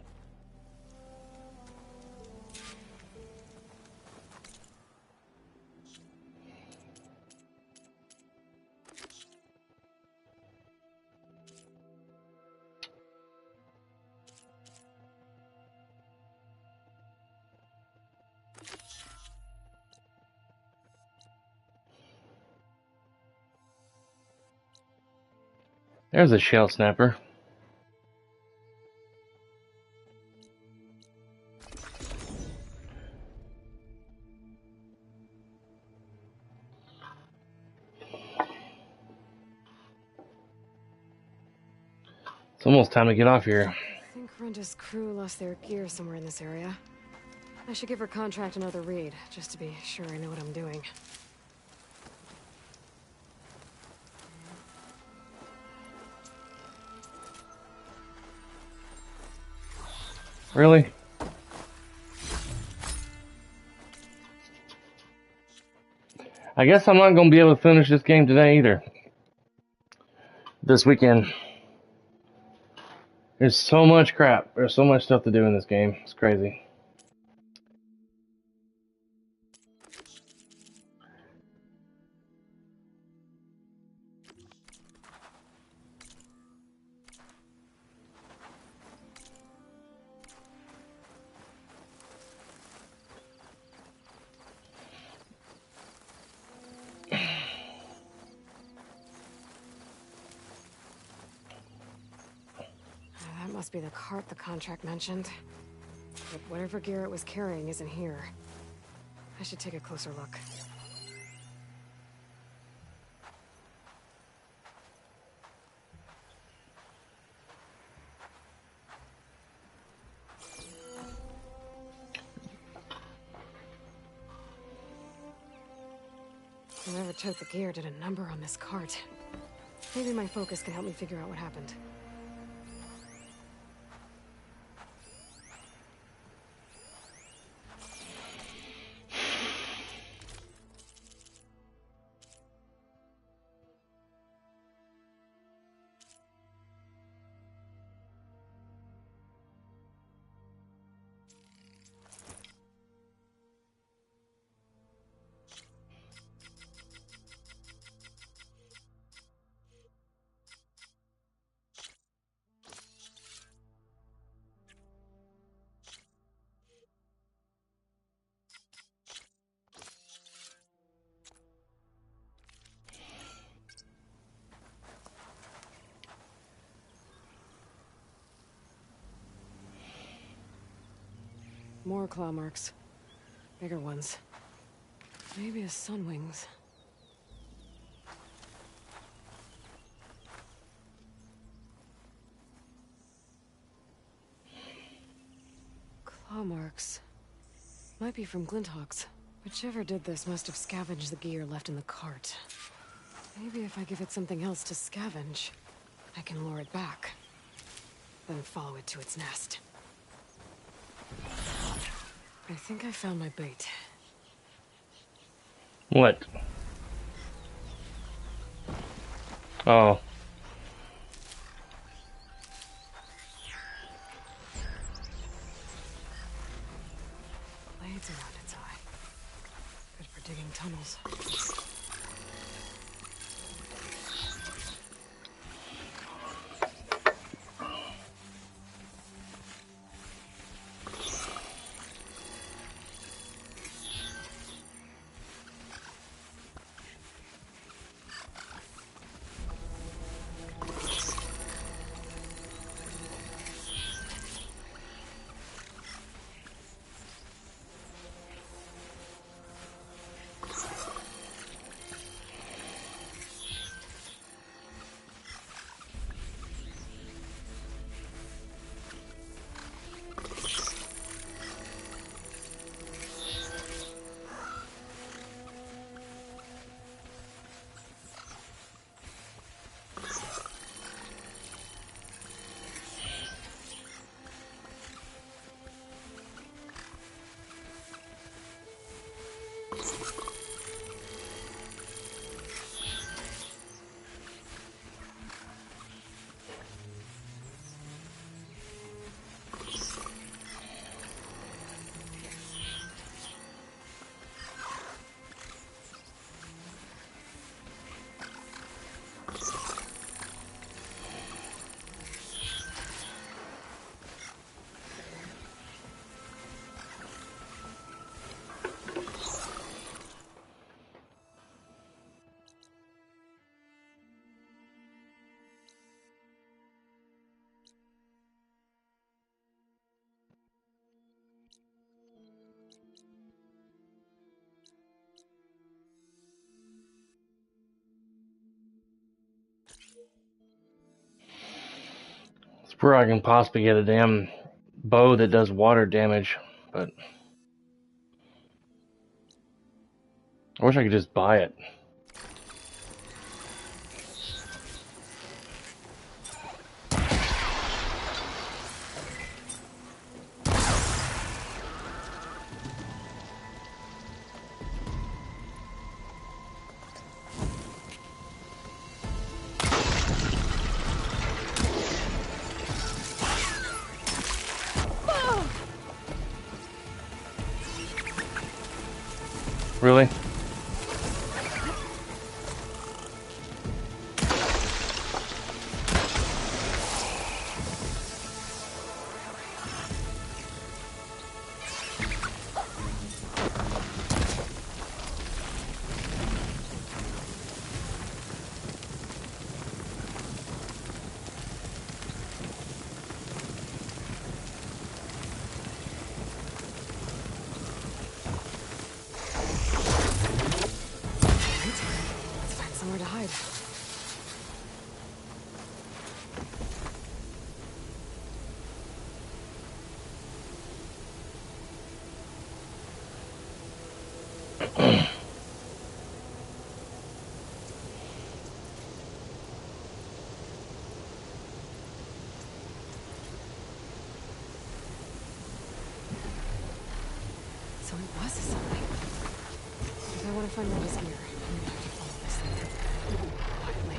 A: There's a shell snapper. It's almost time to get off here.
E: I think Renda's crew lost their gear somewhere in this area. I should give her contract another read, just to be sure I know what I'm doing.
A: Really? I guess I'm not going to be able to finish this game today either. This weekend. There's so much crap. There's so much stuff to do in this game. It's crazy.
E: Must be the cart the contract mentioned. But whatever gear it was carrying isn't here. I should take a closer look. Whoever took the gear did a number on this cart. Maybe my focus can help me figure out what happened. More claw marks. Bigger ones. Maybe a sunwings. Claw marks. Might be from Glinthawks. Whichever did this must have scavenged the gear left in the cart. Maybe if I give it something else to scavenge, I can lure it back. Then follow it to its nest. I think I found my bait.
A: What? Oh.
E: Blades around its eye. Good for digging tunnels.
A: It's where I can possibly get a damn bow that does water damage, but I wish I could just buy it. Really?
E: So it was a sign. If I want to find Renda's gear, I'm gonna have to follow this thing. Quietly.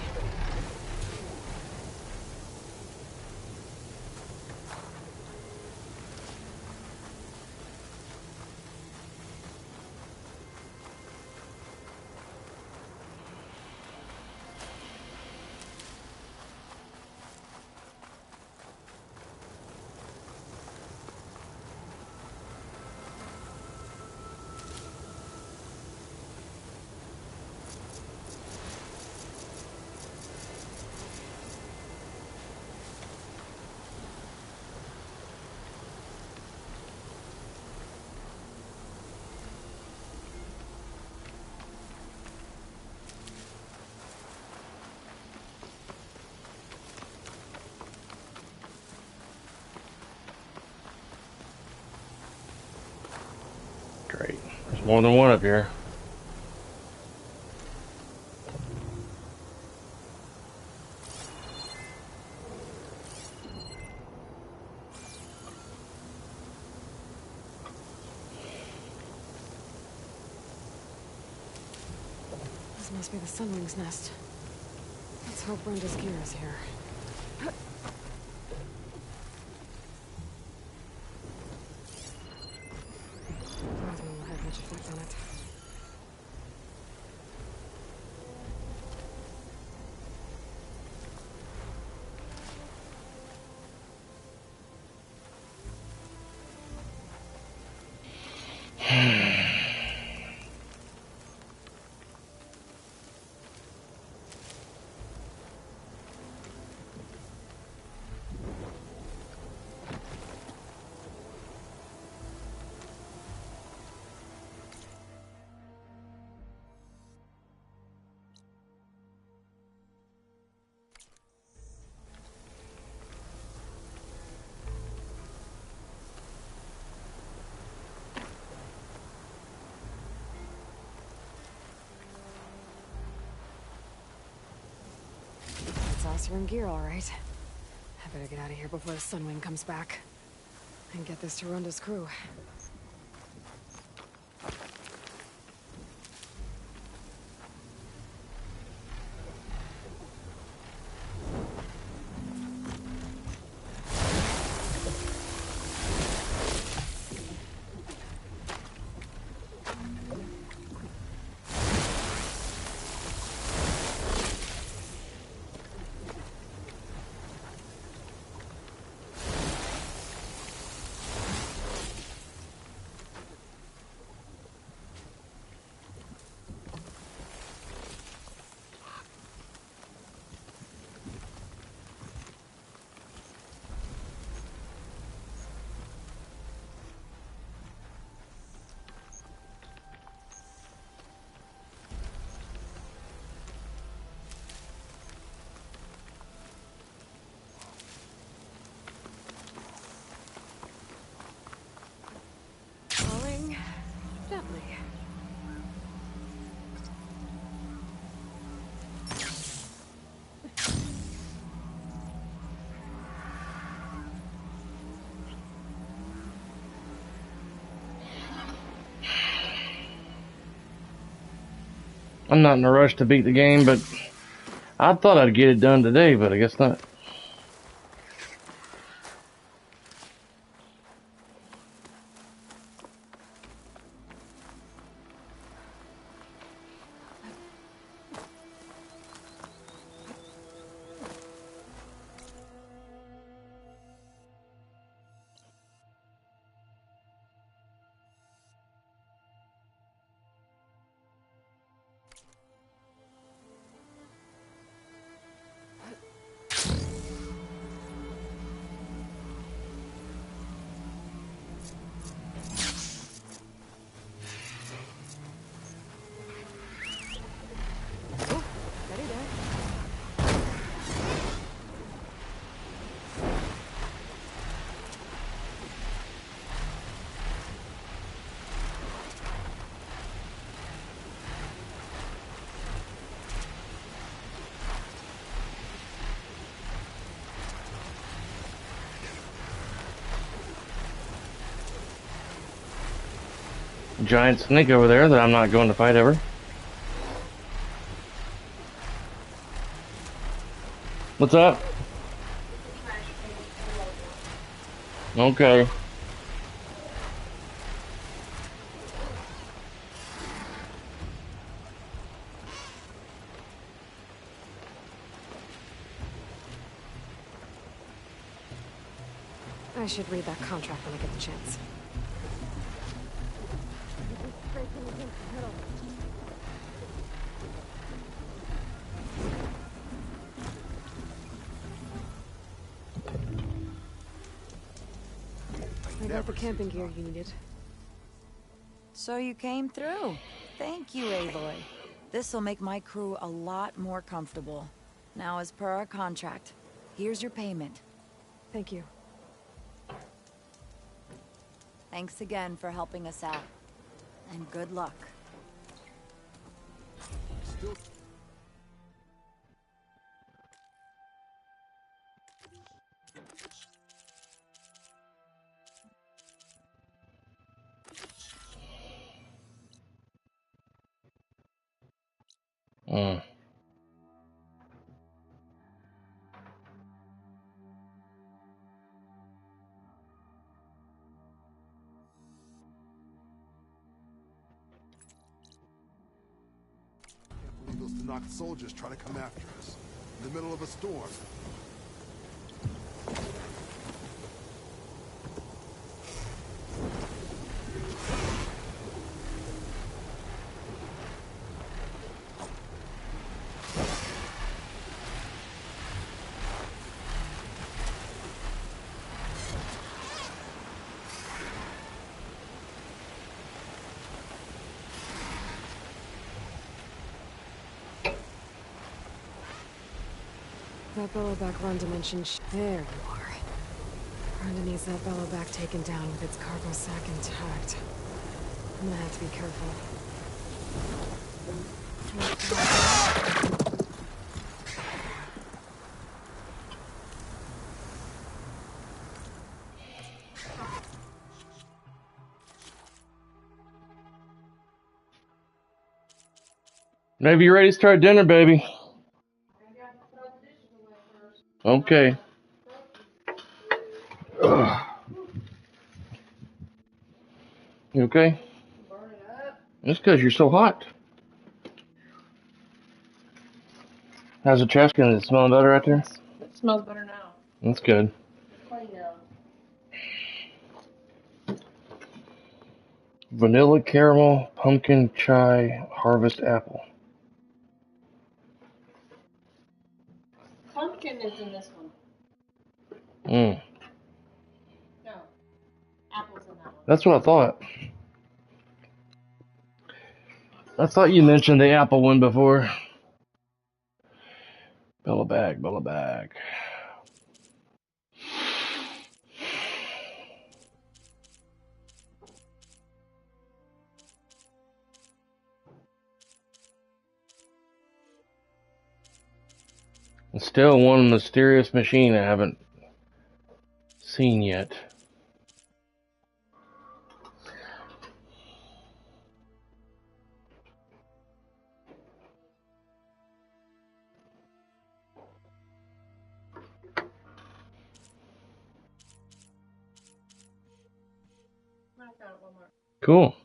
A: Great. There's more than one up here.
E: This must be the Sunwing's nest. Let's hope Renda's gear is here. Nothing will have much effect on it. That's Oseram gear, all right. I better get out of here before the Sunwing comes back. And get this to Renda's crew. Falling gently.
A: I'm not in a rush to beat the game, but I thought I'd get it done today, but I guess not. giant snake over there that I'm not going to fight ever. What's up? Okay.
E: I should read that contract when I get the chance. I got the camping gear you needed.
S: So you came through. Thank you, Aloy. This'll make my crew a lot more comfortable. Now, as per our contract, here's your payment.
E: Thank you.
S: Thanks again for helping us out. And good luck.
A: Mm.
T: Those Tanakh soldiers try to come after us in the middle of a storm.
E: That Belloback run dimension. There you are. Rhonda needs that Belloback taken down with its cargo sack intact. I'm gonna have to be careful.
A: Maybe you're ready to start dinner, baby. Okay. Ugh. You okay? It's because you're so hot. How's the trash can? Is it smelling better out there?
F: It smells better now.
A: That's good.
F: It's clean now.
A: Vanilla caramel, pumpkin chai, harvest apple.
F: Pumpkin is in this one.
A: Mm.
F: No. Apple's in that one.
A: That's what I thought. I thought you mentioned the apple one before. Belloback, Belloback. Still one mysterious machine I haven't seen yet.
F: I found it one more.
A: Cool.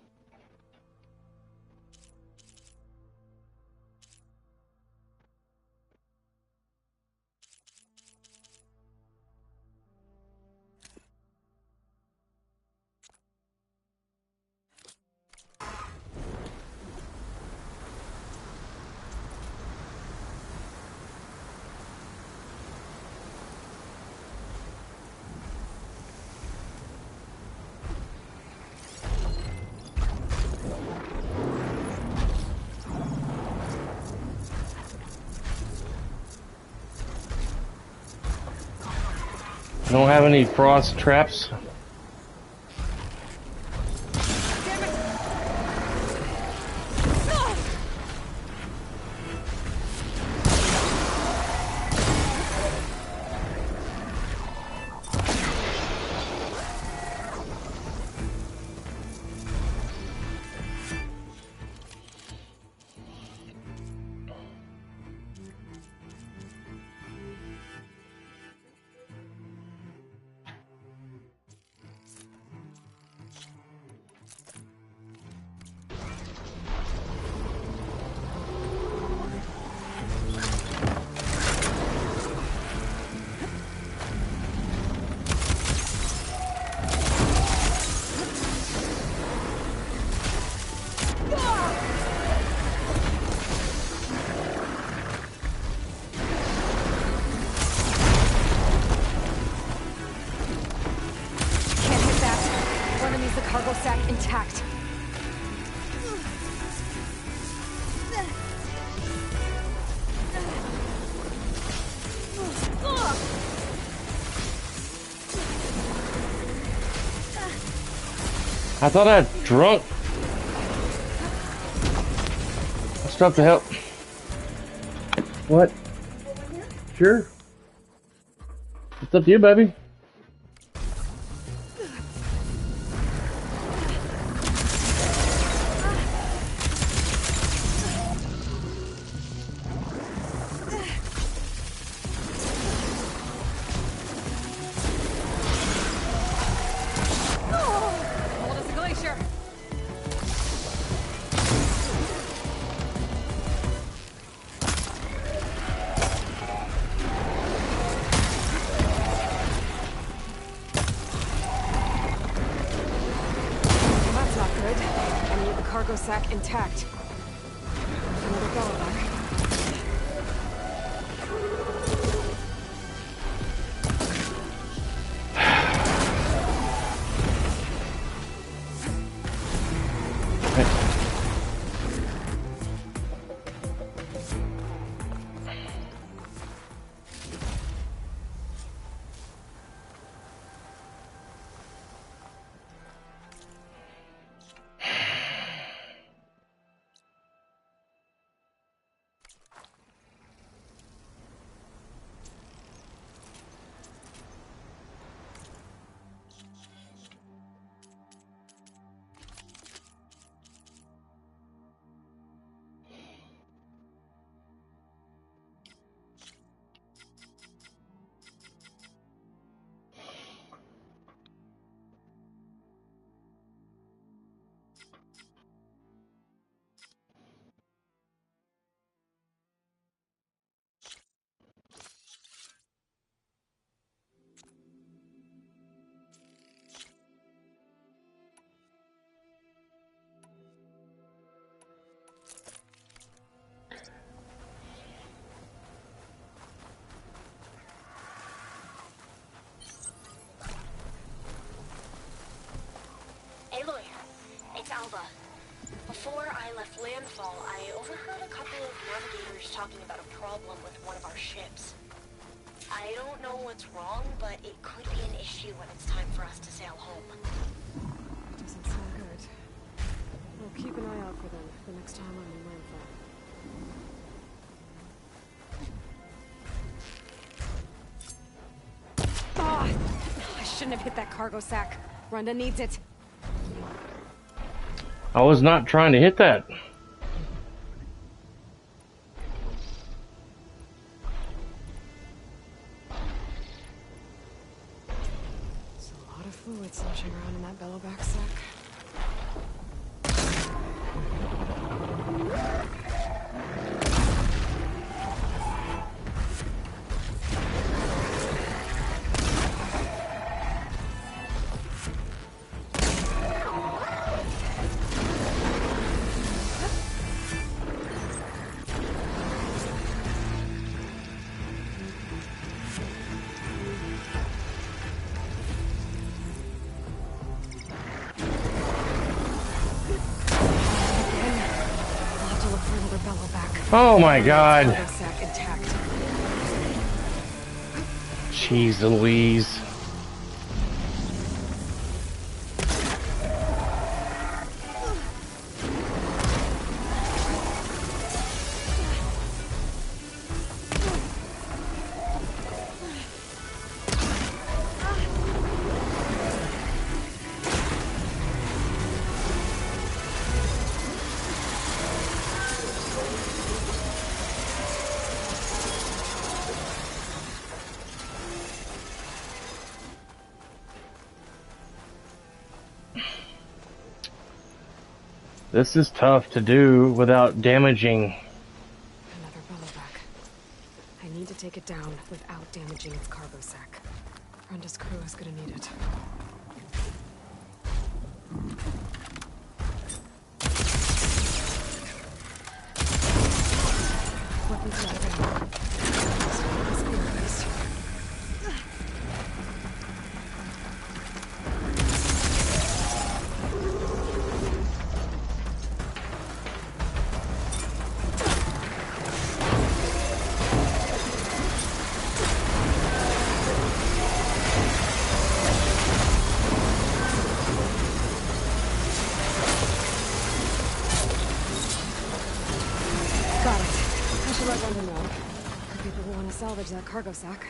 A: Don't have any frost traps. I thought I drunk stuff to help. What? Sure. It's up to you, baby.
E: Cold as a glacier. That's not good. I need the cargo sack intact. Another Bellovac.
O: Aloy, it's Alba. Before I left landfall, I overheard a couple of navigators talking about a problem with one of our ships. I don't know what's wrong, but it could be an issue when it's time for us to sail home.
E: Doesn't sound good. I'll keep an eye out for them the next time I'm in landfall. Ah! I shouldn't have hit that cargo sack. Brenda needs it.
A: I was not trying to hit that.
E: There's a lot of fluid sloshing around in that Bellovac sack.
A: Oh my god. Jeez Louise. This is tough to do without damaging.
E: Another Bellovac. I need to take it down without damaging its cargo sack. Brenda's crew is gonna need it. Weapons not available. This is clear at least. never know. People will want to salvage that cargo sack.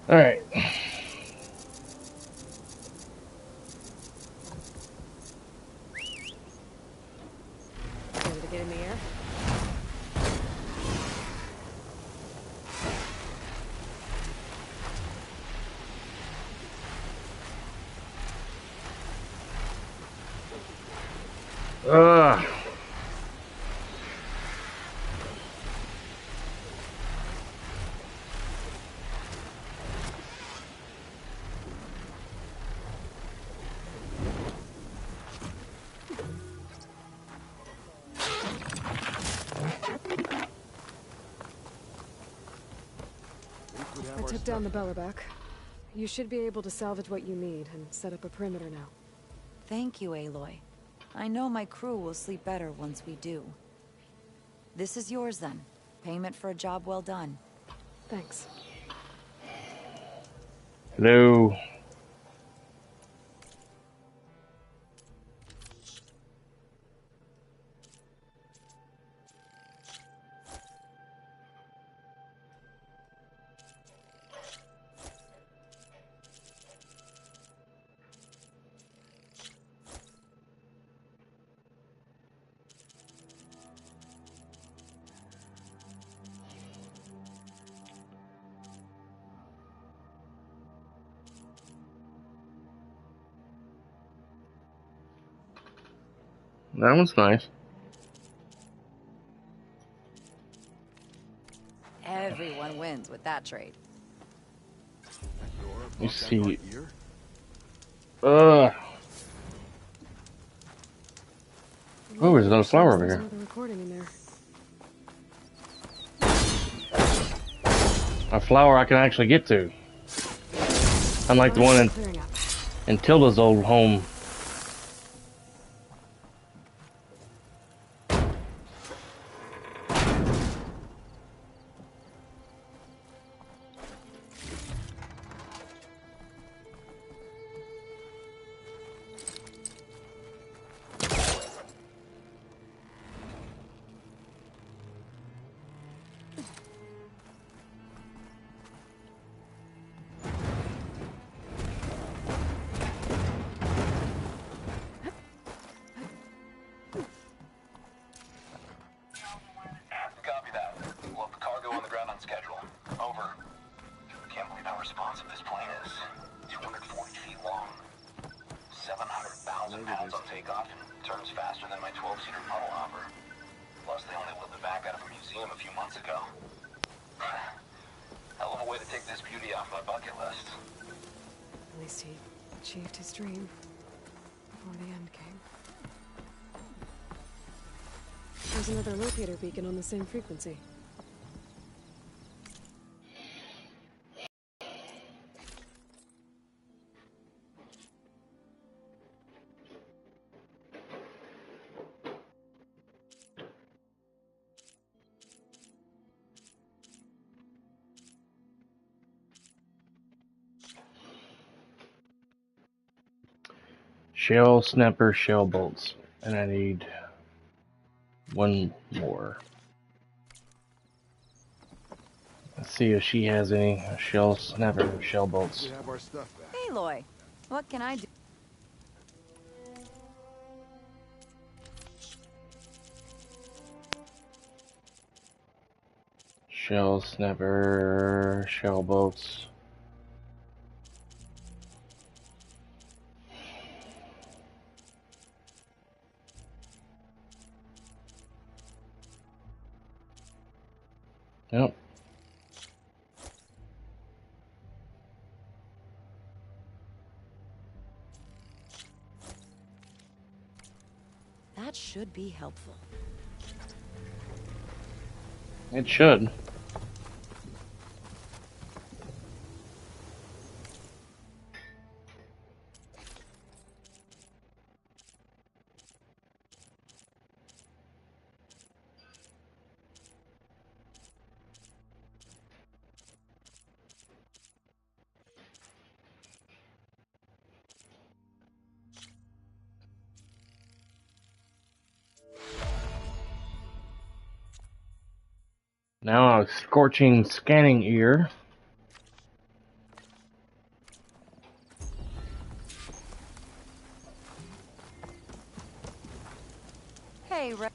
A: All right.
E: Ready to get in the air?
A: Ugh.
E: I took down the Bellerback. You should be able to salvage what you need and set up a perimeter now.
S: Thank you, Aloy. I know my crew will sleep better once we do. This is yours then. Payment for a job well done.
E: Thanks.
A: Hello. That one's nice.
S: Everyone wins with that trade.
A: You see. Oh, there's another flower over here.
E: Another recording in there.
A: A flower I can actually get to. Unlike the one in Tilda's old home.
M: Copy that. We'll have the cargo on the ground on schedule. Over. Can't believe how responsive this plane is. 240 feet long. 700,000 pounds on takeoff and turns faster than my 12-seater puddle hopper. Plus, they only whipped it back out of a museum a few months ago. Hell of a way to take this beauty off my bucket list.
E: At least he achieved his dream before the end came. There's another locator beacon on the same frequency.
A: Shell snapper shell bolts. And I need one more. Let's see if she has any shell snapper shell bolts.
T: We have our stuff back.
S: Aloy, what can I do?
A: Shell snapper shell bolts. Yep.
S: That should be helpful.
A: It should. Now a scorching scanning ear.
S: Hey, Red.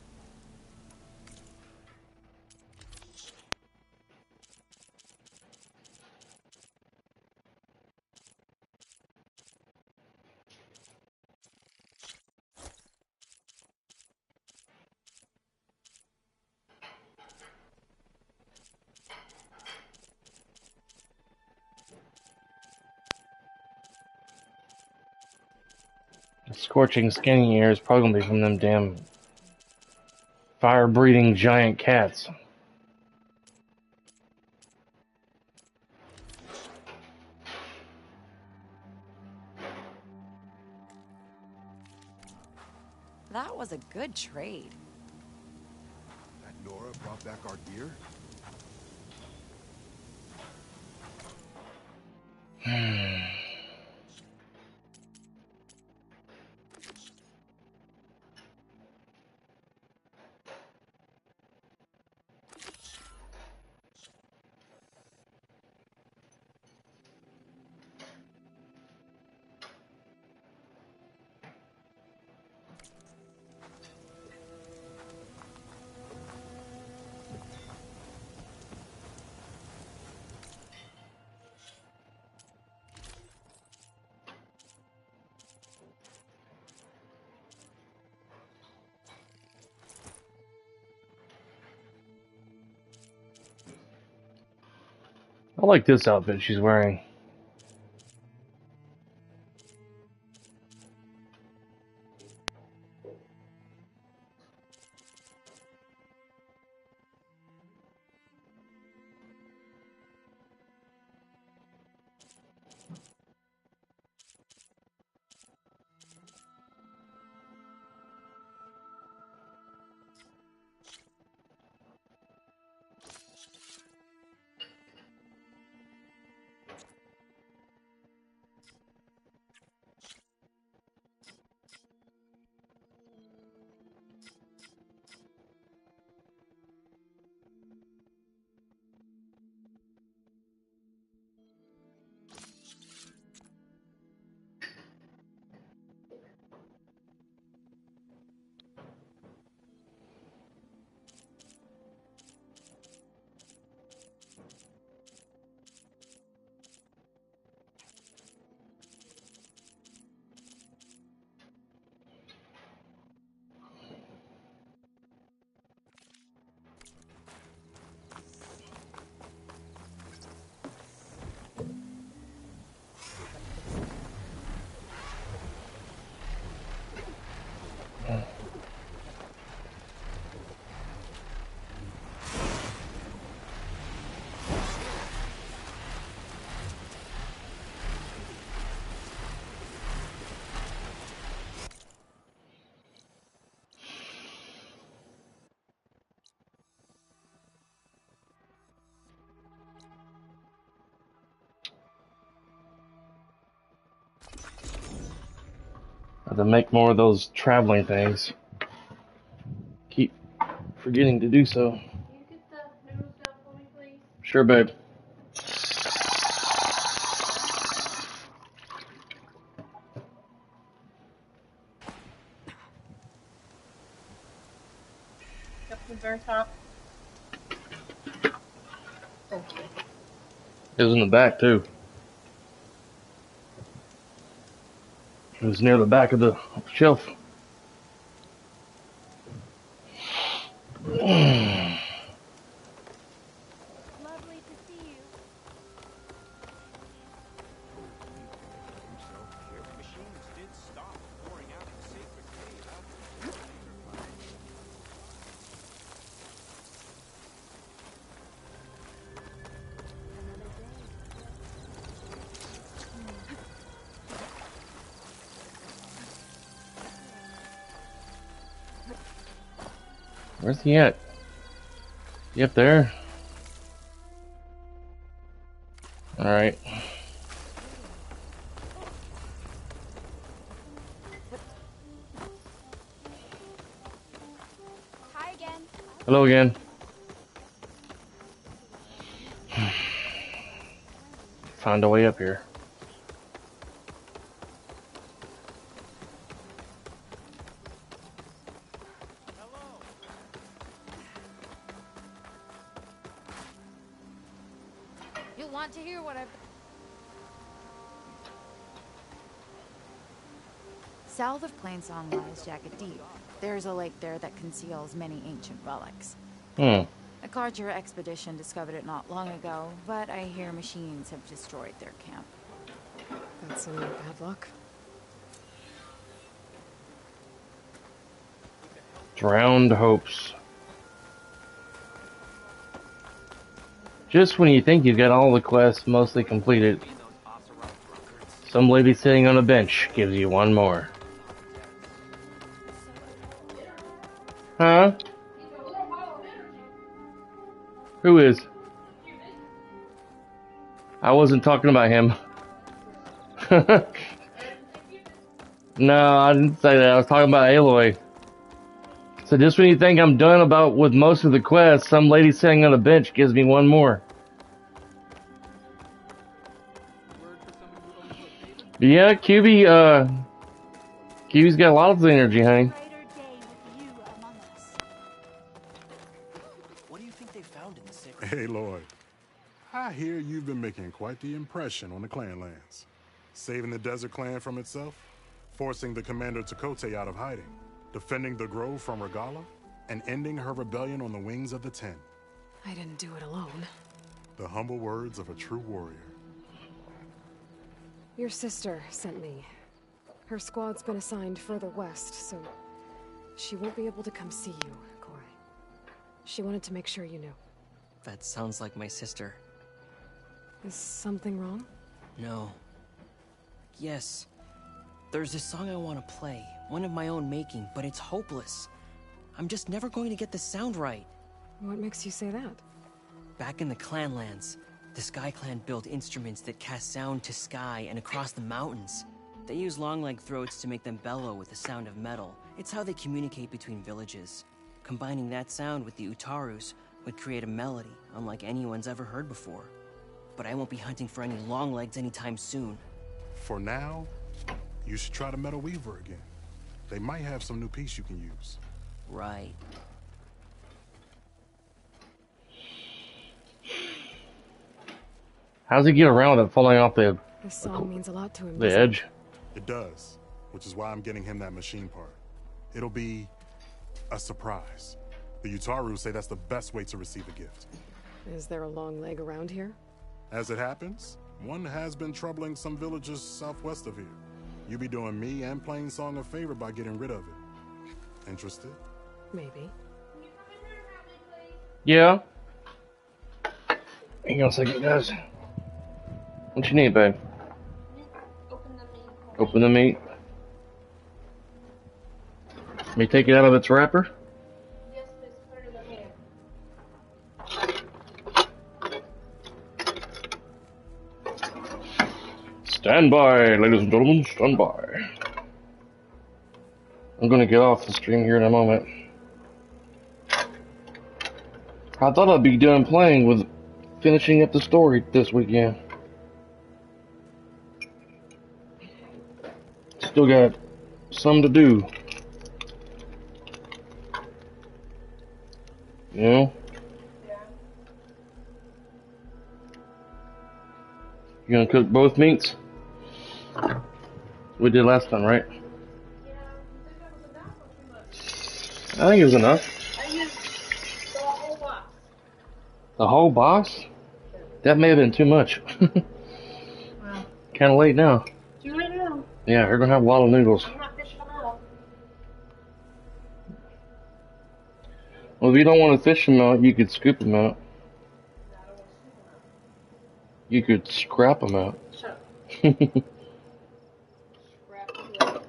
A: A scorching scanning ear is probably gonna be from them damn fire-breathing giant cats.
S: That was a good trade.
T: That Nora brought back our gear?
A: I like this outfit she's wearing. I have to make more of those traveling things. Keep forgetting to do so.
F: Can you get the noodles down for me, please?
A: Sure, babe.
F: Up to the very top. Thank you.
A: It was in the back, too. It was near the back of the shelf.
J: Lovely to see you.
C: Machines did stop pouring out the sacred cave after the laser fire.
A: Where's he at? He up there? Alright.
J: Hi again.
A: Hello again. find a way up here.
J: You'll want to hear what I've...
U: South of Plainsong lies Jagged Deep. There's a lake there that conceals many ancient relics. A Carger expedition discovered it not long ago, but I hear machines have destroyed their camp.
E: That's some bad luck.
A: Drowned hopes. Just when you think you've got all the quests mostly completed, some lady sitting on a bench gives you one more. Huh? Who is? I wasn't talking about him. No, I didn't say that. I was talking about Aloy. So just when you think I'm done with most of the quests, some lady sitting on a bench gives me one more. Yeah, QB's got a lot of energy, honey.
M: What do you think they found in the sacred?
T: Hey, Lloyd. I hear you've been making quite the impression on the clan lands. Saving the desert clan from itself, forcing the commander Takote out of hiding, defending the grove from Regala, and ending her rebellion on the wings of the Ten.
E: I didn't do it alone.
T: The humble words of a true warrior.
E: Your sister sent me. Her squad's been assigned further west, so she won't be able to come see you, Corey. She wanted to make sure you knew.
R: That sounds like my sister.
E: Is something wrong?
R: No. Yes. There's this song I want to play, one of my own making, but it's hopeless. I'm just never going to get the sound right.
E: What makes you say that?
R: Back in the Clanlands, the Sky Clan built instruments that cast sound to sky and across the mountains. They use long-leg throats to make them bellow with the sound of metal. It's how they communicate between villages. Combining that sound with the Utarus would create a melody unlike anyone's ever heard before. But I won't be hunting for any longlegs anytime soon.
T: For now, you should try the Metal Weaver again. They might have some new piece you can use.
R: Right.
A: How's he get around without falling off the
E: This song means a lot to him.
A: the edge?
T: It does, which is why I'm getting him that machine part. It'll be a surprise. The Utaru say that's the best way to receive a gift.
E: Is there a long leg around here?
T: As it happens, one has been troubling some villages southwest of here. You be doing me and Plainsong a favor by getting rid of it. Interested?
E: Maybe.
A: Yeah. Hang on a second, guys. What you need, babe? Open the meat. Let me take it out of its wrapper. Stand by, ladies and gentlemen, stand by. I'm gonna get off the stream here in a moment. I thought I'd be done playing with finishing up the story this weekend. Still got some to do. You know? You gonna cook both meats? We did last time, right? I think it was enough.
F: I used the whole box.
A: The whole box? That may have been too much.
F: Wow.
A: Kinda late now.
F: Too late now.
A: Yeah, we're gonna have a lot of noodles.
F: I'm not fishing them out.
A: Well, if you don't want to fish them out, you could scoop them out. You could scrap them out.
F: Shut up. Scrap it.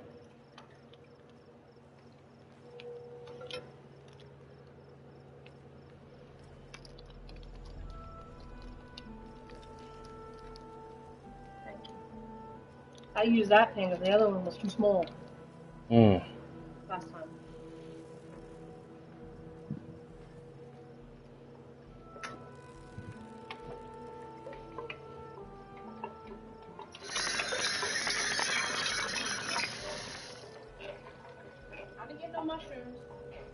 F: Thank you. I used that thing, but the other one was too small last time. I didn't get no mushrooms.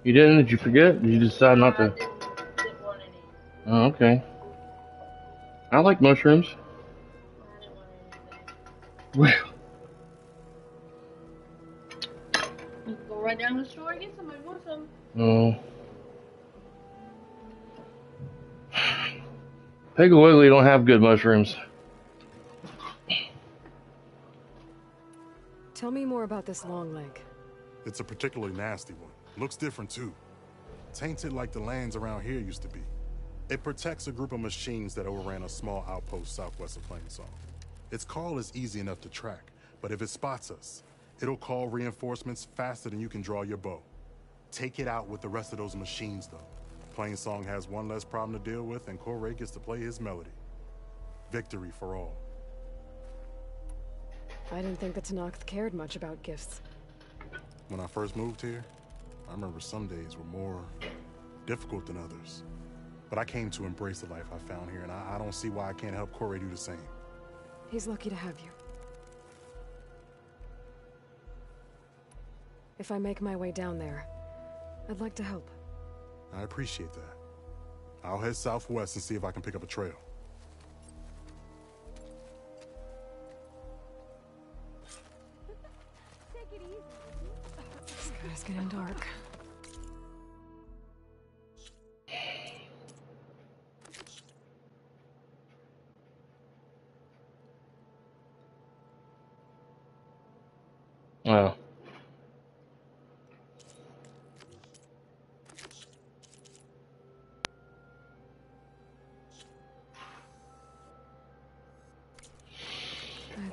A: You didn't? Did you forget? Did you decide not to?
F: Didn't want any.
A: Oh, okay. I like mushrooms.
F: I didn't want anything.
A: Well,
F: You can go right down to the store and get some. I want some.
A: no. Piggly Wiggly don't have good mushrooms.
E: Tell me more about this long leg.
T: It's a particularly nasty one. Looks different too. Tainted like the lands around here used to be. It protects a group of machines that overran a small outpost southwest of Plainsong. Its call is easy enough to track, but if it spots us, it'll call reinforcements faster than you can draw your bow. Take it out with the rest of those machines, though. Plainsong has one less problem to deal with, and Corey gets to play his melody. Victory for all.
E: I didn't think the Tenakth cared much about gifts.
T: When I first moved here, I remember some days were more difficult than others. But I came to embrace the life I found here, and I don't see why I can't help Corey do the same.
E: He's lucky to have you. If I make my way down there, I'd like to help.
T: I appreciate that. I'll head southwest and see if I can pick up a trail.
E: This guy's getting dark.
A: Oh.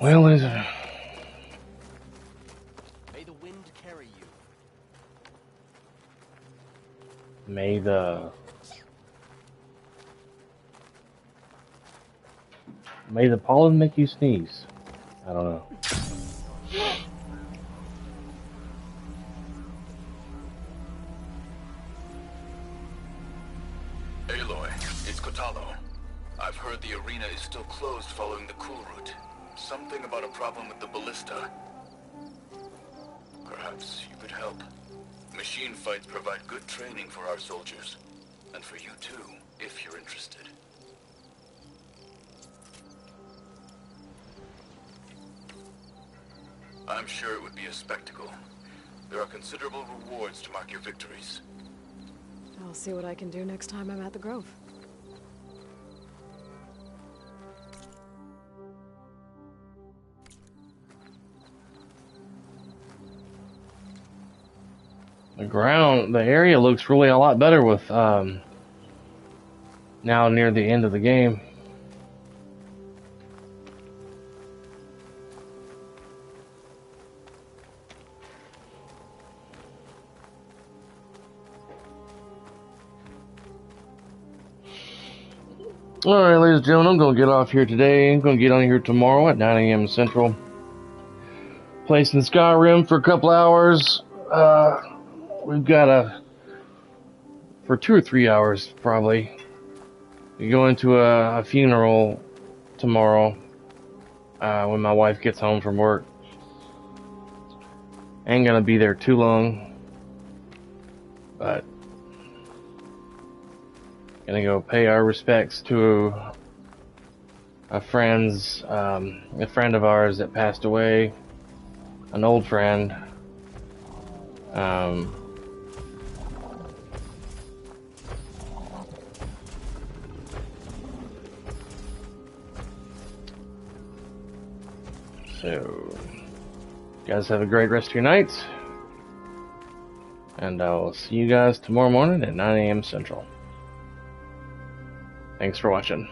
A: Well, is it?
B: May the wind carry you.
A: May the pollen make you sneeze. I don't know.
M: Aloy, it's Kotalo. I've heard the arena is still closed following the cool route. Something about a problem with the ballista. Perhaps you could help. Machine fights provide good training for our soldiers. And for you too, if you're interested. I'm sure it would be a spectacle. There are considerable rewards to mark your victories.
E: I'll see what I can do next time I'm at the Grove.
A: The area looks really a lot better with now near the end of the game. Alright, ladies and gentlemen, I'm going to get off here today. I'm going to get on here tomorrow at 9 a.m. Central. Play some Skyrim for a couple hours. We've got for 2 or 3 hours, probably. We go into a funeral tomorrow when my wife gets home from work. Ain't going to be there too long. But gonna go pay our respects to a friend of ours that passed away, an old friend. So, you guys have a great rest of your night, and I'll see you guys tomorrow morning at 9 a.m. Central. Thanks for watching.